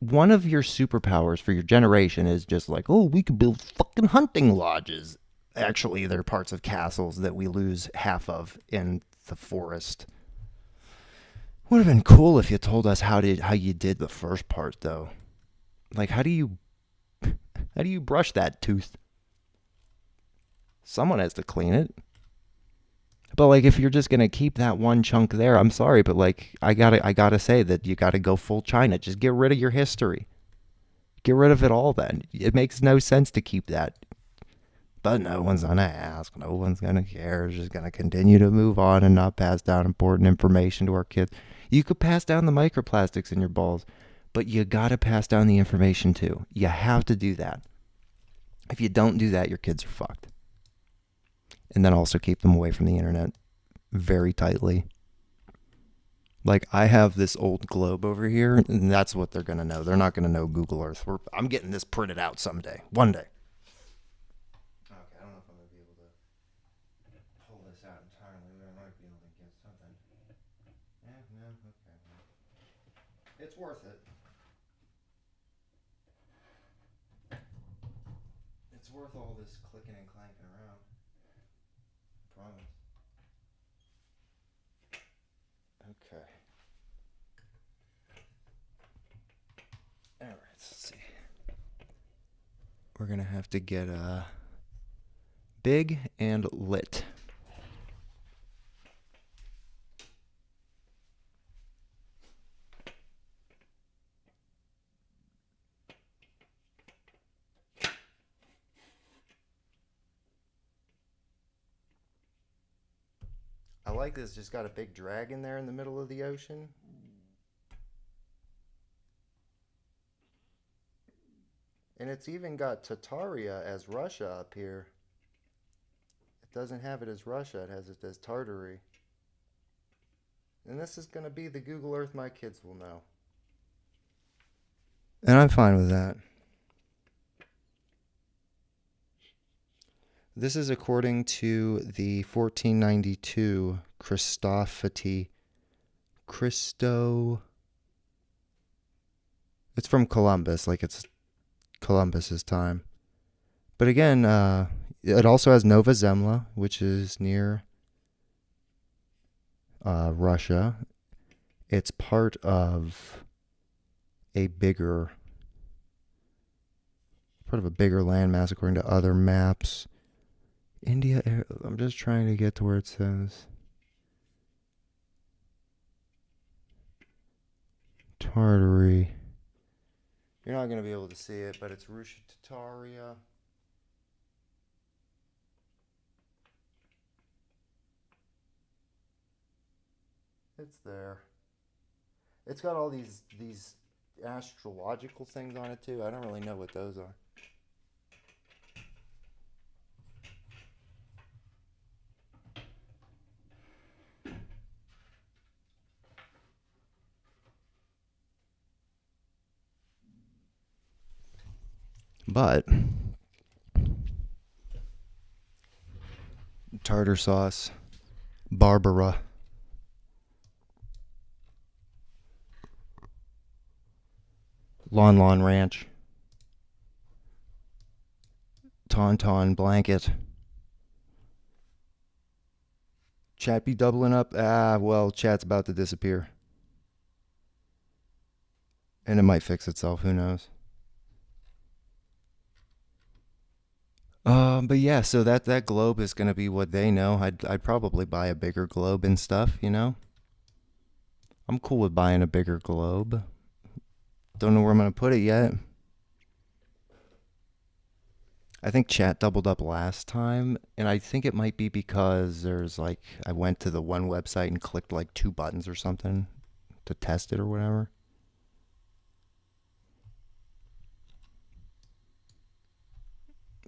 one of your superpowers for your generation is just like, oh, we could build fucking hunting lodges. Actually, they're parts of castles that we lose half of in the forest. Would have been cool if you told us how you did the first part though. Like how do you brush that tooth? Someone has to clean it. But like if you're just gonna keep that one chunk there, I'm sorry, but like I gotta say that you gotta go full China. Just get rid of your history. Get rid of it all then. It makes no sense to keep that. But no one's gonna ask. No one's gonna care. It's just gonna continue to move on and not pass down important information to our kids. You could pass down the microplastics in your balls, but you gotta pass down the information too. You have to do that. If you don't do that, your kids are fucked. And then also keep them away from the internet very tightly. Like I have this old globe over here, and that's what they're gonna know. They're not gonna know Google Earth. I'm getting this printed out someday, one day. Okay, I don't know if I'm gonna be able to pull this out entirely, but I might be able to get something. Yeah, no, okay. It's worth it. It's worth all this clicking and clanking around. I promise. Okay. All right. Let's see. We're gonna have to get big and lit. I like this. Just got a big dragon there in the middle of the ocean. And it's even got Tartaria as Russia up here. It doesn't have it as Russia, it has it as Tartary. And this is going to be the Google Earth my kids will know. And I'm fine with that. This is according to the 1492 Christo. It's from Columbus, like it's Columbus's time. But again, it also has Nova Zemlya, which is near Russia. It's part of a bigger landmass according to other maps. India, I'm just trying to get to where it says Tartary. You're not going to be able to see it, but it's Rusha Tataria. It's there. It's got all these astrological things on it too. I don't really know what those are. But tartar sauce, Barbara, Lon Ranch, Tauntaun blanket. Chat be doubling up? Ah, well, chat's about to disappear. And it might fix itself, who knows? But yeah, so that globe is gonna be what they know. I'd probably buy a bigger globe and stuff, you know? I'm cool with buying a bigger globe. Don't know where I'm gonna put it yet. I think chat doubled up last time, and I think it might be because there's like I went to the one website and clicked like two buttons or something to test it or whatever.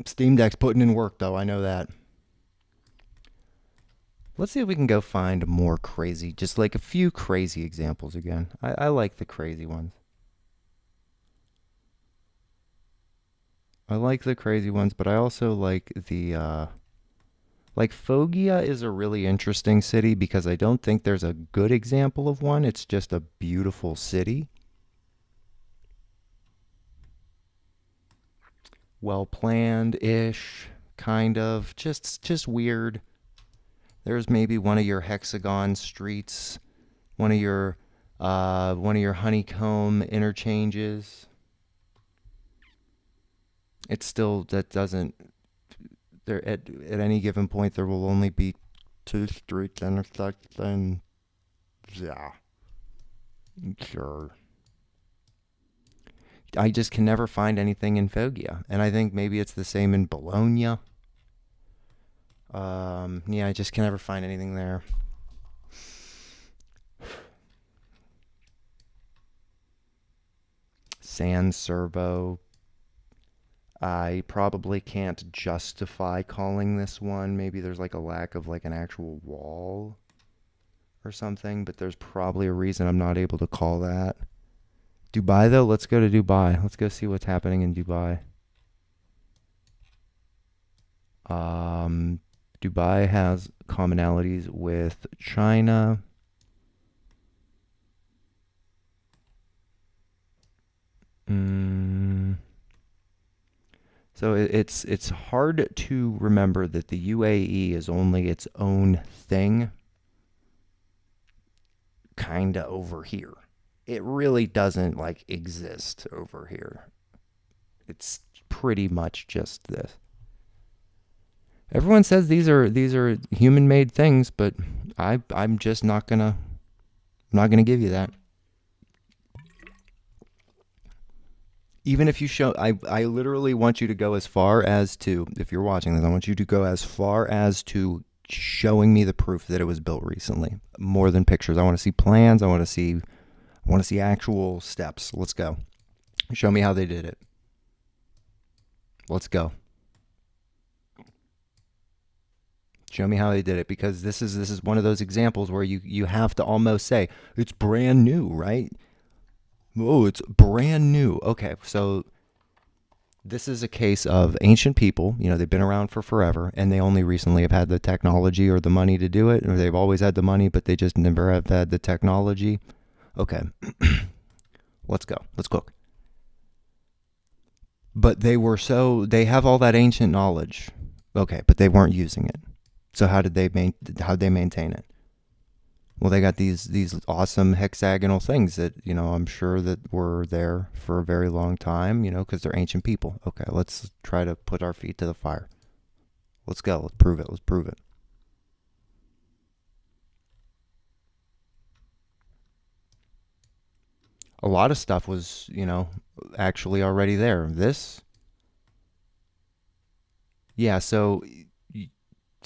Steam Deck's putting in work though, I know that. Let's see if we can go find more crazy, just like a few crazy examples again. I like the crazy ones. I like the crazy ones, but I also like like Foggia is a really interesting city because I don't think there's a good example of one. It's just a beautiful city. Well planned ish, kind of. Just weird. There's maybe one of your hexagon streets, one of your honeycomb interchanges. It's still that doesn't there at any given point there will only be two streets intersecting. Yeah, sure. I just can never find anything in Foggia, and I think maybe it's the same in Bologna. Yeah, I just can never find anything there. San Servo. I probably can't justify calling this one. Maybe there's like a lack of like an actual wall or something, but there's probably a reason I'm not able to call that. Dubai though, let's go to Dubai. Let's go see what's happening in Dubai. Dubai has commonalities with China. So it's hard to remember that the UAE is only its own thing, kinda over here. It really doesn't like exist over here. It's pretty much just this. Everyone says these are human-made things, but I'm just not gonna give you that. Even if you show, I literally want you to go as far as to, if you're watching this, I want you to go as far as to showing me the proof that it was built recently, more than pictures. I want to see plans. I want to see actual steps. Let's go. Show me how they did it. Let's go. Show me how they did it, because this is one of those examples where you have to almost say it's brand new, right? Oh, it's brand new. Okay, so this is a case of ancient people. You know, they've been around for forever, and they only recently have had the technology or the money to do it, or they've always had the money, but they just never have had the technology. Okay, let's go. Let's cook. But they have all that ancient knowledge. Okay, but they weren't using it. So how'd they maintain it? Well, they got these awesome hexagonal things that, you know, I'm sure that were there for a very long time, you know, because they're ancient people. Okay, let's try to put our feet to the fire. Let's go. Let's prove it. Let's prove it. A lot of stuff was, you know, actually already there. Yeah, so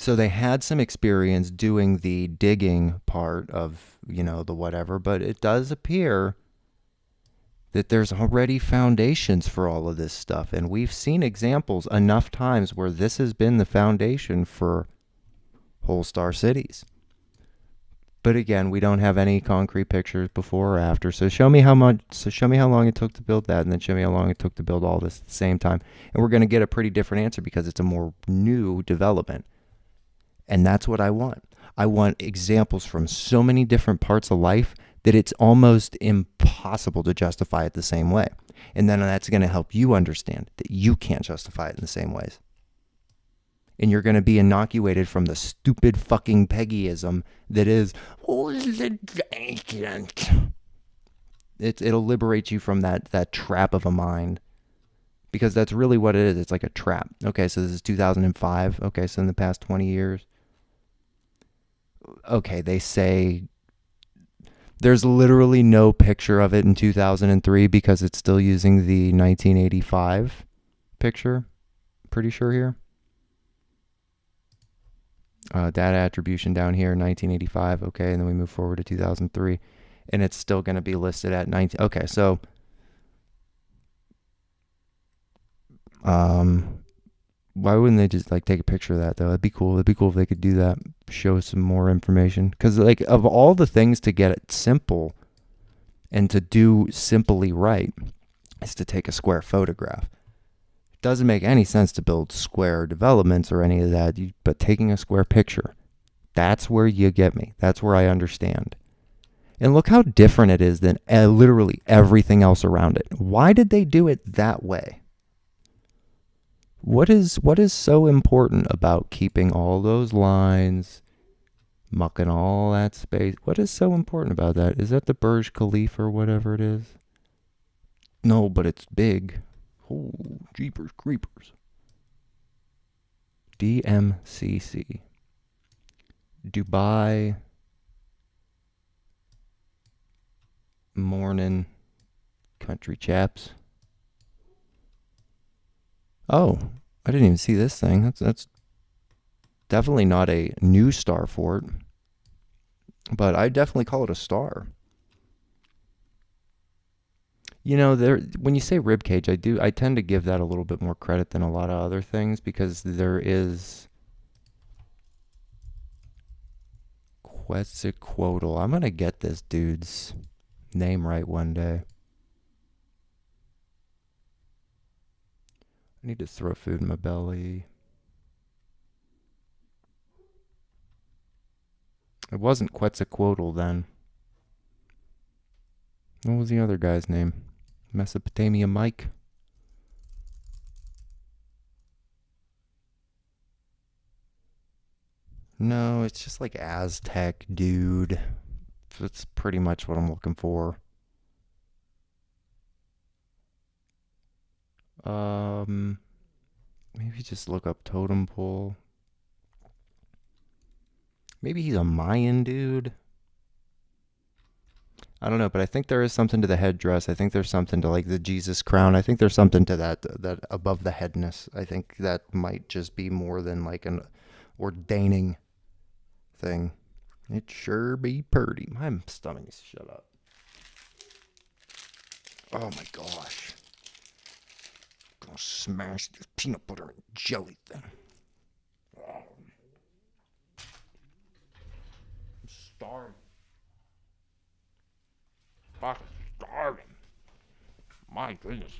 So they had some experience doing the digging part of, the whatever, but it does appear that there's already foundations for all of this stuff. And we've seen examples enough times where this has been the foundation for whole star cities. But again, we don't have any concrete pictures before or after. So show me how long it took to build that, and then show me how long it took to build all this at the same time. And we're going to get a pretty different answer because it's a more new development. And that's what I want. I want examples from so many different parts of life that it's almost impossible to justify it the same way. And then that's going to help you understand that you can't justify it in the same ways. And you're going to be inoculated from the stupid fucking Peggyism that is, it'll liberate you from that trap of a mind. Because that's really what it is. It's like a trap. Okay, so this is 2005. Okay, so in the past 20 years. Okay, they say there's literally no picture of it in 2003 because it's still using the 1985 picture. Pretty sure here. Data attribution down here, 1985. Okay, and then we move forward to 2003. And it's still going to be listed at 19. Okay, so why wouldn't they just take a picture of that though? That'd be cool. It'd be cool if they could do that, show some more information. Because of all the things to get it simple and to do simply right is to take a square photograph. It doesn't make any sense to build square developments or any of that, but taking a square picture, that's where you get me. That's where I understand. And look how different it is than literally everything else around it. Why did they do it that way? What is so important about keeping all those lines, mucking all that space? What is so important about that? Is that the Burj Khalifa or whatever it is? No, but it's big. Oh, jeepers creepers. DMCC. Dubai Morning Country Chaps. Oh, I didn't even see this thing. That's definitely not a new star fort, but I definitely call it a star. When you say ribcage, I tend to give that a little bit more credit than a lot of other things because there is Quetzalcoatl. I'm gonna get this dude's name right one day. I need to throw food in my belly. It wasn't Quetzalcoatl then. What was the other guy's name? Mesopotamia Mike? No, it's just like Aztec dude. That's pretty much what I'm looking for. Maybe just look up totem pole. Maybe he's a Mayan dude. I don't know, but I think there is something to the headdress. I think there's something to the Jesus crown. I think there's something to that above the headness. I think that might just be more than an ordaining thing. It sure be purty. My stomach is shut up. Oh my gosh. I'm gonna smash this peanut butter and jelly thing. Oh. I'm starving. Fucking starving. My goodness.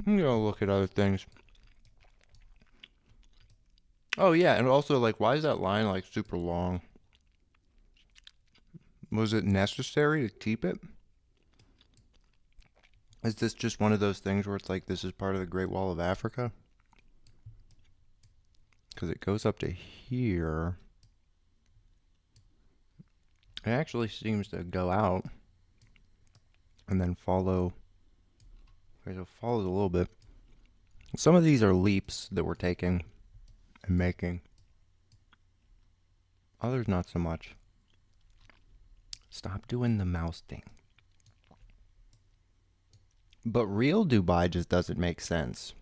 I'm gonna look at other things. Oh yeah, and also why is that line super long? Was it necessary to keep it? Is this just one of those things where it's this is part of the Great Wall of Africa? Because it goes up to here. It actually seems to go out and then follow. Okay, so it follows a little bit. Some of these are leaps that we're taking and making. Others not so much. Stop doing the mouse thing. But real Dubai just doesn't make sense.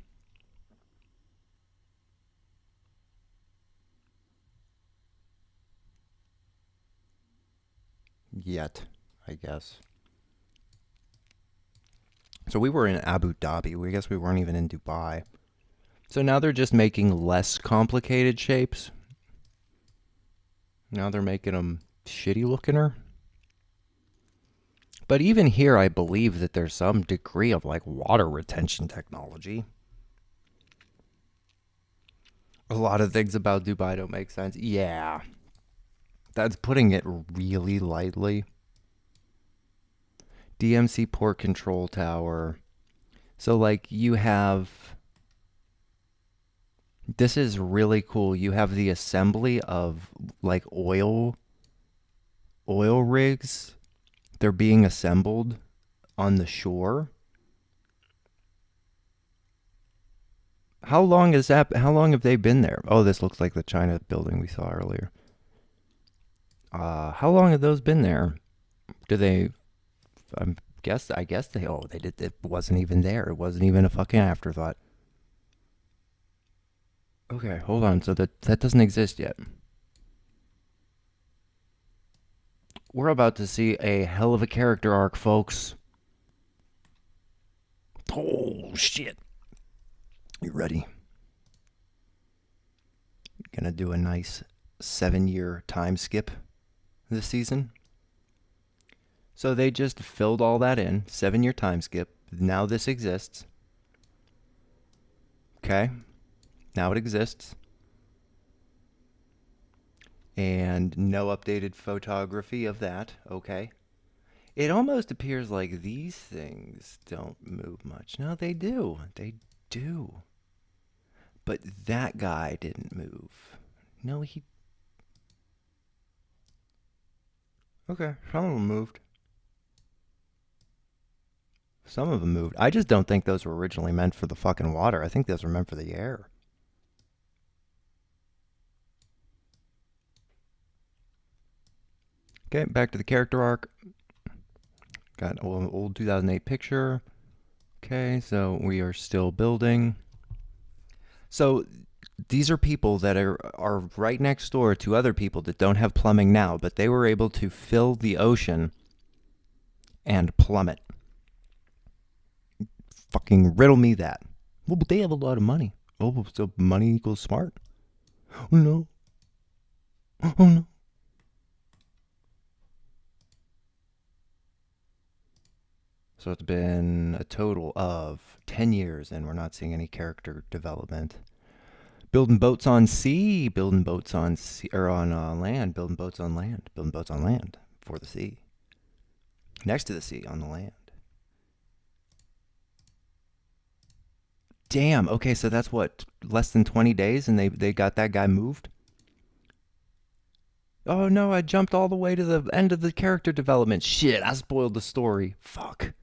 Yet, I guess. So we were in Abu Dhabi. We guess we weren't even in Dubai. So now they're just making less complicated shapes. Now they're making them shitty looking. But even here, I believe that there's some degree of like water retention technology. A lot of things about Dubai don't make sense. Yeah, that's putting it really lightly. DMC port control tower. So, like, you have. This is really cool. You have the assembly of like oil rigs. They're being assembled on the shore. How long is that? How long have they been there? Oh, this looks like the China building we saw earlier. How long have those been there? Do they? I guess they. Oh, they did. It wasn't even there. It wasn't even a fucking afterthought. Okay, hold on. So that doesn't exist yet. We're about to see a hell of a character arc, folks. Oh shit! You ready? Gonna do a nice 7-year time skip this season. So they just filled all that in. 7-year time skip. Now this exists. Okay. Now it exists. And no updated photography of that. Okay. It almost appears like these things don't move much. No, they do. They do. But that guy didn't move. No, he. Okay, some of them moved. Some of them moved. I just don't think those were originally meant for the fucking water. I think those were meant for the air. Okay, back to the character arc. Got an old 2008 picture. Okay, so we are still building. So these are people that are right next door to other people that don't have plumbing now, but they were able to fill the ocean and plummet. Fucking riddle me that. Well, but they have a lot of money. Oh, so money equals smart? Oh no. Oh no. So it's been a total of 10 years and we're not seeing any character development. Building boats on sea, building boats on sea, or on land, building boats on land, building boats on land for the sea. Next to the sea, on the land. Damn. Okay, so that's what, less than 20 days, and they got that guy moved. Oh no, I jumped all the way to the end of the character development. Shit, I spoiled the story. Fuck.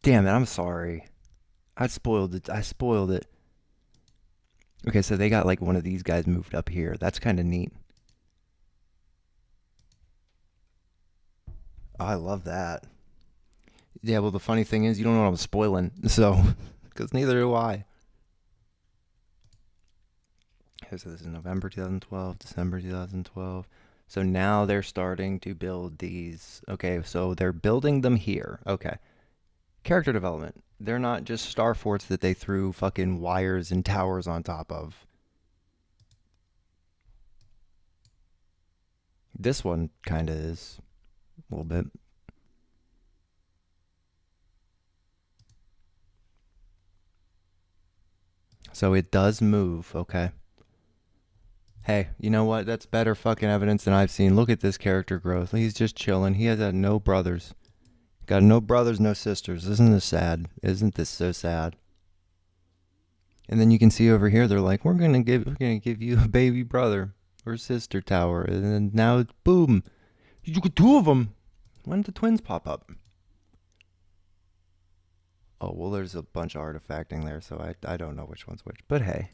Damn it, I'm sorry. I spoiled it. I spoiled it. Okay, so they got like one of these guys moved up here. That's kind of neat. Oh, I love that. Yeah, well, the funny thing is, you don't know what I'm spoiling, so, because neither do I. Okay, so this is November 2012, December 2012. So now they're starting to build these. Okay, so they're building them here. Okay. Character development. They're not just star forts that they threw fucking wires and towers on top of. This one kind of is a little bit. So it does move, okay. Hey, you know what? That's better fucking evidence than I've seen. Look at this character growth. He's just chilling. He has no brothers. Got no brothers, no sisters. Isn't this sad? Isn't this so sad? And then you can see over here, they're like, we're gonna give you a baby brother or sister tower, and then now boom, you got two of them. When did the twins pop up? Oh well, there's a bunch of artifacting there, so I don't know which one's which. But hey,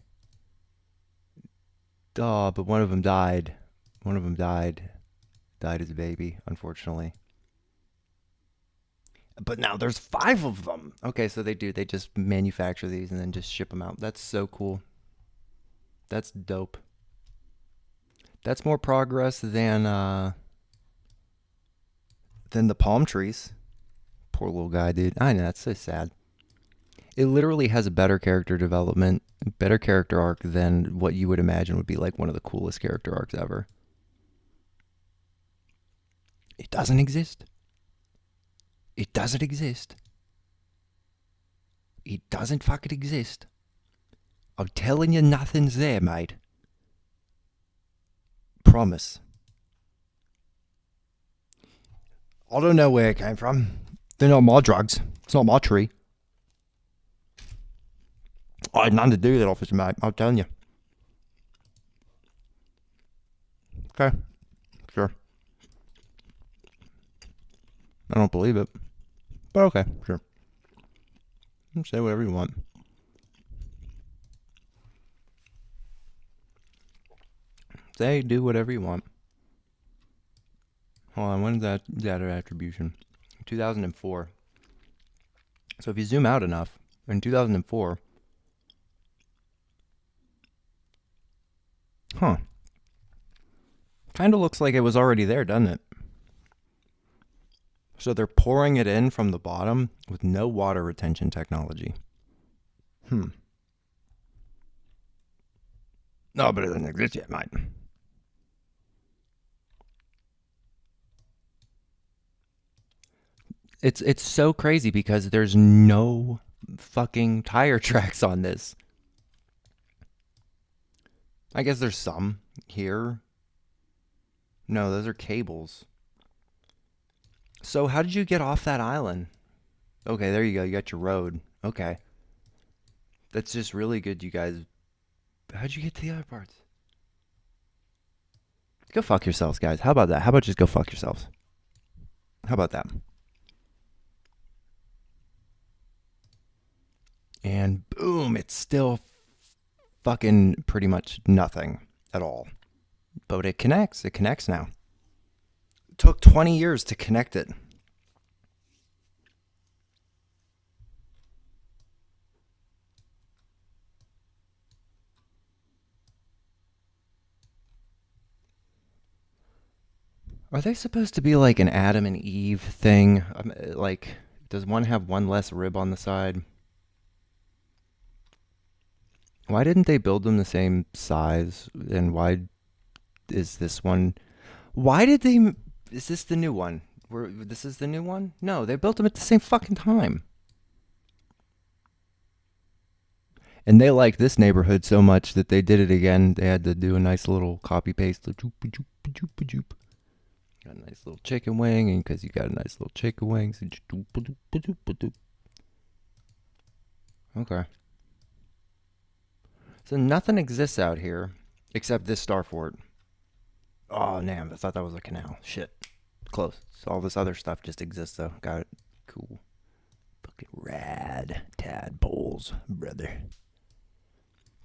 oh, but one of them died. One of them died as a baby, unfortunately. But now there's 5 of them. Okay, so they just manufacture these and then just ship them out. That's so cool. That's dope. That's more progress than the palm trees. Poor little guy, dude. I know, that's so sad. It literally has a better character development, better character arc than what you would imagine would be like one of the coolest character arcs ever. It doesn't exist. It doesn't exist. It doesn't fucking exist. I'm telling you, nothing's there, mate. Promise. I don't know where it came from. They're not my drugs. It's not my tree. I had nothing to do with it, officer, mate. I'm telling you. Okay. Sure. I don't believe it. But okay, sure. Say whatever you want. Say, do whatever you want. Hold on, when is that data attribution? 2004. So if you zoom out enough, in 2004, kind of looks like it was already there, doesn't it? So they're pouring it in from the bottom with no water retention technology. No, but it doesn't exist yet, mate. It's so crazy because there's no fucking tire tracks on this. I guess there's some here. No, those are cables. So how did you get off that island? Okay, there you go. You got your road. Okay. That's just really good, you guys. How'd you get to the other parts? Go fuck yourselves, guys. How about that? How about just go fuck yourselves? How about that? And boom, it's still fucking pretty much nothing at all. But it connects. It connects now. It took 20 years to connect it. Are they supposed to be like an Adam and Eve thing? Like, does one have one less rib on the side? Why didn't they build them the same size? And why is this one? Why did they? Is this the new one? This is the new one? No, they built them at the same fucking time. And they liked this neighborhood so much that they did it again. They had to do a nice little copy paste. Got a nice little chicken wing, and because you got a nice little chicken wing, so okay. So nothing exists out here except this star fort. Oh, damn, I thought that was a canal. Shit. Close. So all this other stuff just exists, though. Got it. Cool. Fucking rad. Tadpoles, brother.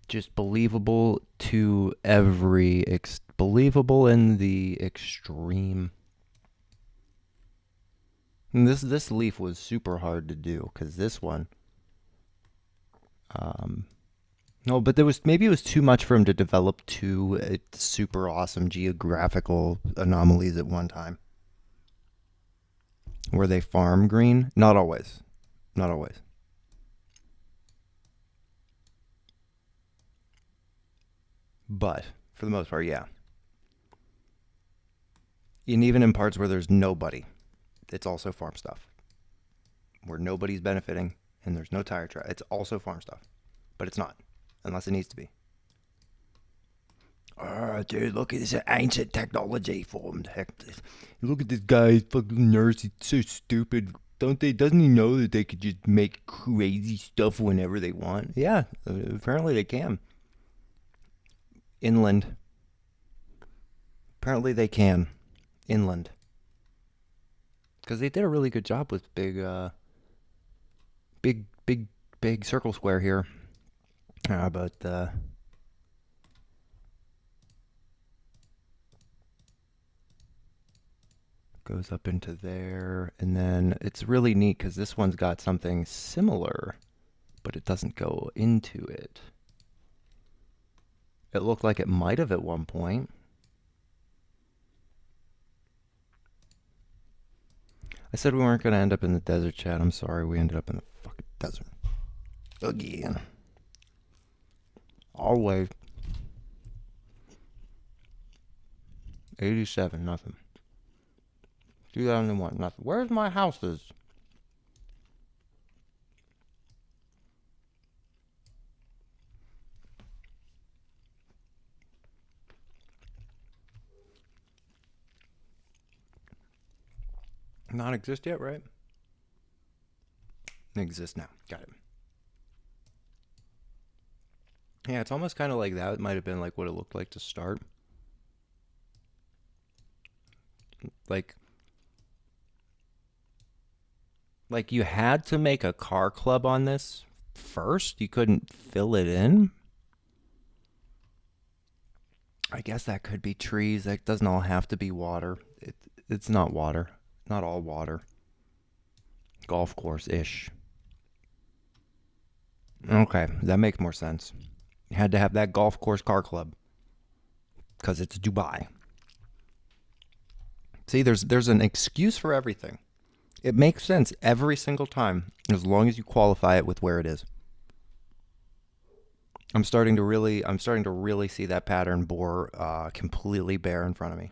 Just believable to believable in the extreme. And this leaf was super hard to do, because this one... No, but maybe it was too much for him to develop two super awesome geographical anomalies at one time. Were they farm green? Not always. Not always. But for the most part, yeah. And even in parts where there's nobody, it's also farm stuff. Where nobody's benefiting and there's no tire track, it's also farm stuff. But it's not. Unless it needs to be. Oh, dude, look at this ancient technology formed. Heck, look at this guy, fucking nurse. He's so stupid. Doesn't he know that they could just make crazy stuff whenever they want? Yeah, apparently they can. Inland. Apparently they can. Inland. Because they did a really good job with big circle square here. But Goes up into there, and then it's really neat because this one's got something similar, but it doesn't go into it. It looked like it might have at one point. I said we weren't going to end up in the desert, chat. I'm sorry, we ended up in the fucking desert. Again. Always. 87, nothing. 2001, nothing. Where's my houses? Not exist yet, right? Exist now. Got it. Yeah, it's almost kind of like that. It might have been like what it looked like to start. Like you had to make a car club on this first. You couldn't fill it in. I guess that could be trees. That doesn't all have to be water. It's not water. Not all water. Golf course-ish. Okay, that makes more sense. You had to have that golf course car club. Because it's Dubai. See, there's an excuse for everything. It makes sense every single time, as long as you qualify it with where it is. I'm starting to really see that pattern bore completely bare in front of me.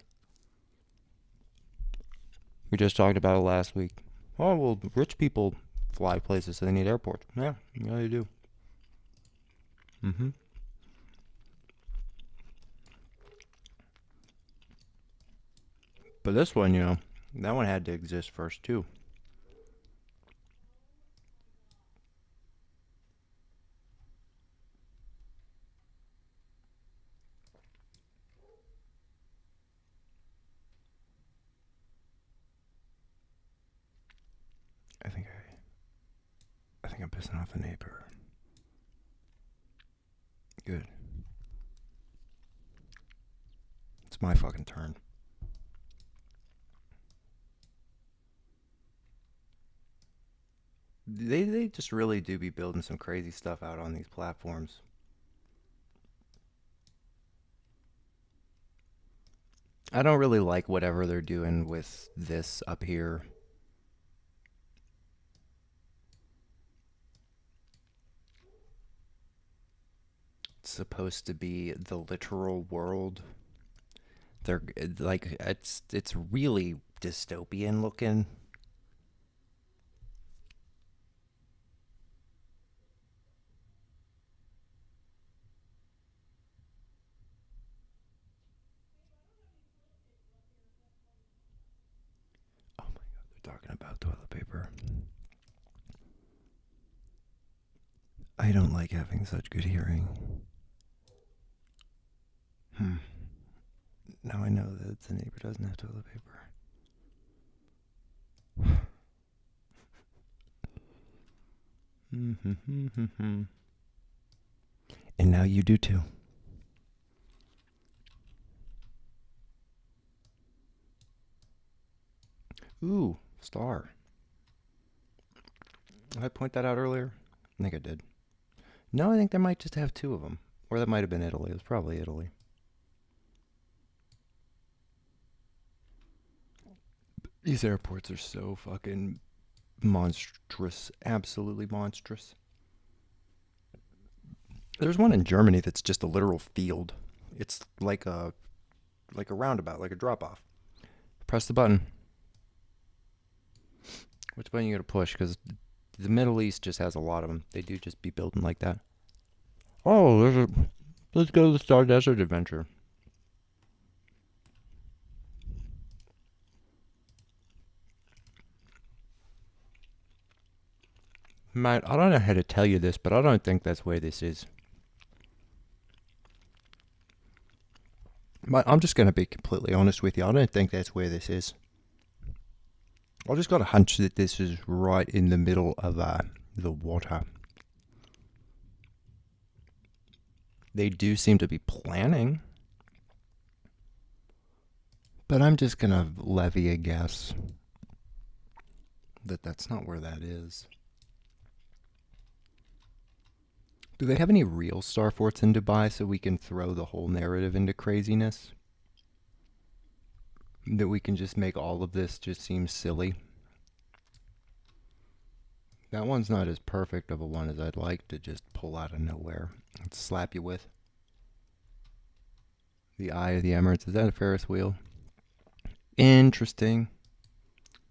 We just talked about it last week. Oh, well, rich people fly places, so they need airports. Yeah, they do. Mm-hmm. But this one, that one had to exist first, too. I think I'm pissing off a neighbor. Good. It's my fucking turn. They just really do be building some crazy stuff out on these platforms. I don't really like whatever they're doing with this up here. It's supposed to be the literal world. They're like it's really dystopian looking. Oh my god, they're talking about toilet paper. I don't like having such good hearing. Now I know that the neighbor doesn't have toilet paper. And now you do too. Ooh, star. Did I point that out earlier? I think I did. No, I think they might just have two of them. Or that might have been Italy. It was probably Italy. These airports are so fucking monstrous. Absolutely monstrous. There's one in Germany that's just a literal field. It's like a roundabout, like a drop off. Press the button. Which button you gotta push? Because the Middle East just has a lot of them. They do just be building like that. Oh, let's go to the Star Desert Adventure. Matt, I don't know how to tell you this, but I don't think that's where this is. I'm just going to be completely honest with you. I don't think that's where this is. I just got a hunch that this is right in the middle of the water. They do seem to be planning. But I'm just gonna levy a guess that that's not where that is. Do they have any real star forts in Dubai so we can throw the whole narrative into craziness? That we can just make all of this just seem silly? That one's not as perfect of a one as I'd like to just pull out of nowhere and slap you with. The Eye of the Emirates. Is that a Ferris wheel? Interesting.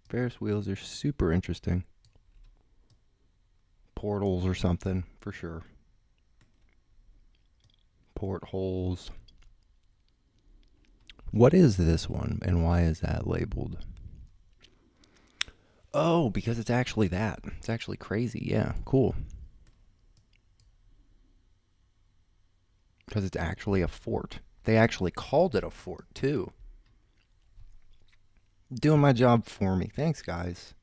Ferris wheels are super interesting. Portals or something, for sure. Portholes. What is this one, and why is that labeled? Oh, because it's actually that. It's actually crazy. Yeah, cool. Because it's actually a fort. They actually called it a fort, too. Doing my job for me. Thanks, guys.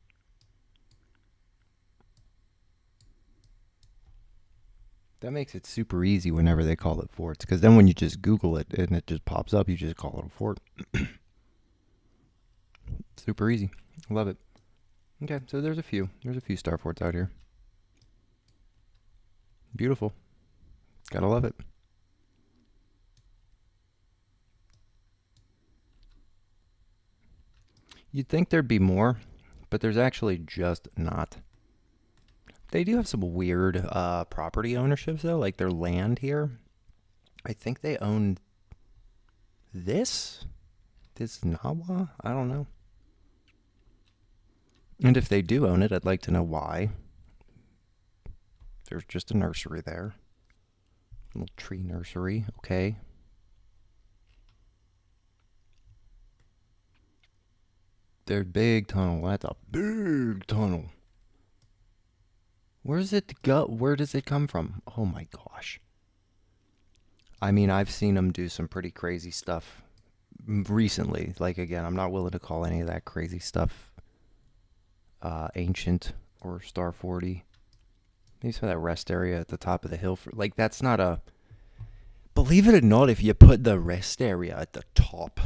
That makes it super easy whenever they call it forts. Because then when you just Google it and it just pops up, you just call it a fort. Super easy. Love it. Okay, so there's a few. There's a few star forts out here. Beautiful. Gotta love it. You'd think there'd be more, but there's actually just not. They do have some weird property ownerships, though, like their land here. I think they own this? This Nawa? I don't know. And if they do own it, I'd like to know why. There's just a nursery there. A little tree nursery, okay. Their big tunnel. That's a big tunnel. Where does it go? Where does it come from? Oh my gosh. I mean, I've seen them do some pretty crazy stuff recently. Like, again, I'm not willing to call any of that crazy stuff ancient or Star 40. Maybe some of that rest area at the top of the hill. Like, that's not a... Believe it or not, if you put the rest area at the top,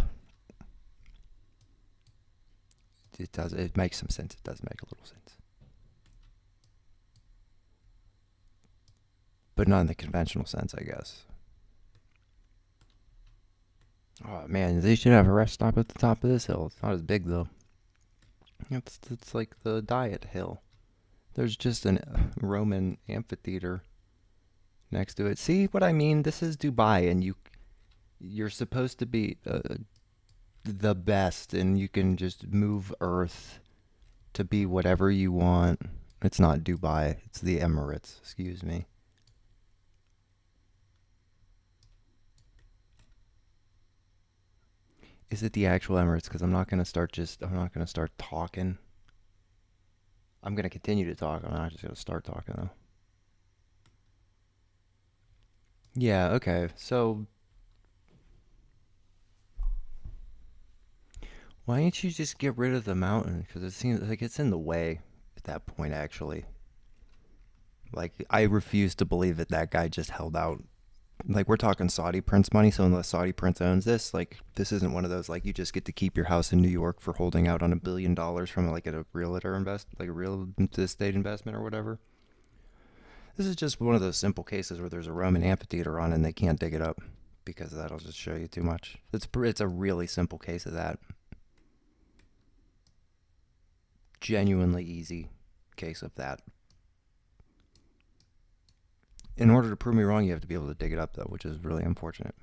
it makes some sense. It does make a little sense. But not in the conventional sense, I guess. Oh man, they should have a rest stop at the top of this hill. It's not as big though. It's like the Diet Hill. There's just a Roman amphitheater next to it. See what I mean? This is Dubai, and you're supposed to be the best, and you can just move Earth to be whatever you want. It's not Dubai. It's the Emirates. Excuse me. Is it the actual Emirates? Because I'm not gonna start talking. I'm gonna continue to talk. I'm not just gonna start talking though. Yeah. Okay. So why don't you just get rid of the mountain? Because it seems like it's in the way at that point. Actually, like I refuse to believe that that guy just held out. Like we're talking Saudi prince money, so unless Saudi prince owns this, like this isn't one of those like you just get to keep your house in New York for holding out on $1 billion from like a realtor like a real estate investment or whatever. This is just one of those simple cases where there's a Roman amphitheater on and they can't dig it up because that'll just show you too much. It's a really simple case of that. Genuinely easy case of that. In order to prove me wrong, you have to be able to dig it up, though, which is really unfortunate.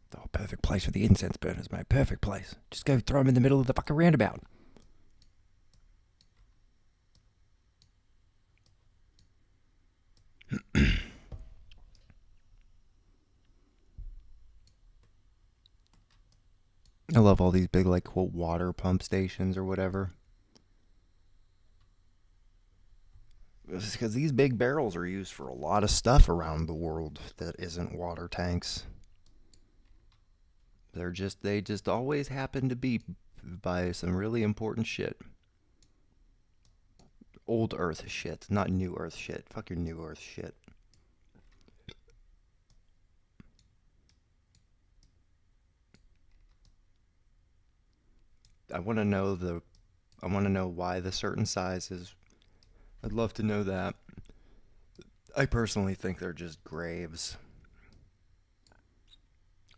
The perfect place for the incense burners, my perfect place. Just go throw them in the middle of the fucking roundabout. I love all these big, like, quote, water pump stations or whatever. Because these big barrels are used for a lot of stuff around the world that isn't water tanks. They just always happen to be by some really important shit. Old Earth shit, not New Earth shit. Fuck your New Earth shit. I want to know I want to know why the certain size is. I'd love to know that. I personally think they're just graves.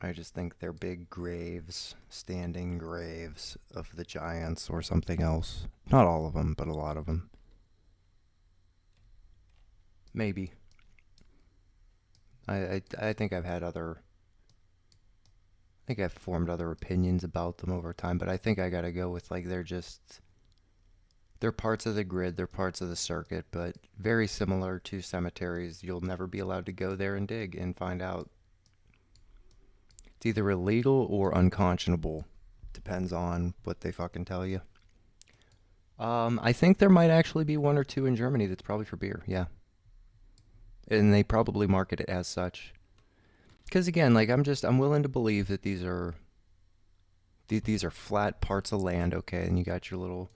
I just think they're big graves, standing graves of the giants or something else. Not all of them, but a lot of them. Maybe. I think I've had other. I think I've formed other opinions about them over time, but I think I gotta go with like they're parts of the grid, they're parts of the circuit, but very similar to cemeteries. You'll never be allowed to go there and dig and find out. It's either illegal or unconscionable. Depends on what they fucking tell you. I think there might actually be one or two in Germany that's probably for beer. Yeah, and they probably market it as such. Because again, like I'm willing to believe that these are flat parts of land, okay, and you got your little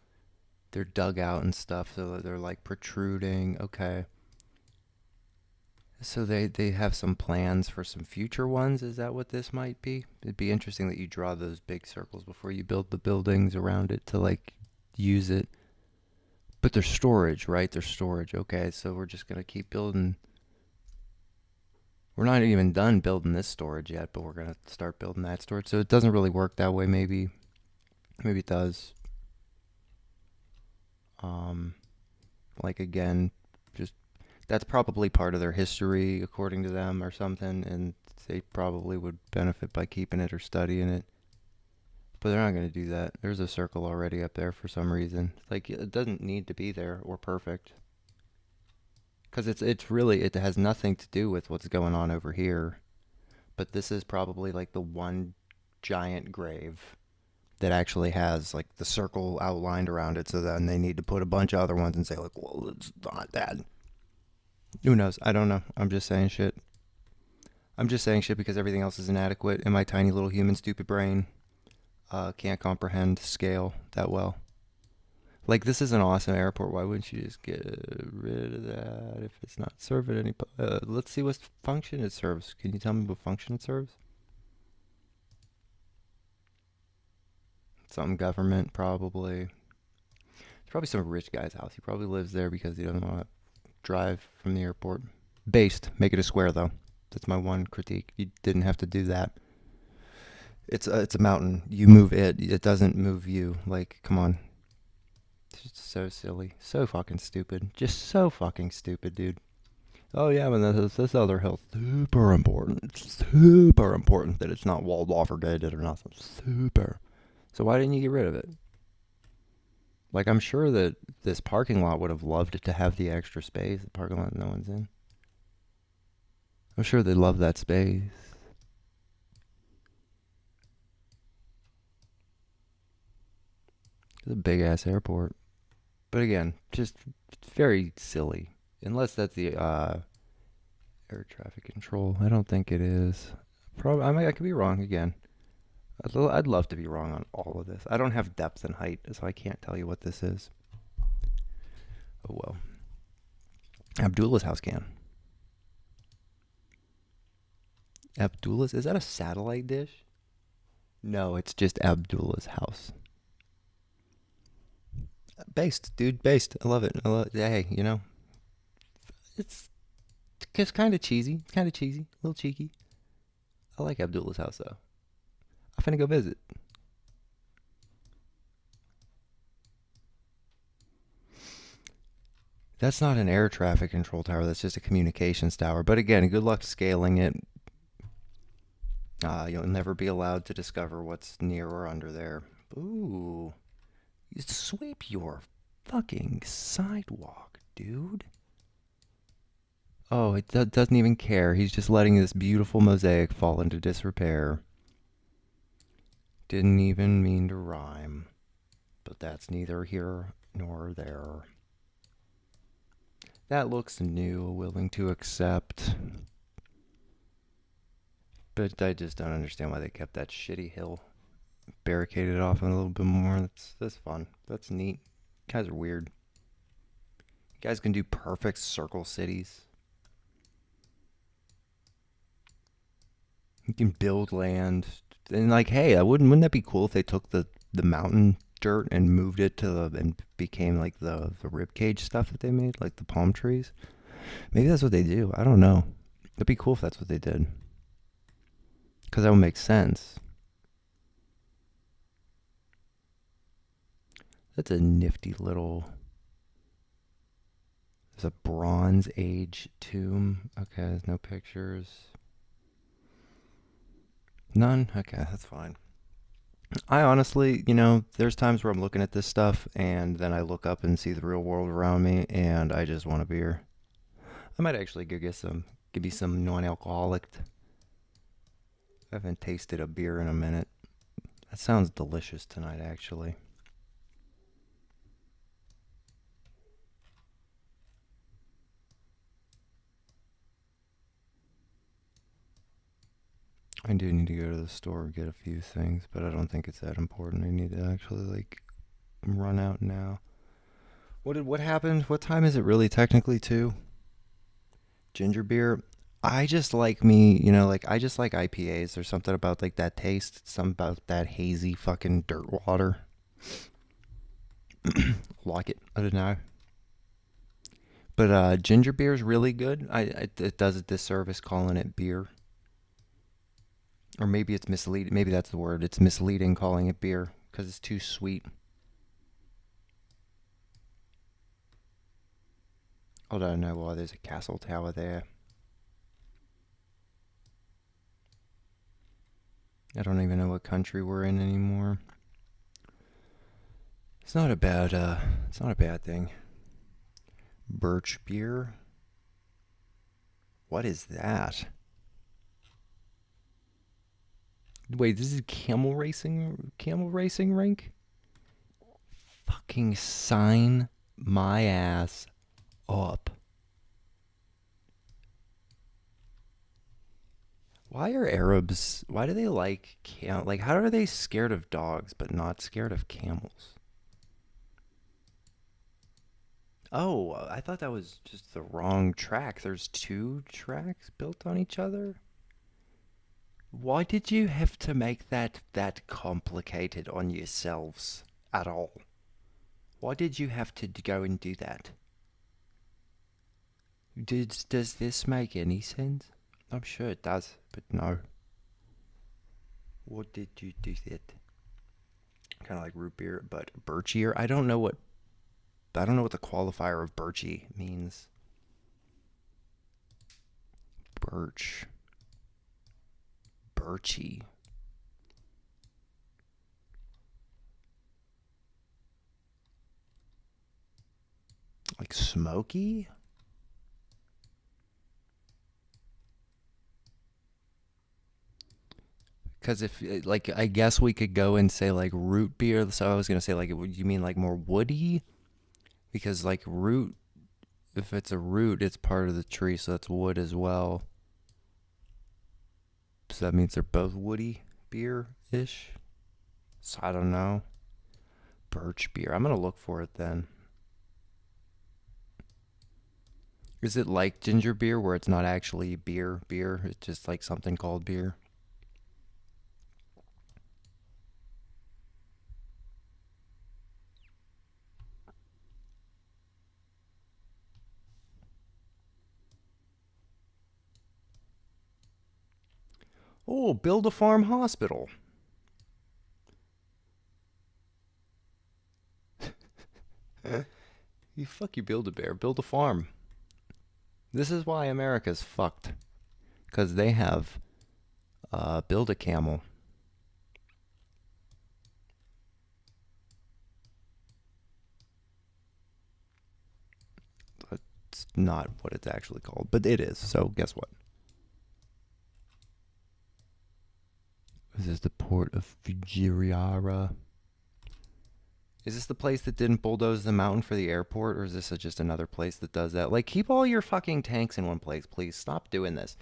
they're dug out and stuff, so they're like protruding, okay. So they have some plans for some future ones. Is that what this might be? It'd be interesting that you draw those big circles before you build the buildings around it to like use it. But they're storage, right? They're storage. Okay, so we're just gonna keep building. We're not even done building this storage yet, but we're gonna start building that storage. So it doesn't really work that way. Maybe it does. Um, like again, just that's probably part of their history, according to them, or something, and they probably would benefit by keeping it or studying it. But they're not going to do that. There's a circle already up there for some reason. Like it doesn't need to be there or perfect, because it's really it has nothing to do with what's going on over here. But this is probably like the one giant grave that actually has like the circle outlined around it. So then they need to put a bunch of other ones and say like, well, it's not that. Who knows? I don't know. I'm just saying shit. I'm just saying shit because everything else is inadequate, and my tiny little human stupid brain can't comprehend scale that well. Like this is an awesome airport. Why wouldn't you just get rid of that if it's not serving any? Let's see what function it serves. Can you tell me what function it serves? Some government probably. It's probably some rich guy's house. He probably lives there because he doesn't want to drive from the airport. Based. Make it a square though. That's my one critique. You didn't have to do that. It's a mountain. You move it. It doesn't move you. Like, come on. It's just so silly. So fucking stupid. Just so fucking stupid, dude. Oh yeah, but this other hill's super important. Super important that it's not walled off or gated or nothing. Super. So why didn't you get rid of it? Like I'm sure that this parking lot would have loved to have the extra space. The parking lot no one's in. I'm sure they love that space. It's a big ass airport. But again, just very silly. Unless that's the air traffic control. I don't think it is. Probably I could be wrong again. I'd love to be wrong on all of this. I don't have depth and height, so I can't tell you what this is. Oh well. Abdullah's house can. Abdullah's? Is that a satellite dish? No, it's just Abdullah's house. Based, dude, based. I love it. Hey, it's kind of cheesy. It's kind of cheesy, a little cheeky. I like Abdullah's house though. I'm finna go visit. That's not an air traffic control tower. That's just a communications tower. But again, good luck scaling it. You'll never be allowed to discover what's near or under there. Ooh. You sweep your fucking sidewalk, dude. Oh, it doesn't even care. He's just letting this beautiful mosaic fall into disrepair. Didn't even mean to rhyme. But that's neither here nor there. That looks new, willing to accept. But I just don't understand why they kept that shitty hill barricaded off a little bit more. That's fun. That's neat. You guys are weird. You guys can do perfect circle cities. You can build land. And like, hey, wouldn't that be cool if they took the mountain dirt and moved it to the and became like the rib cage stuff that they made, like the palm trees. Maybe that's what they do. I don't know. It'd be cool if that's what they did, because that would make sense. That's a nifty little. There's a Bronze Age tomb. Okay, there's no pictures. None? Okay, that's fine. I honestly, there's times where I'm looking at this stuff and then I look up and see the real world around me and I just want a beer. I might actually go give me some non-alcoholic. I haven't tasted a beer in a minute. That sounds delicious tonight, actually. I do need to go to the store and get a few things, but I don't think it's that important. I need to actually run out now. What happened? What time is it really technically too? Ginger beer. I just like I just like IPAs. There's something about that taste, something about that hazy fucking dirt water. Like it. I don't know. But ginger beer is really good. It does a disservice calling it beer. Or maybe it's misleading. Maybe that's the word. It's misleading calling it beer because it's too sweet. Although I know why there's a castle tower there. I don't even know what country we're in anymore. It's not a bad thing. Birch beer. What is that? Wait, this is camel racing rink? Fucking sign my ass up. Why are Arabs, why do they how are they scared of dogs but not scared of camels? Oh, I thought that was just the wrong track. There's two tracks built on each other? Why did you have to make that complicated on yourselves at all? Why did you have to go and do that? Does this make any sense? I'm sure it does, but no. What did you do that? Kind of like root beer, but birchier. I don't know what the qualifier of birchy means. Birchy. Like smoky? Because if, I guess we could go and say, root beer. So I was going to say, you mean, more woody? Because, root, if it's a root, it's part of the tree, so that's wood as well. So that means they're both woody beer-ish? So I don't know. Birch beer. I'm going to look for it then. Is it like ginger beer where it's not actually beer? It's just something called beer? Oh, build a farm hospital. You build a bear. Build a farm. This is why America's fucked. Because they have build a camel. It's not what it's actually called, but it is. So guess what? This is the port of Fujairah. Is this the place that didn't bulldoze the mountain for the airport, or is this just another place that does that? Keep all your fucking tanks in one place, please. Stop doing this.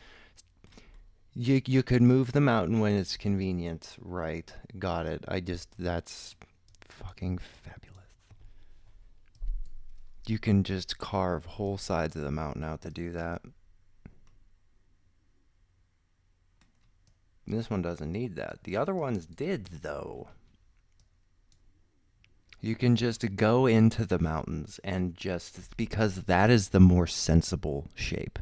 You could move the mountain when it's convenient. Right. Got it. That's fucking fabulous. You can just carve whole sides of the mountain out to do that. This one doesn't need that. The other ones did, though. You can just go into the mountains and just, because that is the more sensible shape.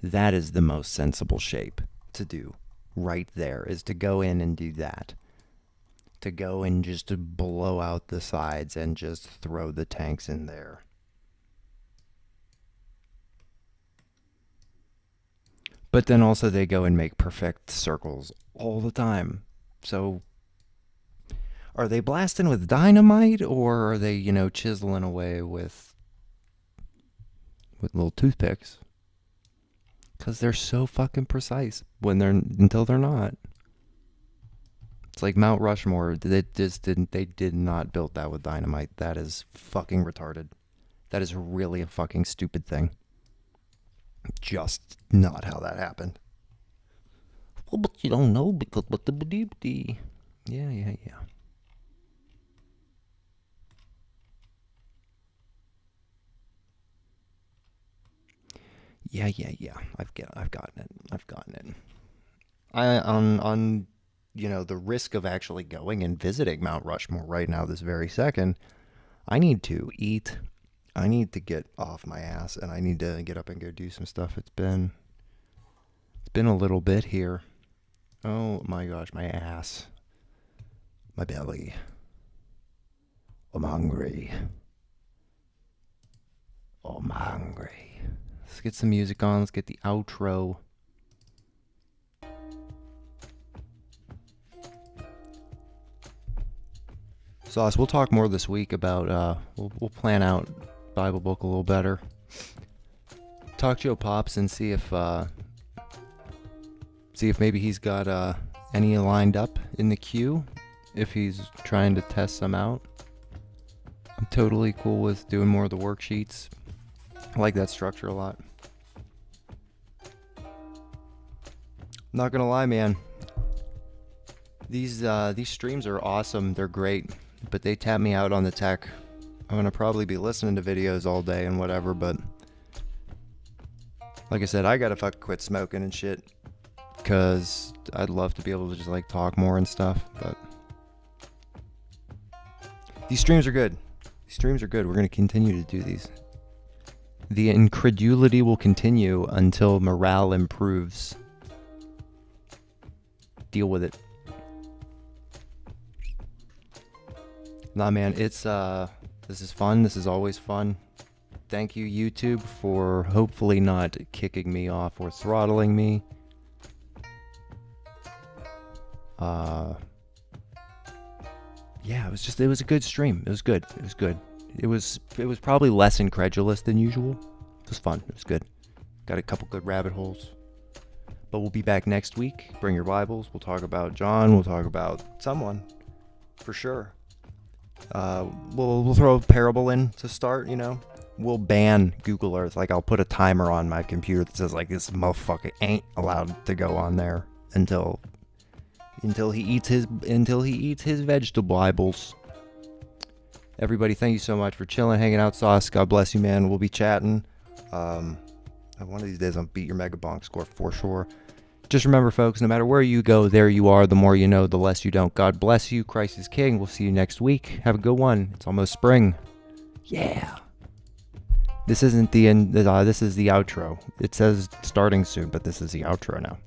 That is the most sensible shape to do right there, is to go in and do that. To go and just to blow out the sides and just throw the tanks in there. But then also they go and make perfect circles all the time. So are they blasting with dynamite, or are they, chiseling away with little toothpicks? Because they're so fucking precise until they're not. It's like Mount Rushmore. They did not build that with dynamite. That is fucking retarded. That is really a fucking stupid thing. Just not how that happened. Well, but you don't know because what the Yeah. Yeah. I've gotten it. On the risk of actually going and visiting Mount Rushmore right now, this very second, I need to eat. I need to get off my ass, and I need to get up and go do some stuff. It's been a little bit here. Oh my gosh, my ass, my belly. I'm hungry. Let's get some music on. Let's get the outro. Sauce, we'll talk more this week about, we'll plan out Bible book a little better. Talk to Joe Pops and see if maybe he's got any lined up in the queue, if he's trying to test some out. I'm totally cool with doing more of the worksheets. I like that structure a lot. Not gonna lie, man. These streams are awesome. They're great, but they tap me out on the tech. I'm gonna probably be listening to videos all day and whatever, but like I said, I gotta fucking quit smoking and shit, because I'd love to be able to just like talk more and stuff, but these streams are good. We're gonna continue to do these. The incredulity will continue until morale improves. Deal with it. Nah, man, it's this is fun. This is always fun. Thank you, YouTube, for hopefully not kicking me off or throttling me. Yeah, it was a good stream. It was good. It was probably less incredulous than usual. It was fun. It was good. Got a couple good rabbit holes. But we'll be back next week. Bring your Bibles. We'll talk about John. We'll talk about someone, for sure. We'll throw a parable in to start, We'll ban Google Earth. Like, I'll put a timer on my computer that says, like, this motherfucker ain't allowed to go on there until he eats his vegetable Bibles. Everybody, thank you so much for chilling, hanging out. Sauce, God bless you, man. We'll be chatting. One of these days I'll beat your Mega Bonk score for sure. Just remember, folks, no matter where you go, there you are. The more you know, the less you don't. God bless you. Christ is King. We'll see you next week. Have a good one. It's almost spring. Yeah. This isn't the end. This is the outro. It says starting soon, but this is the outro now.